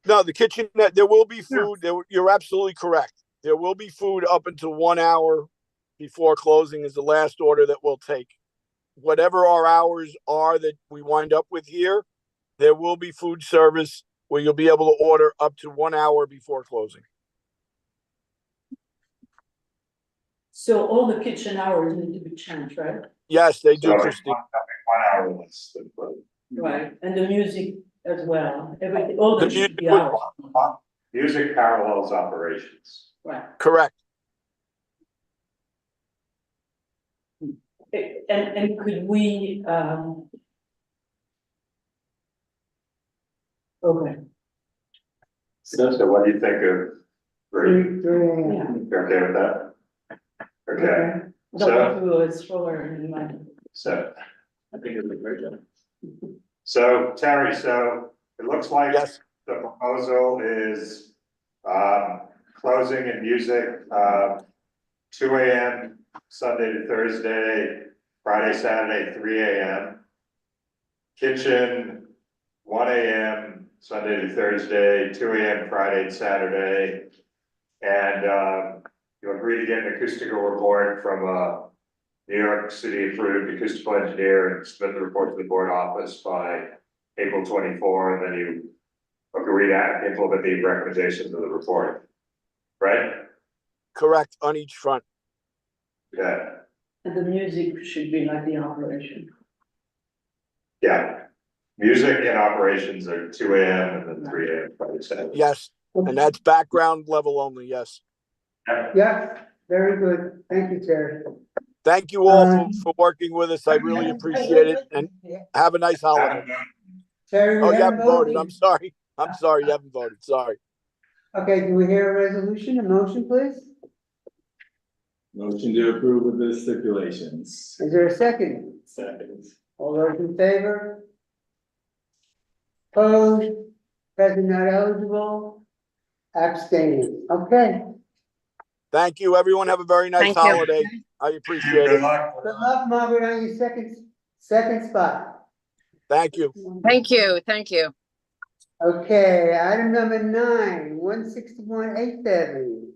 No, the kitchen, there will be food. You're absolutely correct. There will be food up until 1 hour before closing is the last order that we'll take. Whatever our hours are that we wind up with here, there will be food service where you'll be able to order up to 1 hour before closing. So all the kitchen hours need to be changed, right? Yes, they do, So Christine. 1 hour less than. Right, and the music as well, everything, all the music hours. Music parallels operations. Right. Correct. And could we, okay. So what do you think of three? Yeah. You're okay with that? Okay, Don't want to go slower in my. so I think it'll be great. So Terry, so it looks like the proposal is closing and music 2 a.m. Sunday to Thursday, Friday, Saturday, 3 a.m. Kitchen 1 a.m. Sunday to Thursday, 2 a.m. Friday and Saturday. And you agree to get an acoustical report from a New York City approved acoustical engineer and submit the report to the board office by April 24, and then you agree to implement the recommendations of the report, right? Correct, on each front. Yeah. And the music should be like the operation. Yeah. Music and operations are 2 a.m. and then 3 a.m. Friday, Saturday. Yes, and that's background level only, yes. Yeah, very good. Thank you, Terry. Thank you all for working with us. I really appreciate it, and have a nice holiday. Terry, Oh, we you haven't haven't voted. voted. I'm sorry. I'm sorry, you haven't voted. Sorry. Okay, do we hear a resolution, a motion, please? Motion to approve with the stipulations. Is there a second? Second. All those in favor? Opposed? Present not eligible? Abstaining. Okay. Thank you. Everyone have a very nice Thank you. holiday. I appreciate it. Good luck, Margaret, on your second spot. Thank you. Thank you, thank you. Okay, item number 9, 161 8th Avenue.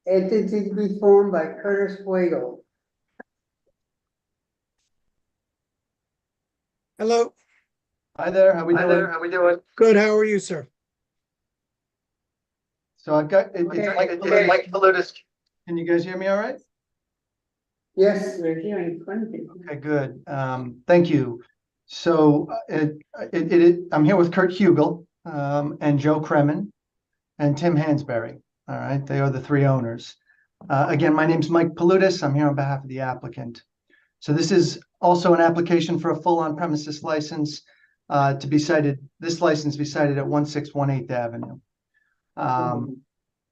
Entity to be formed by Curtis Weigel. Hello. Hi there, how we doing? How we doing? Good, how are you, sir? So I've got, it's Mike Palutis. Can you guys hear me all right? Yes, we're hearing plenty. Okay, good. Thank you. So I'm here with Kurt Hugel, and Joe Kremen and Tim Hansberry. All right, they are the three owners. Again, my name's Mike Palutis. I'm here on behalf of the applicant. So this is also an application for a full on-premises license to be cited. This license be cited at 161 8th Avenue.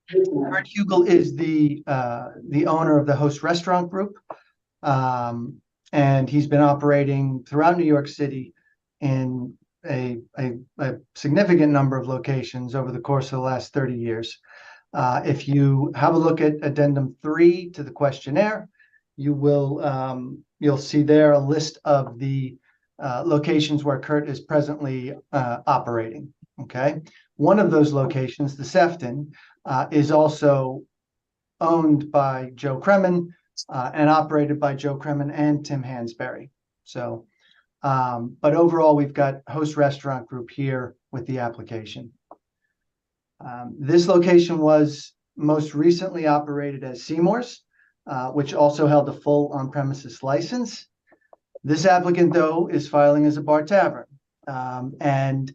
Kurt Hugel is the owner of the Host Restaurant Group, and he's been operating throughout New York City in a significant number of locations over the course of the last 30 years. If you have a look at Addendum 3 to the questionnaire, you will you'll see there a list of the locations where Kurt is presently operating. Okay, one of those locations, the Sefton, is also owned by Joe Kremen and operated by Joe Kremen and Tim Hansberry. So, but overall, we've got Host Restaurant Group here with the application. This location was most recently operated as Seymour's, which also held a full on-premises license. This applicant, though, is filing as a bar tavern, and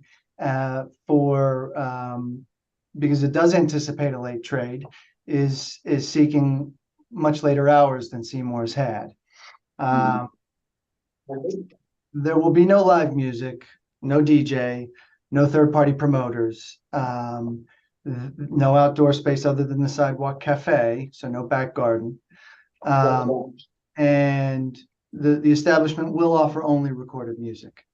because it does anticipate a late trade, is seeking much later hours than Seymour's had. There will be no live music, no DJ, no third-party promoters, no outdoor space other than the sidewalk cafe, so no back garden. And the establishment will offer only recorded music.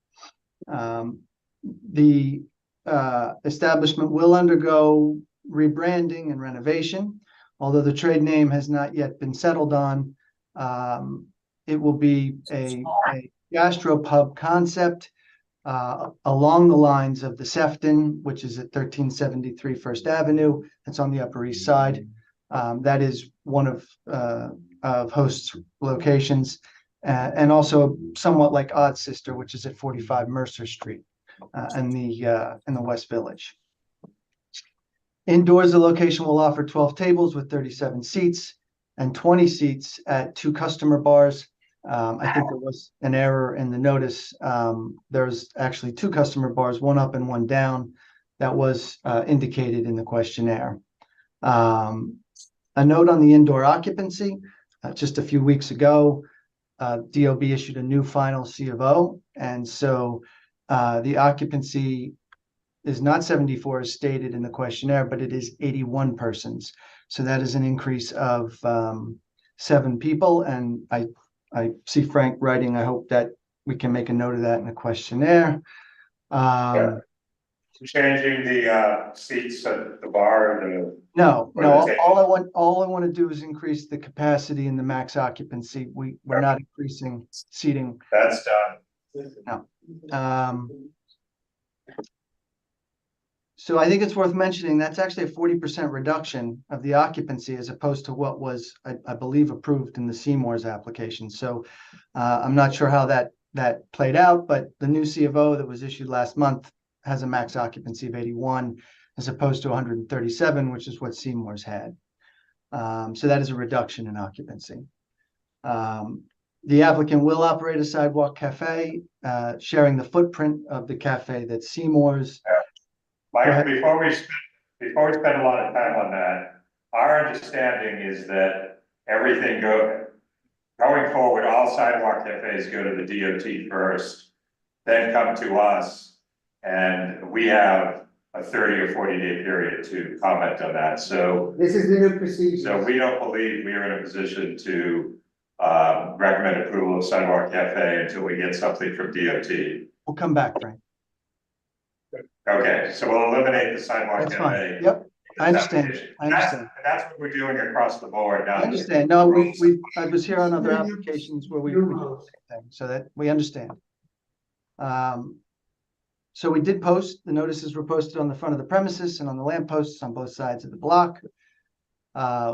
The establishment will undergo rebranding and renovation, although the trade name has not yet been settled on. It will be a gastropub concept along the lines of the Sefton, which is at 1373 First Avenue. It's on the Upper East Side. That is one of Host's locations, and also somewhat like Odd Sister, which is at 45 Mercer Street in the West Village. Indoors, the location will offer 12 tables with 37 seats and 20 seats at 2 customer bars. I think there was an error in the notice. There's actually 2 customer bars, one up and one down. That was indicated in the questionnaire. A note on the indoor occupancy, just a few weeks ago, DOB issued a new final C of O, and so the occupancy is not 74 as stated in the questionnaire, but it is 81 persons. So that is an increase of 7 people, and I see Frank writing, I hope that we can make a note of that in the questionnaire. Changing the seats at the bar and No, or no, the all I want to do is increase the capacity and the max occupancy. We're not increasing seating. that's done. No. So I think it's worth mentioning, that's actually a 40% reduction of the occupancy as opposed to what was, I believe, approved in the Seymour's application. So I'm not sure how that played out, but the new C of O that was issued last month has a max occupancy of 81 as opposed to 137, which is what Seymour's had. So that is a reduction in occupancy. The applicant will operate a sidewalk cafe, sharing the footprint of the cafe that Seymour's. Mike, before we spend a lot of time on that, our understanding is that everything going forward, all sidewalk cafes go to the DOT first, then come to us, and we have a 30 or 40-day period to comment on that. So This is the new procedure. So we don't believe we are in a position to recommend approval of sidewalk cafe until we get something from DOT. We'll come back, Frank. Okay, so we'll eliminate the sidewalk That's cafe. fine. Yep, I understand. I understand. That's what we're doing across the board now. I understand. No, I was here on other applications where we did the same thing, so that we understand. So we did post, the notices were posted on the front of the premises and on the lampposts on both sides of the block.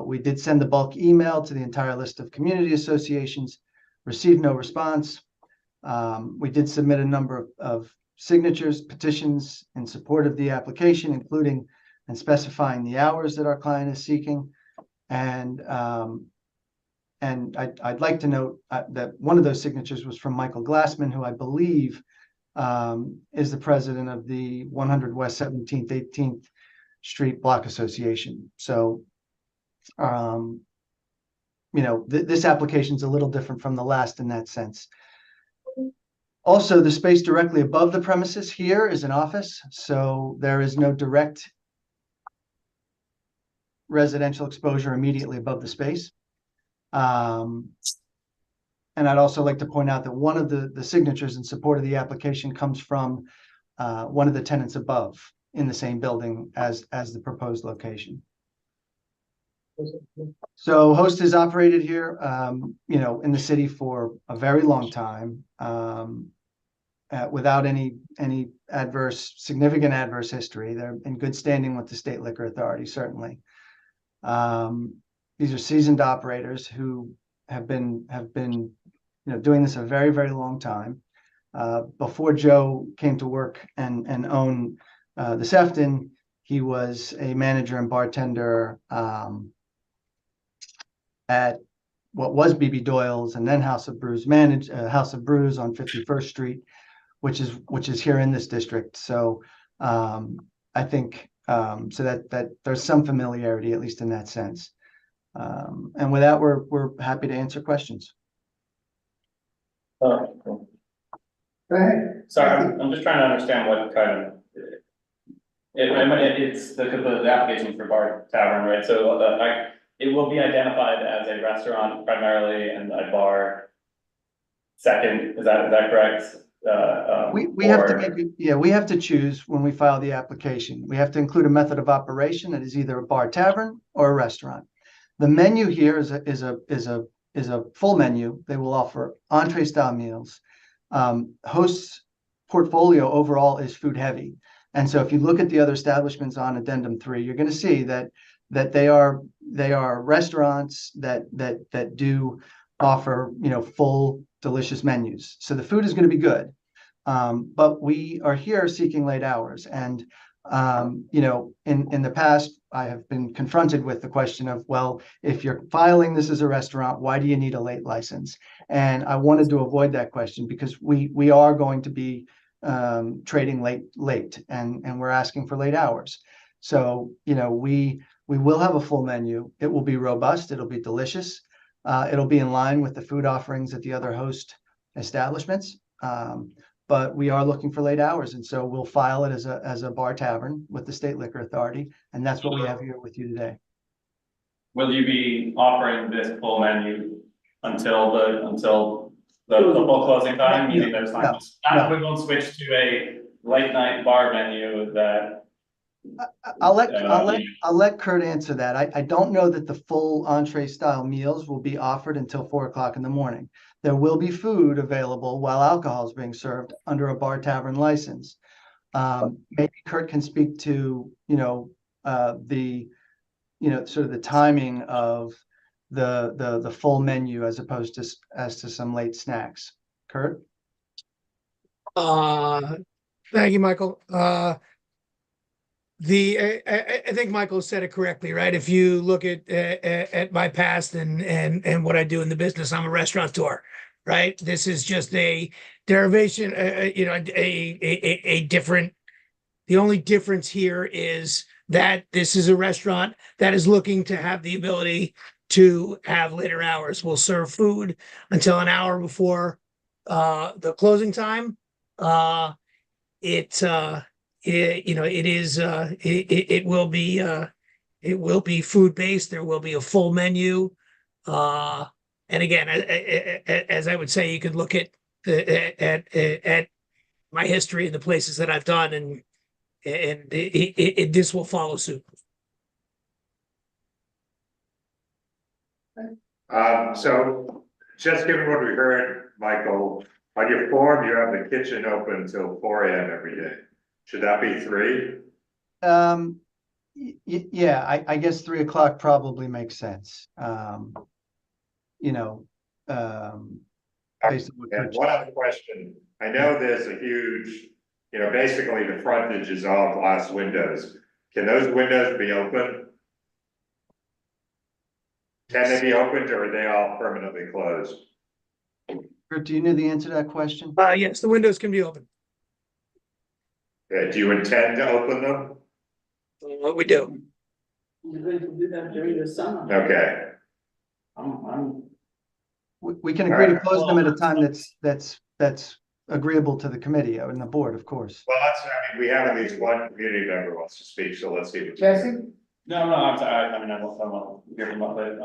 We did send the bulk email to the entire list of community associations, received no response. We did submit a number of signatures, petitions in support of the application, including and specifying the hours that our client is seeking. And I'd like to note that one of those signatures was from Michael Glassman, who I believe is the president of the 100 West 17th, 18th Street Block Association. So, you know, this application is a little different from the last in that sense. Also, the space directly above the premises here is an office, so there is no direct residential exposure immediately above the space. And I'd also like to point out that one of the signatures in support of the application comes from one of the tenants above in the same building as the proposed location. So Host has operated here, you know, in the city for a very long time, without any significant adverse history. They're in good standing with the State Liquor Authority, certainly. These are seasoned operators who have been, you know, doing this a very, very long time. Before Joe came to work and own the Sefton, he was a manager and bartender at what was BB Doyle's and then House of Brews House of Brews on 51st Street, which is here in this district. So I think so that there's some familiarity, at least in that sense. And with that, we're happy to answer questions. Oh, cool. Go ahead. Sorry, I'm just trying to understand what kind of. It's the application for bar tavern, right? So it will be identified as a restaurant primarily and a bar second. Is that correct? We have to make it, yeah, we have to choose when we file the application. We have to include a method of operation that is either a bar tavern or a restaurant. The menu here is a full menu. They will offer entree style meals. Host's portfolio overall is food heavy. And so if you look at the other establishments on Addendum 3, you're going to see that they are restaurants that do offer, you know, full delicious menus. So the food is going to be good. But we are here seeking late hours. And you know, in the past, I have been confronted with the question of, well, if you're filing this as a restaurant, why do you need a late license? And I wanted to avoid that question because we are going to be trading late and we're asking for late hours. So, you know, we We will have a full menu. It will be robust. It'll be delicious. It'll be in line with the food offerings at the other host establishments. But we are looking for late hours, and so we'll file it as a bar tavern with the State Liquor Authority, and that's what we have here with you today. Will you be offering this full menu until the full closing time, meaning there's not, we won't switch to a late night bar menu that. I'll let Kurt answer that. I don't know that the full entree style meals will be offered until 4 o'clock in the morning. There will be food available while alcohol is being served under a bar tavern license. Maybe Kurt can speak to, sort of the timing of the full menu as opposed to some late snacks. Kurt? Thank you, Michael. I think Michael said it correctly, right? If you look at my past and what I do in the business, I'm a restaurateur, right? This is just a derivation, a different. The only difference here is that this is a restaurant that is looking to have the ability to have later hours. We'll serve food until an hour before the closing time. It will be food based. There will be a full menu. And again, as I would say, you could look at my history and the places that I've done, and this will follow suit. So just given what we heard, Michael, on your form, you have the kitchen open until 4 a.m. every day. Should that be 3? Yeah, I guess 3 o'clock probably makes sense. Based on what And one other question. I know there's a huge, basically the frontage is all glass windows. Can those windows be open? Can they be opened, or are they all permanently closed? Kurt, do you know the answer to that question? Yes, the windows can be open. Do you intend to open them? We do. You're going to do that during the summer. Okay. We can agree to close them at a time that's agreeable to the committee and the board, of course. Well, we have at least one community member wants to speak, so let's see. Jesse? No, I'm sorry, I won't hear them up, but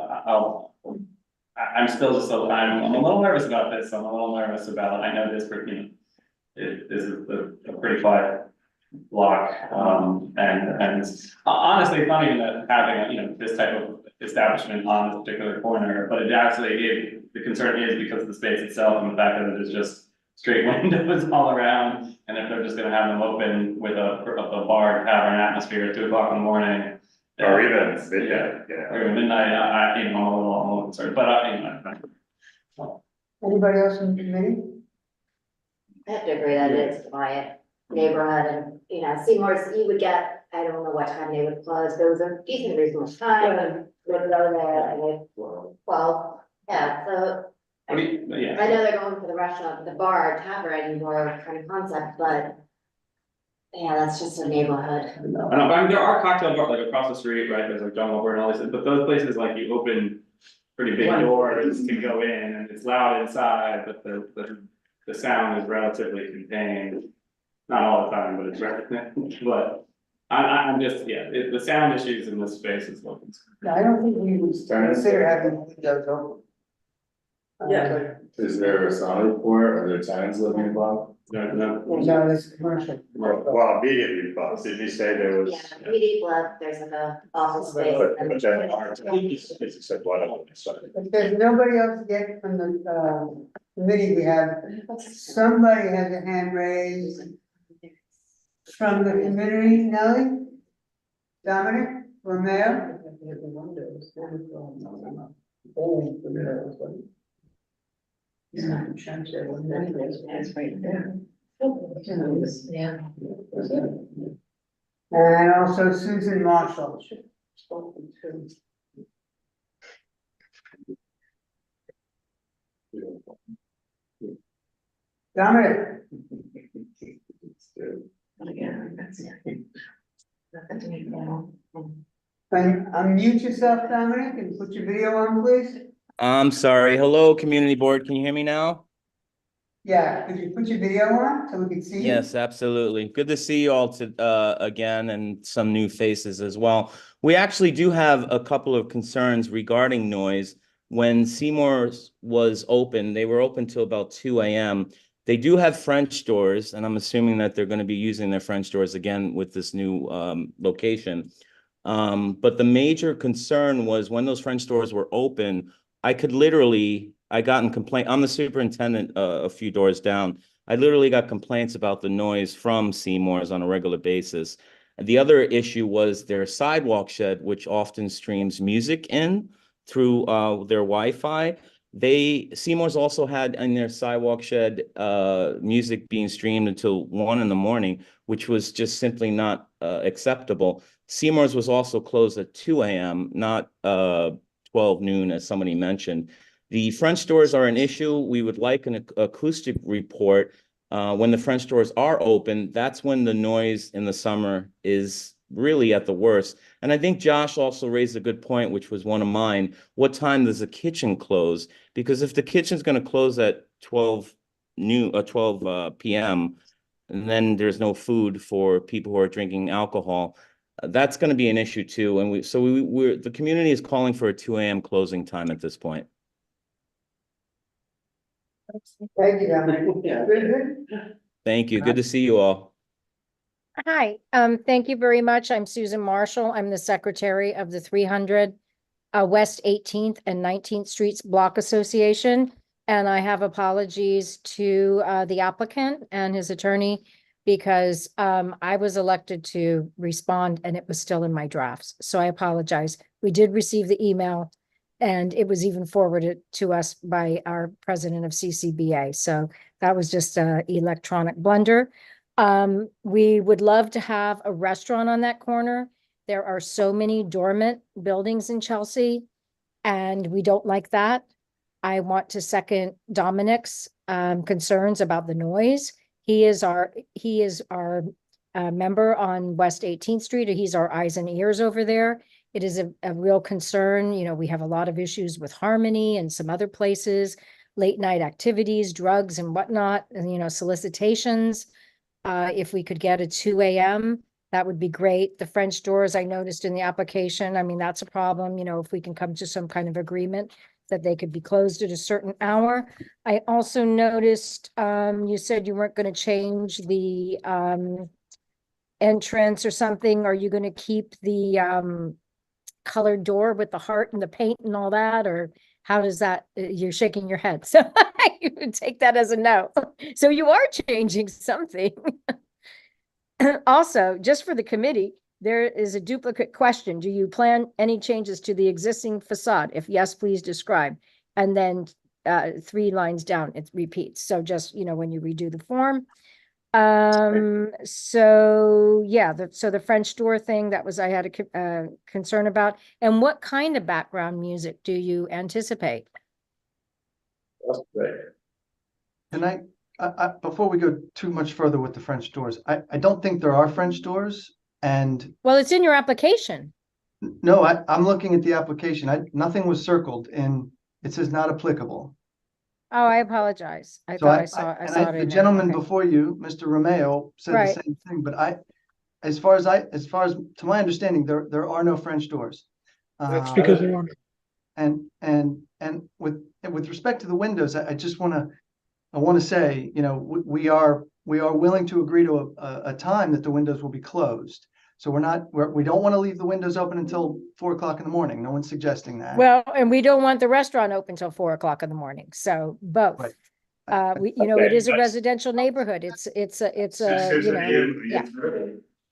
I'm still just, I'm a little nervous about this, I'm a little nervous about, I know this, this is a pretty quiet block, and honestly, it's not even that having, this type of establishment on this particular corner, but it actually, the concern is because of the space itself and the fact that it is just straight windows all around, and if they're just gonna have them open with a bar tavern atmosphere at 2 o'clock in the morning. Or even midnight, Or even midnight, I'm a little concerned, but Anybody else in the committee? I have to agree that it's a quiet neighborhood, and, Seymour's, you would get, I don't know what time they would close, but it was a decent reasonable time. Would go there, and yeah, so. I know they're going for the restaurant, the bar, tavern, more kind of concept, but yeah, that's just a neighborhood. I know, but there are cocktail bars like across the street, right, there's like John Wilbur and all these, but those places, like, you open pretty big doors to go in, and it's loud inside, but the sound is relatively contained. Not all the time, but it's relatively, but I'm just, the sound issues in this space is what concerns me. No, I don't think we would consider having windows open. Yeah. Is there a solid for it? Are there tenants living above? No, it's commercial. Well, immediately above, did you say there was? Yeah, immediate left, there's like a office space. But then our tenants said one of them, so. If there's nobody else yet from the committee, we have, somebody has a hand raised. From the community, Nellie? Dominic, Romeo? That's right there. Yeah. And also Susan Marshall. Dominic? Unmute yourself, Dominic, and put your video on, please. I'm sorry. Hello, community board. Can you hear me now? Yeah, could you put your video on so we can see you? Yes, absolutely. Good to see you all again, and some new faces as well. We actually do have a couple of concerns regarding noise. When Seymour's was open, they were open till about 2 a.m. They do have French doors, and I'm assuming that they're going to be using their French doors again with this new location. But the major concern was when those French doors were open, I got in complaint. I'm the superintendent a few doors down. I literally got complaints about the noise from Seymour's on a regular basis. And the other issue was their sidewalk shed, which often streams music in through their Wi-Fi. Seymour's also had in their sidewalk shed music being streamed until 1 a.m, which was just simply not acceptable. Seymour's was also closed at 2 a.m, not 12 noon, as somebody mentioned. The French doors are an issue. We would like an acoustic report. When the French doors are open, that's when the noise in the summer is really at the worst. And I think Josh also raised a good point, which was one of mine. What time does the kitchen close? Because if the kitchen's going to close at 12 p.m., and then there's no food for people who are drinking alcohol, that's going to be an issue too. And the community is calling for a 2 a.m. closing time at this point. Thank you, Dominic. Thank you. Good to see you all. Hi, thank you very much. I'm Susan Marshall. I'm the secretary of the 300 West 18th and 19th Streets Block Association. And I have apologies to the applicant and his attorney because I was elected to respond and it was still in my drafts. So I apologize. We did receive the email and it was even forwarded to us by our president of CCBA. So that was just an electronic blunder. We would love to have a restaurant on that corner. There are so many dormant buildings in Chelsea and we don't like that. I want to second Dominic's concerns about the noise. He is our member on West 18th Street. He's our eyes and ears over there. It is a real concern. You know, we have a lot of issues with Harmony and some other places, late night activities, drugs and whatnot, and, you know, solicitations. If we could get a 2 a.m., that would be great. The French doors I noticed in the application, I mean, that's a problem. You know, if we can come to some kind of agreement that they could be closed at a certain hour. I also noticed you said you weren't going to change the entrance or something. Are you going to keep the colored door with the heart and the paint and all that? Or how does that, you're shaking your head. So you would take that as a no. So you are changing something. Also, just for the committee, there is a duplicate question. Do you plan any changes to the existing facade? If yes, please describe. And then 3 lines down, it repeats. So just, you know, when you redo the form. So yeah, so the French door thing, that was, I had a concern about. And what kind of background music do you anticipate? And I before we go too much further with the French doors, I don't think there are French doors. And well, it's in your application. No, I'm looking at the application. Nothing was circled and it says not applicable. Oh, I apologize. I thought I saw it. The gentleman before you, Mr. Romeo, said the same thing, but as far as to my understanding, there are no French doors. That's because they're on. And with respect to the windows, I want to say, you know, we are willing to agree to a time that the windows will be closed. So we don't want to leave the windows open until 4 o'clock in the morning. No one's suggesting that. Well, and we don't want the restaurant open till 4 o'clock in the morning. So both. Right. You know, it is a residential neighborhood. It's you know, yeah.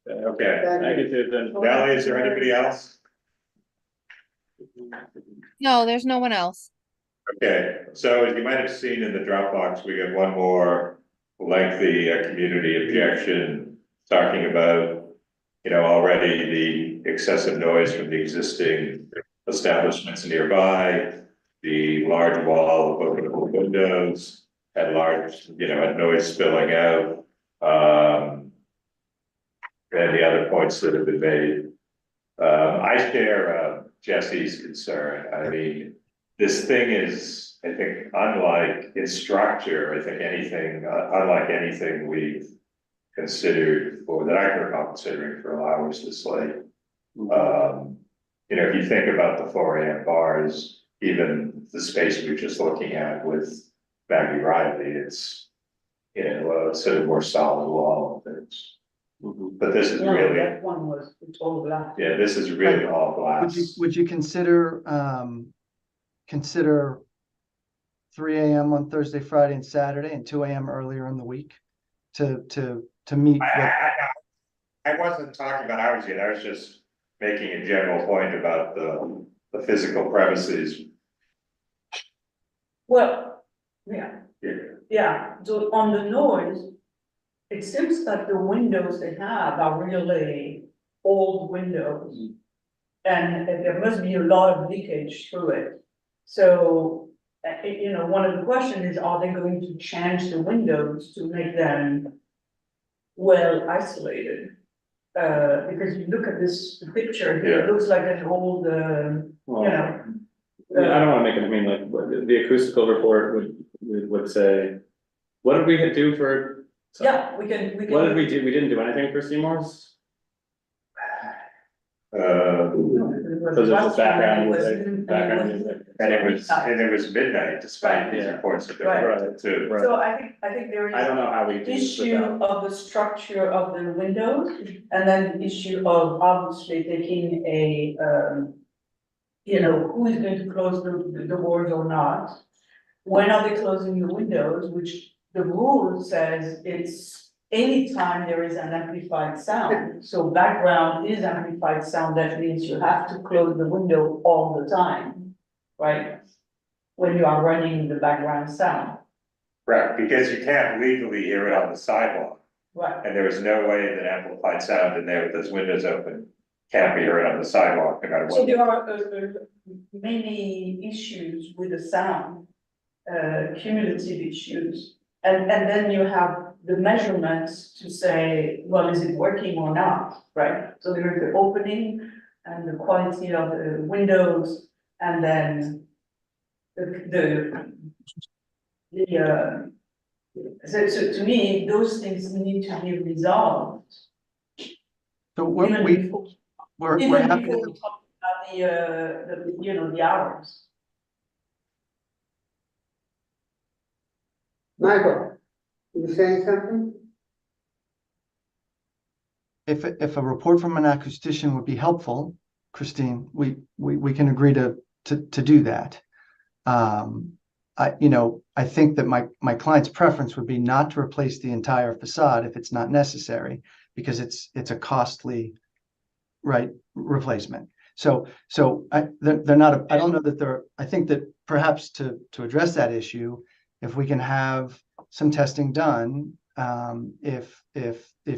Okay, thank you, Susan. Valerie, is there anybody else? No, there's no one else. Okay, so as you might have seen in the Dropbox, we got one more lengthy community objection talking about, you know, already the excessive noise from the existing establishments nearby, the large wall of openable windows, and large, you know, and noise spilling out, and the other points that have been made. I share Jesse's concern. I mean, this thing is, I think, unlike its structure, I think anything, unlike anything we've considered or that I can recall considering for hours this late. You know, if you think about the 4 a.m. bars, even the space we were just looking at with Maggie Riley, it's, you know, sort of more solid wall things. But this is No, really, that one was, it's all glass. yeah, this is really all glass. Would you consider, consider 3 a.m. on Thursday, Friday, and Saturday, and 2 a.m. earlier in the week to meet with? I wasn't talking about hours yet, I was just making a general point about the physical premises. Well, yeah, so on the noise, it seems that the windows they have are really old windows. And there must be a lot of leakage through it. So, you know, one of the questions is, are they going to change the windows to make them well isolated? Because you look at this picture here, it looks like an old, you know. I don't wanna make it, I mean, like, the acoustical report would say, what did we do for? Yeah, we can. What did we do? We didn't do anything for Seymour's? Because it's background music, And it was midnight despite these reports that they were too. So I think there is. I don't know how we do Issue of the structure of the windows, and then the issue of obviously taking a, you know, who is going to close the doors or not? When are they closing the windows, which the rule says it's anytime there is an amplified sound. So background is amplified sound, that means you have to close the window all the time, right? When you are running the background sound. Right, because you can't legally hear it on the sidewalk. Right. And there is no way that amplified sound in there with those windows open can't be heard on the sidewalk, no matter So what. there are many issues with the sound, cumulative issues. And then you have the measurements to say, well, is it working or not, right? So there is the opening and the quality of the windows, and then so to me, those things need to be resolved. So Even we're Even happy before we talk about the, you know, the hours. Michael, you saying something? if a report from an acoustician would be helpful, Christine, we can agree to do that. I think that my client's preference would be not to replace the entire facade if it's not necessary, because it's a costly, right, replacement. So they're not, I don't know that they're, I think that perhaps to address that issue, if we can have some testing done, if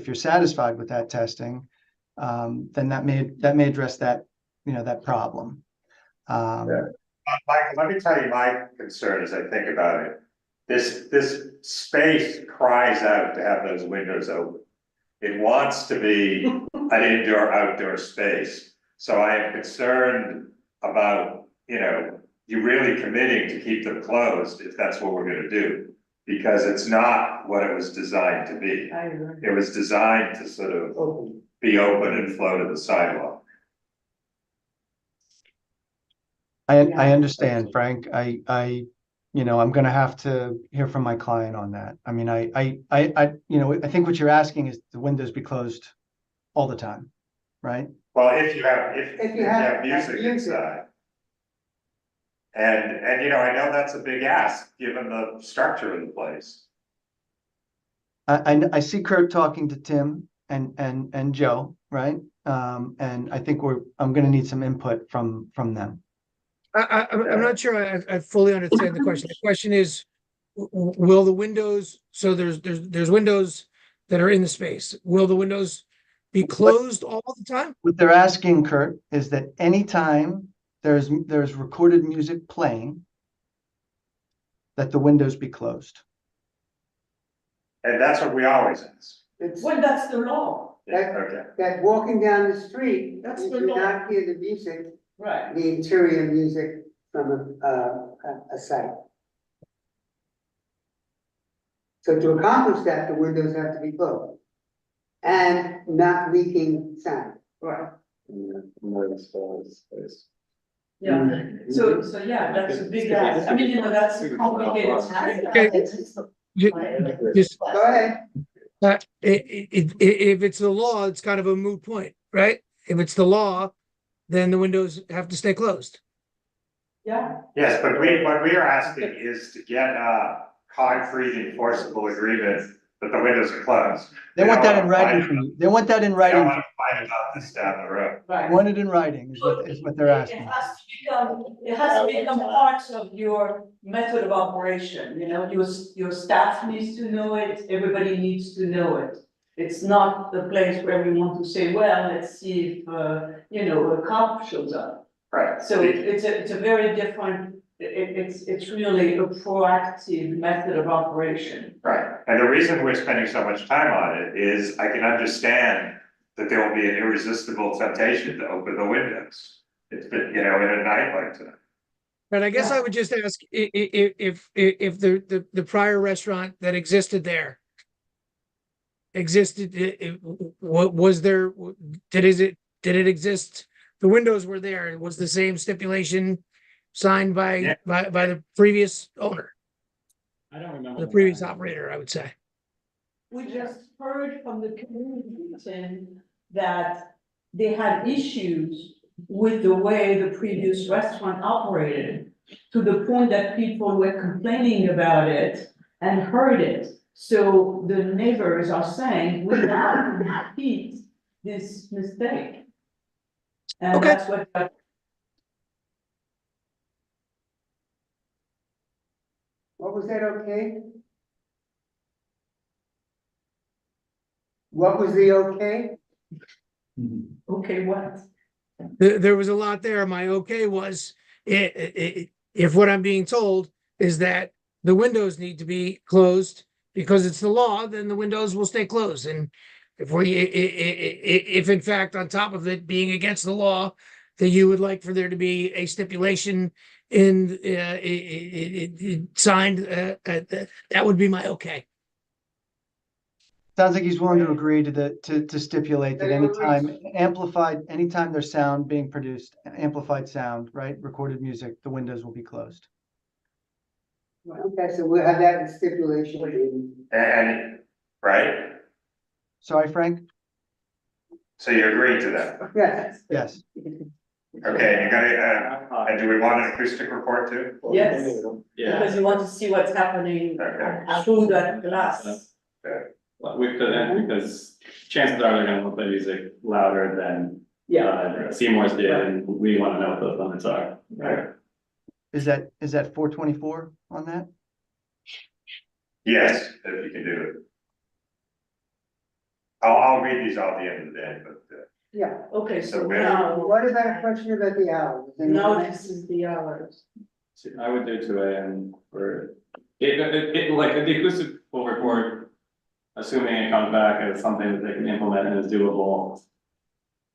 you're satisfied with that testing, then that may address that, that problem. Michael, let me tell you my concern as I think about it. This space cries out to have those windows open. It wants to be an indoor-outdoor space. So I am concerned about, you really committing to keep them closed if that's what we're gonna do. Because it's not what it was designed to be. I agree. It was designed to sort of be open and flow to the sidewalk. I understand, Frank. I'm gonna have to hear from my client on that. I mean, I think what you're asking is the windows be closed all the time, right? Well, if you have music inside. And I know that's a big ask, given the structure of the place. I see Kurt talking to Tim and Joe, right? And I think I'm gonna need some input from them. I'm not sure I fully understand the question. The question is, will the windows, so there's windows that are in the space. Will the windows be closed all the time? What they're asking, Kurt, is that anytime there's recorded music playing, that the windows be closed. And that's what we always ask. Well, that's the law. that walking down the street, That's you the do law. not hear the music, Right. the interior music from a site. So to accomplish that, the windows have to be closed and not leaking sound. Right. Yeah. So yeah, that's a big ask. I mean, you know, that's a complicated. Just, Go ahead. if it's the law, it's kind of a moot point, right? If it's the law, then the windows have to stay closed. Yeah. Yes, but what we are asking is to get a concrete enforceable agreement that the windows are closed. They want that in don't writing wanna from you. They want that in They don't writing. want to fight about this down the road. Right. They want it in writing is what they're It asking. has to become part of your method of operation, you know, your staff needs to know it, everybody needs to know it. It's not a place where we want to say, well, let's see if, you know, a cop shows up. Right. So it's a very different, it's really a proactive method of operation. Right, and the reason we're spending so much time on it is I can understand that there will be an irresistible temptation to open the windows. It's been, you know, in a night like tonight. But I guess I would just ask if the prior restaurant that existed there existed, what was there, did it exist? The windows were there. It was the same stipulation signed by the previous owner, I don't remember. the previous operator, I would say. We just heard from the community, Tim, that they had issues with the way the previous restaurant operated, to the point that people were complaining about it and heard it. So the neighbors are saying, we have to repeat this mistake. And Okay. that's what. What was that okay? What was the okay? Okay, what? There was a lot there. My okay was, if what I'm being told is that the windows need to be closed because it's the law, then the windows will stay closed. And if in fact, on top of it being against the law, that you would like for there to be a stipulation signed, that would be my okay. Sounds like he's willing to agree to stipulate that anytime there's sound being produced, amplified sound, right, recorded music, the windows will be closed. Okay, so we'll have that in stipulation. And, right, Sorry, Frank? so you agree to that? Yes. Yes. Okay, you gotta, and do we want an acoustic report too? Yes, Yeah. because you want to see what's happening through that glass. Well, we could, because chances are they're gonna play music louder than Seymour's did, and we wanna know what those limits are. Right. Is that 424 on that? Yes, if you can do it. I'll read these out at the end of the day, but, Yeah, okay, so So now, What about a question about the hours? now this is the hours. I would do 2 AM for, like, the acoustic will report, assuming it comes back as something that they can implement and is doable.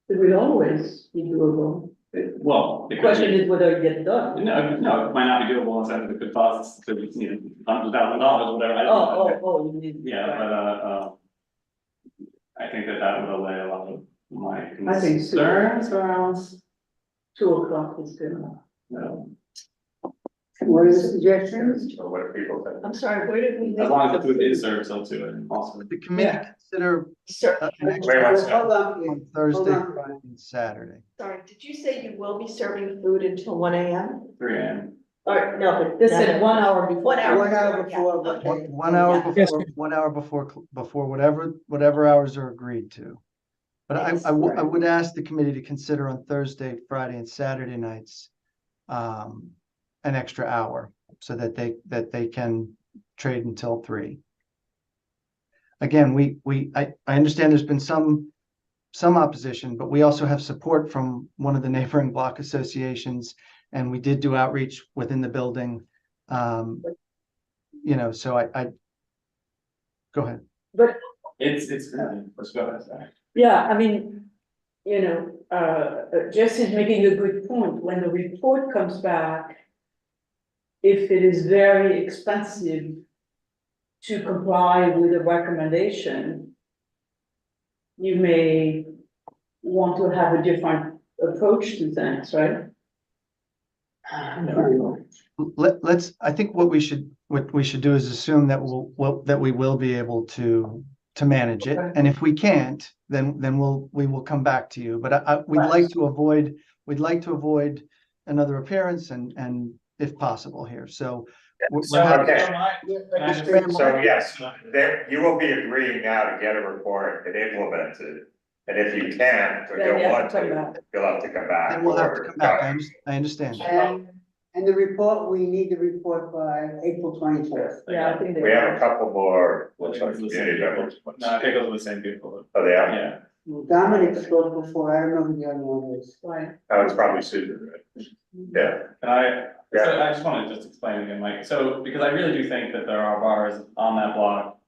It will always be doable. Well. The question is whether it gets done. No, it might not be doable, and it could cost, you know, $100,000, whatever. I don't know. Oh, you need. Yeah, but, I think that would allay a lot of my I think so. concerns around. 2 o'clock is good. No. What are the suggestions? or what do people think? I'm sorry, where did we? As long as the food is served till 2 and also. The committee consider an Wait, extra one Hold second. on, Thursday, Hold on. Friday, and Saturday. Sorry, did you say you will be serving food until 1 AM? 3 AM. Or, no, but. They said 1 hour before. 1 hour. 1 hour yeah, before, but okay. One hour Yes, before, 1 hour before whatever hours are agreed to. But I would ask the committee to consider on Thursday, Friday, and Saturday nights, an extra hour so that they can trade until 3. Again, I understand there's been some opposition, but we also have support from one of the neighboring block associations, and we did do outreach within the building. You know, so I go ahead. But Let's go ahead, sorry. Yeah, I mean, Jess is making a good point. When the report comes back, if it is very expensive to comply with a recommendation, you may want to have a different approach to things, right? I think what we should do is assume that we will be able to manage it. And if we can't, then we will come back to you. But we'd like to avoid another appearance and if possible here. So we're happy. Okay. So yes, you will be agreeing now to get a report and implement it. And if you can't, or Then don't you have want to come to, back. you'll have to come back. And we'll have to or- come back. I understand. And the report, we need the report by April 24th. Yeah, I think they. We have a couple more, I looks think like it's the same community people. members. No, I think those are the same people. Oh, they are? Yeah. Dominic spoke before, I don't know who the other one is. Right. Oh, it's probably Susan, right? Yeah. So I just want to just explain again, Mike, so, because I really do think that there are bars on that block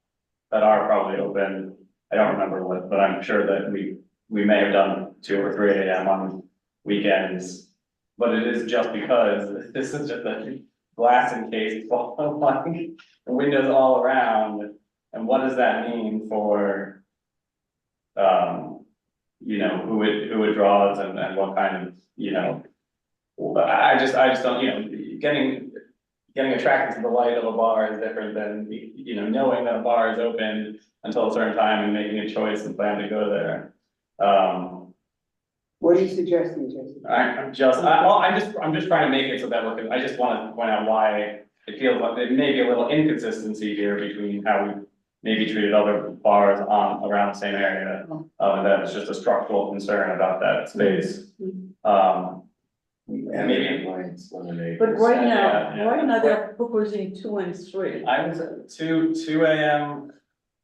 that are probably open. I don't remember what, but I'm sure that we may have done 2 or 3 AM on weekends. But it is just because this is just a glass encased, like, windows all around. And what does that mean for, who it draws and what kind of, I just don't, getting attracted to the light of a bar is different than, knowing that a bar is open until a certain time and making a choice and plan to go there. What are you suggesting, Jason? I'm just trying to make it so that I just want to point out why it feels like there may be a little inconsistency here between how we maybe treated other bars around the same area. And that it's just a structural concern about that space. And maybe. But right now they're proposing 2 and 3. I was at 2 AM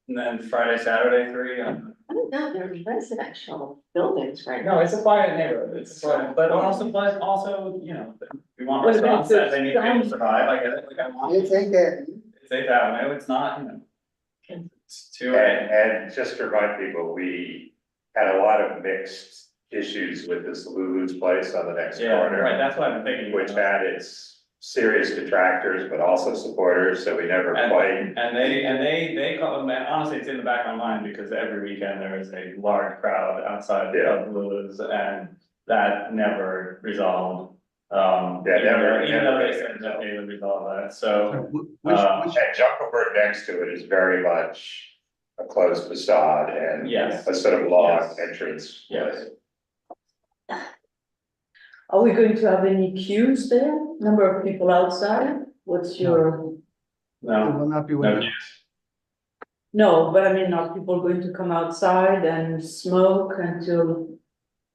and then Friday, Saturday, 3. I don't know, they're residential buildings right now. No, it's a quiet neighborhood, it's quiet, but also, we want What about restaurants that the they need to be able to sound? survive, I get it, like I want. It's 8th Avenue. It's 8th Avenue, it's not, it's 2 AM. And just to remind people, we had a lot of mixed issues with this Lulu's place on the next Yeah, corner. right, that's what I'm thinking. Which had its serious detractors, but also supporters, so we never quite. And they call them, and honestly, it's in the back of my mind because every weekend there is a large crowd outside of Lulu's and that never resolved. Even though they said that they would resolve that, so. And Jungle next to it is very much a closed facade and Yes. a sort of long entrance. Yes. Are we going to have any queues there? Number of people outside? What's your? It will not be with. No, but I mean, are people going to come outside and smoke until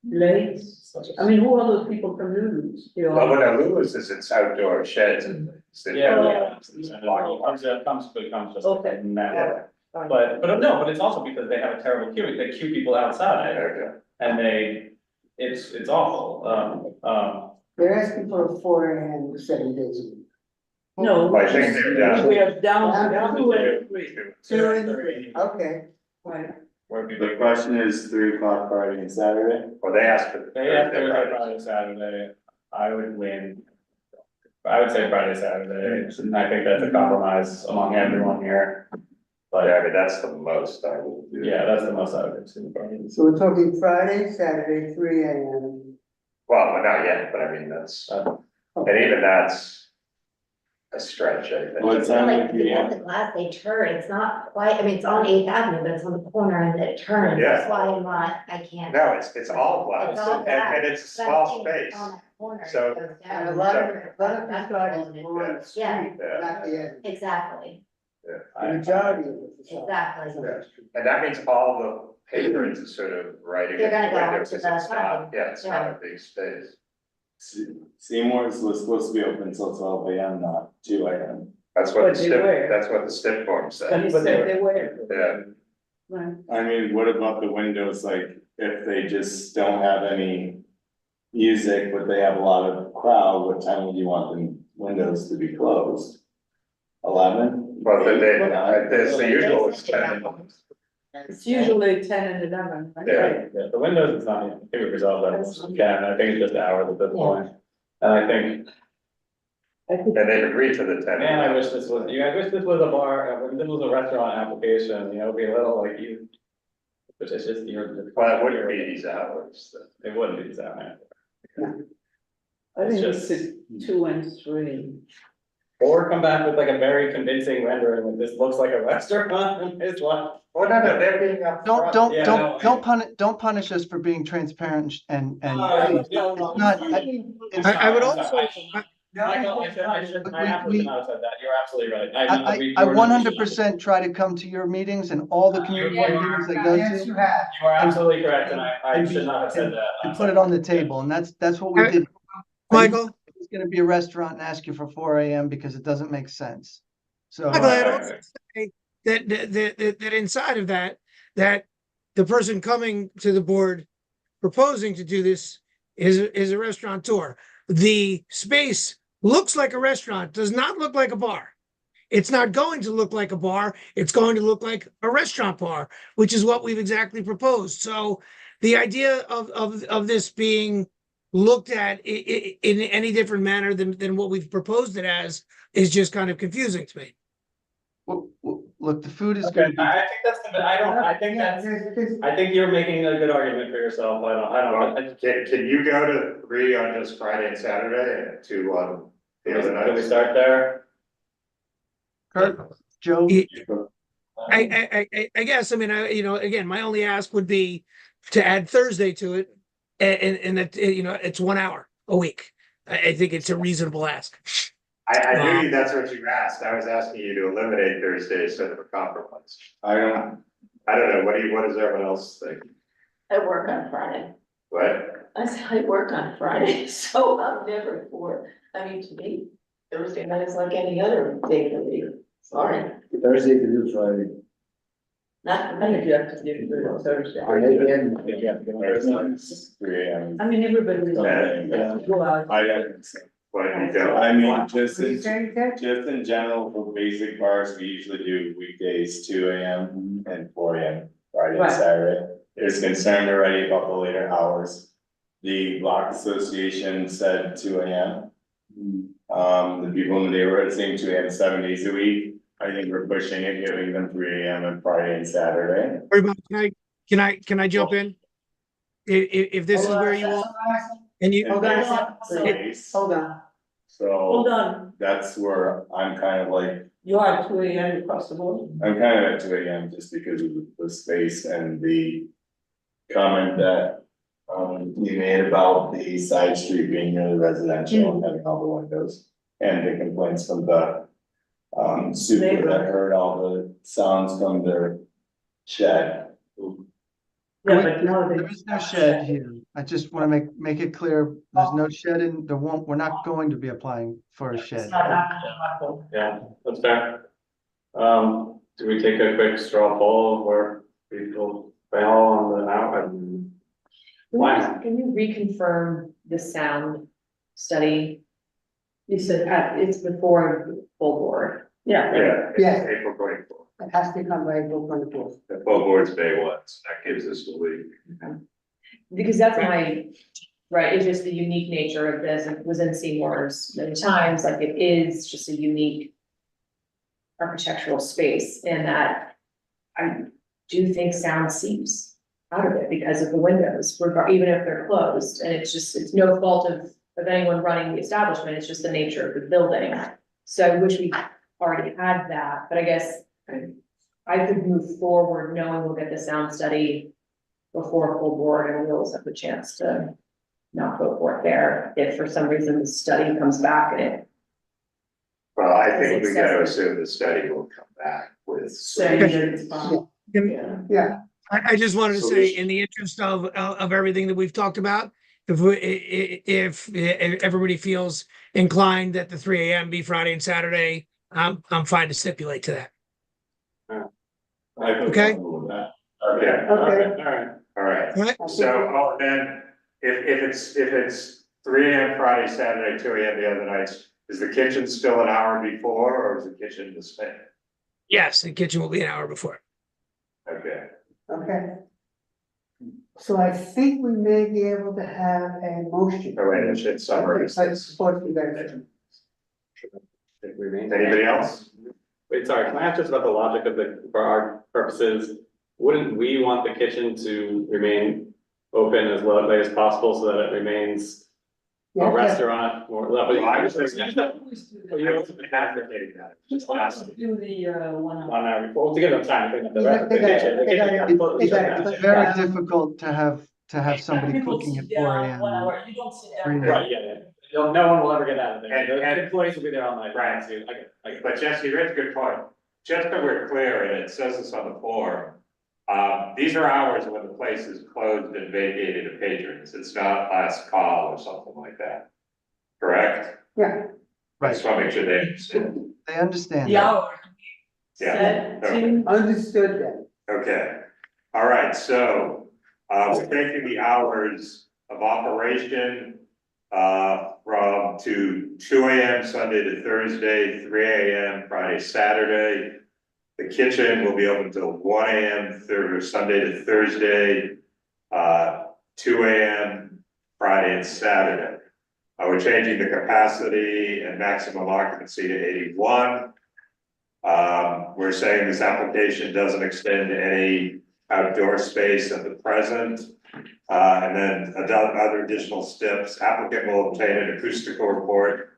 late? I mean, who are those people from Lulu's? Well, what Lulu's is its outdoor sheds and things. Yeah. It comes just. Okay. Matter. But it's also because they have a terrible queue, they queue people outside. And it's awful, They're asking for a 4 AM 7 days a week. No. I think they're down. We are down Down to 2 and 3. 2 and 3, okay. Right. The question is 3 o'clock Friday and Saturday. Well, they asked for. they have Thursday, Friday, Saturday, I would win. I would say Friday, Saturday, and I think that's a compromise among everyone here. But Yeah, I mean, that's the most I will do. yeah, that's the most I would consider. So we're talking Friday, Saturday, 3 AM. Well, not yet, but I mean, that's, and even that's a stretch, I think. It's not like the glass, they turn, it's not quite, I mean, it's on 8th Avenue, but it's on the corner and it turns, Yeah. that's why I can't. No, it's all glass It's all and glass, it's a but small I think space. on that corner, it So- goes down. And a lot of facades on the Yeah. street, not the end. Exactly, The majority of the facade. exactly. And that means all the patrons are sort of right They're against gonna the go window, into because the it's not, side. it's not a big space. Seymour's was supposed to be open until 12 AM, not 2 AM. That's what But the they stip, were. that's what the stip form But said. he said they were. Yeah, Right. I mean, what about the windows, like, if they just don't have any music, but they have a lot of crowd, what time would you want the windows to be closed? 11? well, there's the usual, it's 10. It's usually 10 and 11, right? Yeah, the windows is not, I think we resolved that, as we can, I think it's just hours at this point. And I think, And they agreed to the 10. man, I wish this was, I wish this was a bar, if this was a restaurant application, it'd be a little like you. But it's just, Well, it wouldn't be these hours. It wouldn't be these hours. I think It's it's 2 and 3. Or come back with like a very convincing rendering, like this looks like a restaurant, and it's like. Well, no, they're being up front. Don't punish us for being transparent and. No, It's no, not. I would also, Michael, I absolutely not have said that, you're absolutely right. I 100% try to come to your meetings and all the community meetings I go Yes, to. you have. You are absolutely correct, and I should not have said that. And put it on the table, and that's what we did. Michael. It's gonna be a restaurant and ask you for 4 AM because it doesn't make sense. So. Michael, I'd also say that inside of that the person coming to the board proposing to do this is a restaurateur. The space looks like a restaurant, does not look like a bar. It's not going to look like a bar. It's going to look like a restaurant bar, which is what we've exactly proposed. So the idea of this being looked at in any different manner than what we've proposed it as is just kind of confusing to me. Well, look, the food is Okay, gonna be. I think that's, I think you're making a good argument for yourself, I don't. Can you go to 3 on just Friday and Saturday and 2 on the other nights? Can we start there? Kurt, Joe? I guess, I mean, again, my only ask would be to add Thursday to it and that, it's 1 hour a week. I think it's a reasonable ask. I knew that's what you asked. I was asking you to eliminate Thursday instead of a compromise. I don't know. What does everyone else think? I work on Friday. What? I said I work on Friday, so I'm never for, to me, Thursday night is like any other day for me. Sorry, Thursday to do Friday. not for I think me. you have to do it on Thursday. Yeah. I mean, everybody. Go out. I mean, just What do you in, say, Ted? just in general, for basic bars, we usually do weekdays 2 AM and 4 AM, Friday and Right. Saturday. There's concern already about the later hours. The block association said 2 AM. The people in the neighborhood seem to have 7 days a week. I think we're pushing it, giving them 3 AM on Friday and Saturday. Can I jump in? If this is where you want, and you. Hold on. Hold So that's where I'm kind of like, You are 2 AM across the board. I'm kind of at 2 AM just because of the space and the comment that you made about the side street being really residential and having all the windows. And the complaints from the super that heard all the sounds from their shed. There is no shed here. I just wanna make it clear, there's no shed we're not going to be applying for a shed. Yeah, that's fair. Do we take a quick straw poll of where people fail on the out? Can you reconfirm the sound study? You said it's before full board. Yeah. Yes. April 24th. It has to come by April 24th. The full board's May 1, so that gives us a week. Because that's right, it's just the unique nature of this. It was in Seymour's many times, like it is just a unique architectural space in that I do think sound seeps out of it because of the windows, even if they're closed. And it's no fault of anyone running the establishment, it's just the nature of the building. So I wish we already had that, but I guess I could move forward knowing we'll get the sound study before full board and we'll also have the chance to not go for it there if for some reason the study comes back and it. Well, I think we gotta assume the study will come back with. Saying that it's fine. Yeah. I just wanted to say, in the interest of everything that we've talked about, if everybody feels inclined that the 3 AM be Friday and Saturday, I'm fine to stipulate to that. Okay. Okay. All right. So, then, if it's 3 AM Friday, Saturday, 2 AM the other nights, is the kitchen still an hour before, or is the kitchen the same? Yes, the kitchen will be an hour before. Okay, Okay. So I think we may be able to have a motion. Oh, wait, it should summarize I this. support you guys. Anybody else? Wait, sorry, can I ask just about the logic of for our purposes? Wouldn't we want the kitchen to remain open as late as possible so that it remains a restaurant or? Well, I was thinking. You also been advocating that. Just also do the, 1 hour. 1 hour before, to give them time to clean up the Yeah, rest. The kitchen, the kitchen. It's very difficult to have somebody People cooking at sit 4 down AM. 1 hour, you don't sit down. Right, yeah. No one will ever get out of there. And The employees will be there all night. Right. I get But Jesse, you raised a good point. Just so we're clear, and it says this on the form, these are hours when the place is closed and vacated to patrons. It's not last call or something like that. Correct? Yeah. I just want to make sure they understand. They understand. The hour. Yeah. Set Okay. to, Understood that. Okay, all right, so, we're taking the hours of operation, from to 2 AM Sunday to Thursday, 3 AM Friday, Saturday. The kitchen will be open till 1 AM Sunday to Thursday, 2 AM Friday and Saturday. We're changing the capacity and maximum occupancy to 81. We're saying this application doesn't extend to any outdoor space at the present. And then other additional steps, applicant will obtain an acoustical report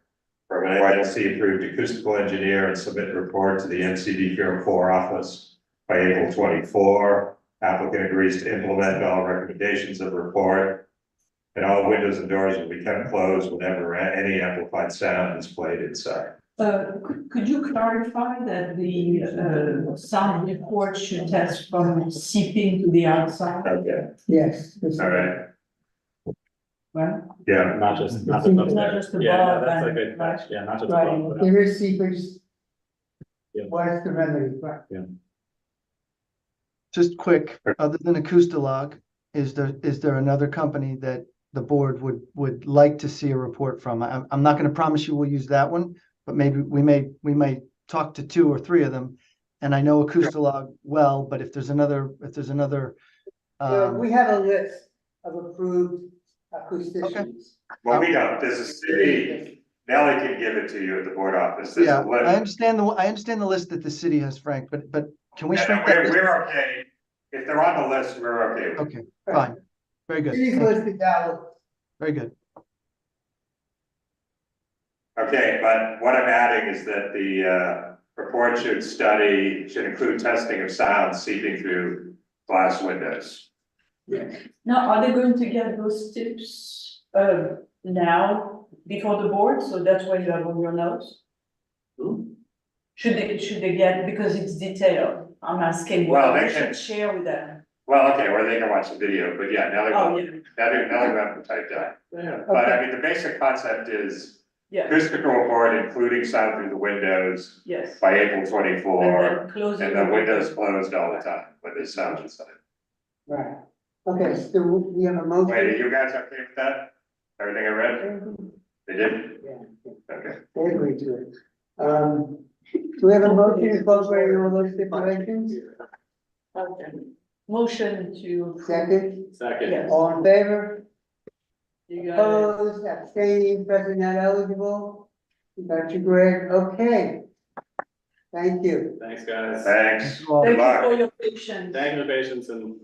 from an NYC approved acoustical engineer and submit the report to the MCB4 office by April 24. Applicant agrees to implement all recommendations of the report. And all windows and doors will be kept closed whenever any amplified sound is played inside. could you clarify that the sound report should test from seeping to the outside? Okay, Yes. all right, Right? yeah. Not just Not upstairs. just above Yeah, that's a and- good catch. Yeah, not just Right. above. but There is seepage. Yeah. What is the remedy? Right. Just quick, other than Acoustalog, is there another company that the board would like to see a report from? I'm not gonna promise you we'll use that one, but maybe we may talk to 2 or 3 of them. And I know Acoustalog well, but if there's another, We have a list of approved acousticians. Well, we don't, there's a city, Nellie can give it to you at the board office. There's a yeah, list. I understand the list that the city has, Frank, but can we Yeah, shrink no, that? we're okay. If they're on the list, we're okay. with it. Okay, fine, very good, City's listed down. very good. Okay, but what I'm adding is that the report should include testing of sound seeping through glass windows. Now, are they going to get those tips, now before the board? So that's why you have on your notes? Should they get, because it's detailed, I'm asking Well, what they we should can- share with them. Well, okay, or they can watch the video, but yeah, Nellie Oh, will, yeah. Nellie will have to type that. Yeah. But I mean, the basic concept is Yeah, acoustical report, including sound through the windows yes. by April And 24. then closing. And the windows closed all the time, when there's sound inside. Right. Okay, so we have a motion. Wait, are you guys okay with that? Everything I read? They did? Yeah, Okay. they agree to it. Do we have a motion to close all those stipulations? Okay. Motion to. Second, Second. Yes. all in favor? You got it. Opposed, abstaining, present not eligible? Got you, Greg, okay. Thank you. Thanks, guys. Thanks. you all. Good Thank you luck. for your patience. Thank you for your patience and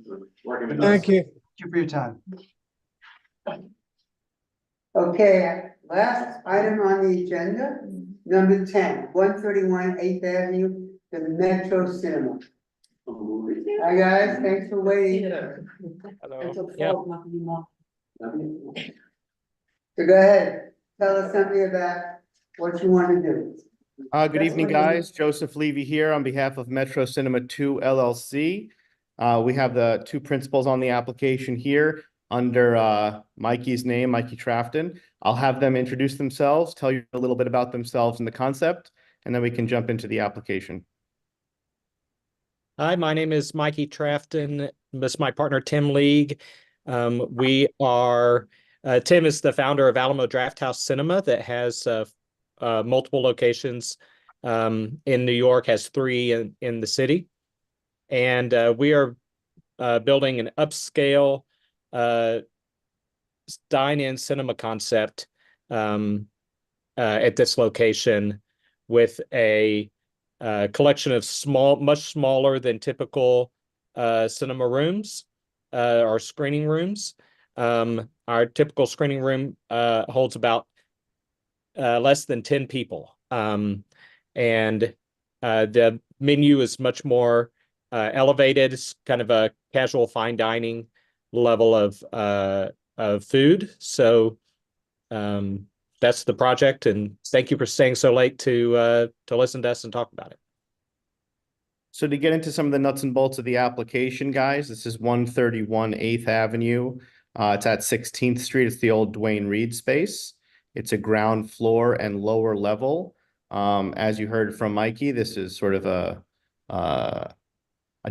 working with us. Thank you. Thank you for your time. Okay, last item on the agenda, number 10, 131 8th Avenue, the Metro Cinema. Hi, guys, thanks for waiting. Until Yeah. 4 o'clock in the morning. So go ahead, tell us something about what you want to do. Good That's evening, what it guys. Joseph Levy here on behalf of Metro Cinema 2 LLC. We have the 2 principals on the application here under Mikey's name, Mikey Trafton. I'll have them introduce themselves, tell you a little bit about themselves and the concept, and then we can jump into the application. Hi, my name is Mikey Trafton. This is my partner, Tim League. We are, Tim is the founder of Alamo Drafthouse Cinema that has multiple locations in New York, has 3 in the city. And we are building an upscale dine-in cinema concept at this location with a collection of much smaller than typical cinema rooms or screening rooms. Our typical screening room holds about less than 10 people. And the menu is much more elevated. It's kind of a casual fine dining level of food. So that's the project. And thank you for staying so late to listen to us and talk about it. So to get into some of the nuts and bolts of the application, guys, this is 131 8th Avenue. It's at 16th Street. It's the old Dwayne Reed space. It's a ground floor and lower level. As you heard from Mikey, this is sort of a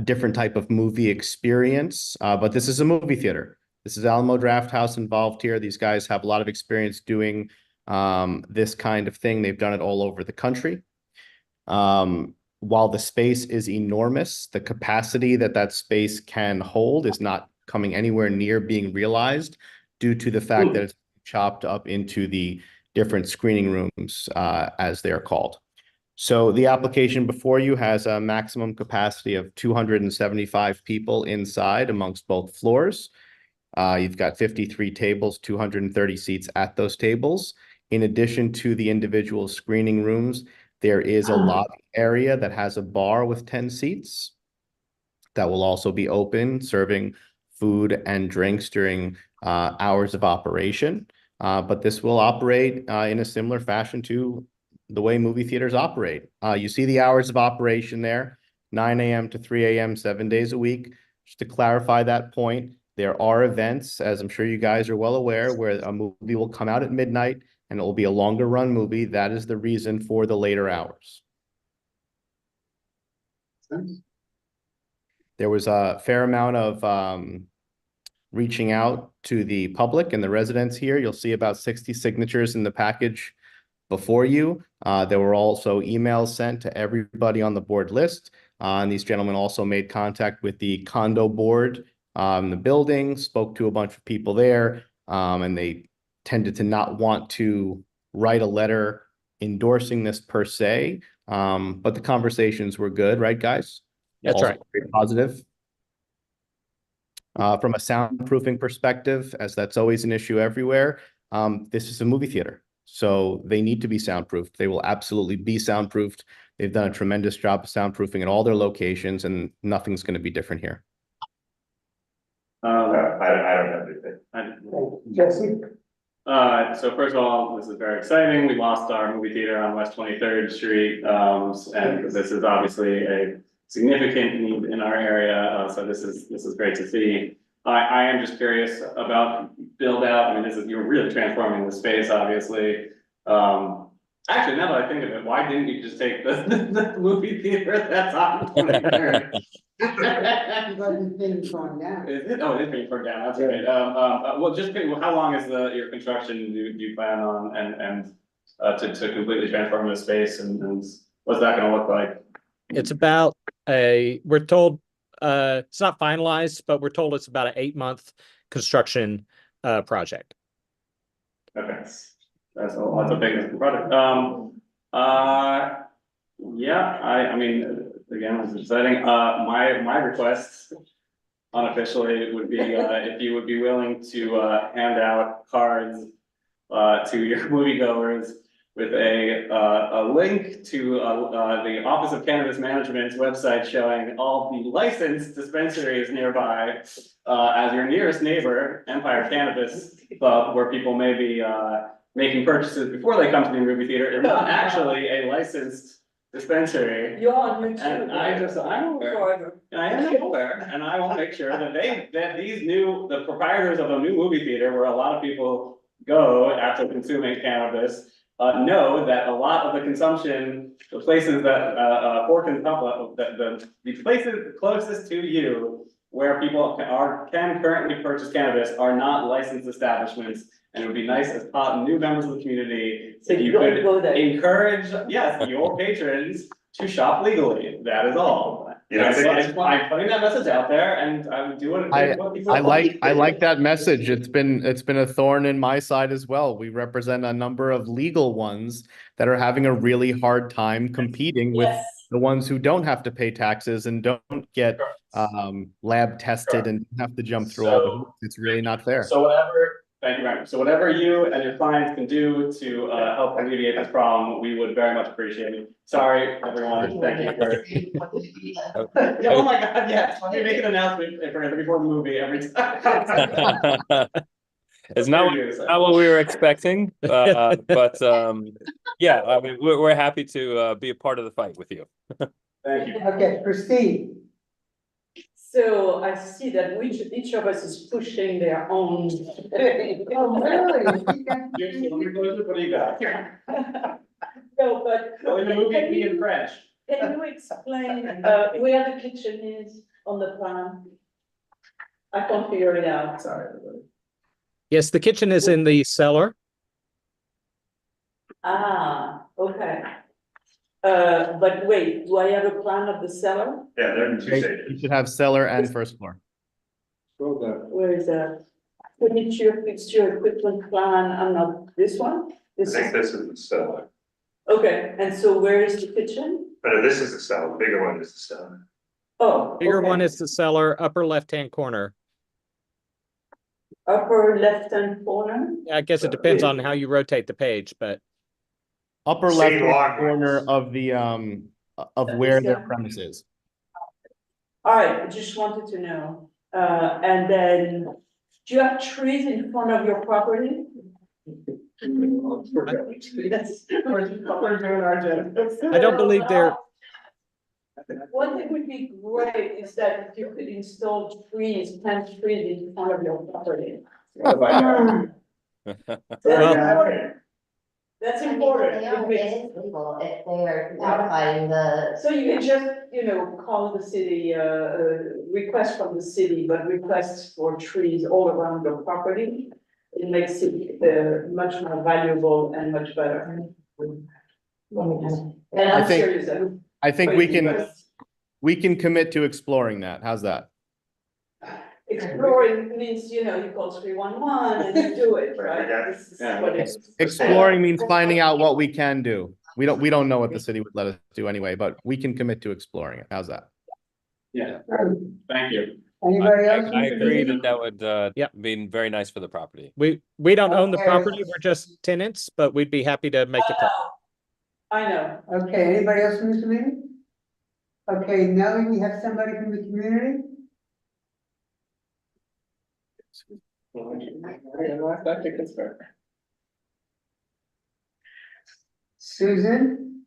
different type of movie experience, but this is a movie theater. This is Alamo Drafthouse involved here. These guys have a lot of experience doing this kind of thing. They've done it all over the country. While the space is enormous, the capacity that space can hold is not coming anywhere near being realized due to the fact that it's chopped up into the different screening rooms, as they're called. So the application before you has a maximum capacity of 275 people inside amongst both floors. You've got 53 tables, 230 seats at those tables. In addition to the individual screening rooms, there is a lobby area that has a bar with 10 seats that will also be open, serving food and drinks during hours of operation. But this will operate in a similar fashion to the way movie theaters operate. You see the hours of operation there, 9 a.m. to 3 a.m., 7 days a week. Just to clarify that point, there are events, as I'm sure you guys are well aware, where a movie will come out at midnight and it will be a longer run movie. That is the reason for the later hours. There was a fair amount of reaching out to the public and the residents here. You'll see about 60 signatures in the package before you. There were also emails sent to everybody on the board list. And these gentlemen also made contact with the condo board in the building, spoke to a bunch of people there, and they tended to not want to write a letter endorsing this per se. But the conversations were good, right, guys? That's Also right. very positive. From a soundproofing perspective, as that's always an issue everywhere, this is a movie theater, so they need to be soundproofed. They will absolutely be soundproofed. They've done a tremendous job of soundproofing at all their locations, and nothing's going to be different here. I don't have anything. Jesse? So first of all, this is very exciting. We lost our movie theater on West 23rd Street. And this is obviously a significant need in our area. So this is great to see. I am just curious about build out. I mean, you're really transforming the space, obviously. Actually, now that I think of it, why didn't you just take the movie theater that's on 23rd? Because the thing's gone down. Is it? Oh, it is being torn down, that's right. Well, just, how long is your construction do you plan on and to completely transform the space and what's that gonna look like? It's about we're told, it's not finalized, but we're told it's about an 8-month construction project. Okay, that's a big project. Yeah, I mean, again, it's exciting. My request unofficially would be, if you would be willing to hand out cards to your moviegoers with a link to the Office of Cannabis Management's website showing all the licensed dispensaries nearby as your nearest neighbor, Empire Cannabis Club, where people may be making purchases before they come to the movie theater, is not actually a licensed dispensary. You're on YouTube. And I'm aware. I am aware, and I will make sure that the proprietors of a new movie theater where a lot of people go after consuming cannabis, know that a lot of the consumption, the places that, the places closest to you where people can currently purchase cannabis are not licensed establishments. And it would be nice as new members of the community, if you could encourage, yes, your patrons to shop legally. That is all. You know, I'm putting that message out there and I'm doing what people I want. like that message. It's been a thorn in my side as well. We represent a number of legal ones that are having a really hard time competing with the ones who don't have to pay taxes and don't get lab tested and have to jump through all the hoops. It's really not fair. So whatever, thank you very much. So whatever you and your clients can do to help alleviate this problem, we would very much appreciate it. Sorry, everyone. Thank you for. Oh my God, yes. Let me make an announcement before the movie every time. It's not what we were expecting, but yeah, I mean, we're happy to be a part of the fight with you. Thank you. Okay, Christine. So I see that each of us is pushing their own. Oh, really? What do you got? No, but. Oh, in the movie, me in French. Can you explain where the kitchen is on the plan? I can't figure it out. Sorry, everybody. Yes, the kitchen is in the cellar. Ah, okay. But wait, do I have a plan of the cellar? Yeah, they're in two You stages. should have cellar and first floor. Where is that? Fixture equipment plan, I'm not, this one? I This think is, this is the cellar, okay, and so where is the kitchen? but this is the cellar, the bigger one is the cellar. Oh, Bigger one okay. is the cellar, upper left-hand corner. Upper left-hand corner? I guess it depends on how you rotate the page, but Upper Same left log corner lines. of the of where their premise is. All right, I just wanted to know. And then, do you have trees in front of your property? I don't believe they're. One thing would be great is that if you could install trees, plant trees in front of your property. That's important. They are, it is legal if they are notified in the. So you can just, call the city, request from the city, but requests for trees all around your property. It makes it much more valuable and much better. And I'm serious. I think we can commit to exploring that. How's that? Exploring means, you call 311 and you do it, right? This is what it is. Exploring means finding out what we can do. We don't know what the city would let us do anyway, but we can commit to exploring it. How's that? Yeah, thank you. Anybody else? I agree that would be very nice for the property. We don't own the Okay. property, we're just tenants, but we'd be happy to make the call. I know. Okay, anybody else from this meeting? Okay, Nellie, we have somebody from the community? Susan?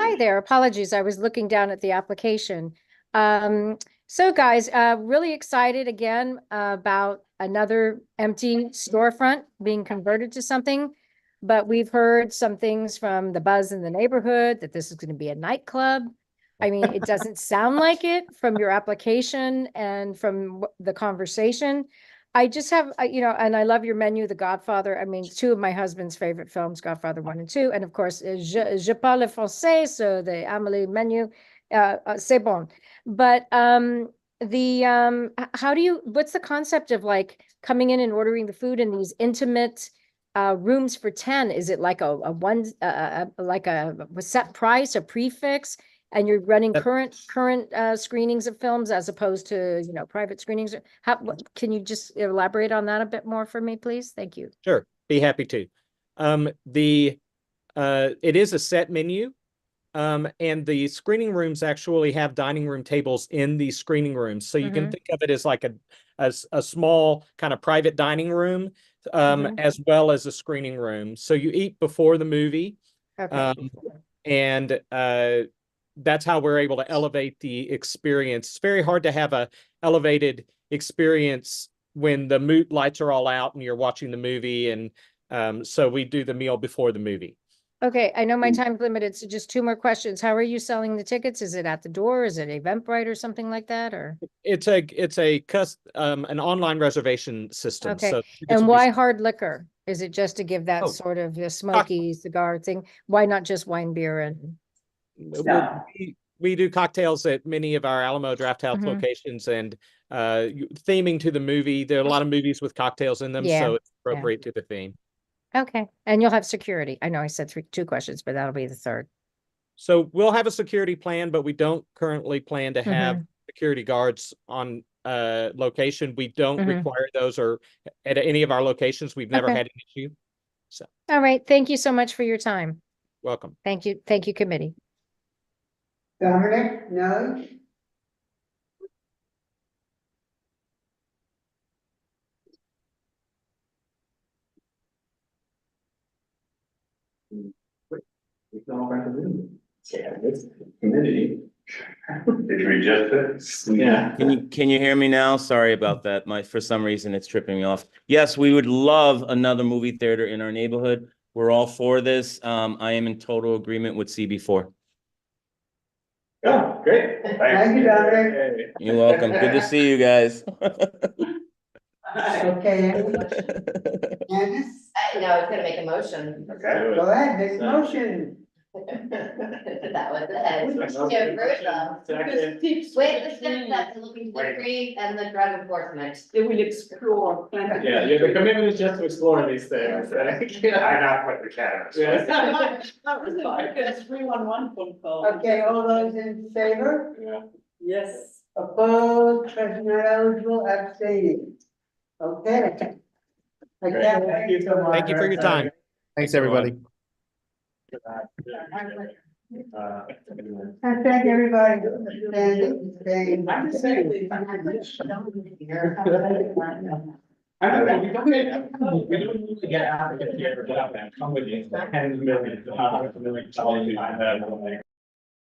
Hi there. Apologies. I was looking down at the application. So guys, really excited again about another empty storefront being converted to something. But we've heard some things from the buzz in the neighborhood that this is going to be a nightclub. I mean, it doesn't sound like it from your application and from the conversation. I just have, and I love your menu, The Godfather. I mean, two of my husband's favorite films, Godfather 1 and 2. And of course, je parle français, so the Amélie menu, c'est bon. But what's the concept of like coming in and ordering the food in these intimate rooms for 10? Is it like a set price, a prefix? And you're running current screenings of films as opposed to, private screenings? Can you just elaborate on that a bit more for me, please? Thank you. Sure, be happy to. It is a set menu. And the screening rooms actually have dining room tables in the screening rooms. So you can think of it as like a small kind of private dining room, as well as a screening room. So you eat before the movie. Okay. And that's how we're able to elevate the experience. It's very hard to have a elevated experience when the lights are all out and you're watching the movie. And so we do the meal before the movie. Okay, I know my time's limited, so just two more questions. How are you selling the tickets? Is it at the door? Is it Eventbrite or something like that, or? It's an online reservation system. Okay, So and why hard liquor? Is it just to give that Oh. sort of a smoky cigar thing? Why not just wine, beer and? We do cocktails at many of our Alamo Draft House Mhm. locations and theming to the movie. There are a lot of movies with cocktails in them, Yeah, so it's yeah. appropriate to the theme. Okay, and you'll have security. I know I said two questions, but that'll be the third. So we'll have a security plan, but we don't currently plan to have Mhm. security guards on location. We don't Mhm. require those or at any of our locations. We've never Okay. had an issue. So All right, thank you so much for your time. welcome. Thank you, committee. Dominic, no? Yeah, this committee. Did we just? Yeah. Can you hear me now? Sorry about that. For some reason it's tripping me off. Yes, we would love another movie theater in our neighborhood. We're all for this. I am in total agreement with CB4. Oh, great. Thank you, Dominic. You're welcome. Good to see you guys. Okay, Candace, No, I was gonna make a motion. Okay. go ahead, make a motion. That was it. Get rid of them. Just keep Wait, the switching. step that's looking for the tree and the drug enforcement. They will explore. Yeah, the commitment is just to explore these things. I knock with the cannabis. That was like a 311 phone call. Okay, all those in favor? Yes. Opposed, present not eligible, abstaining. Okay. Thank you so much. Thank you for your time. Thanks, everybody. I thank everybody. Staying. I'm just saying. I don't know, we don't need to get out of here, get out there, come with you. 10 million, $100 million.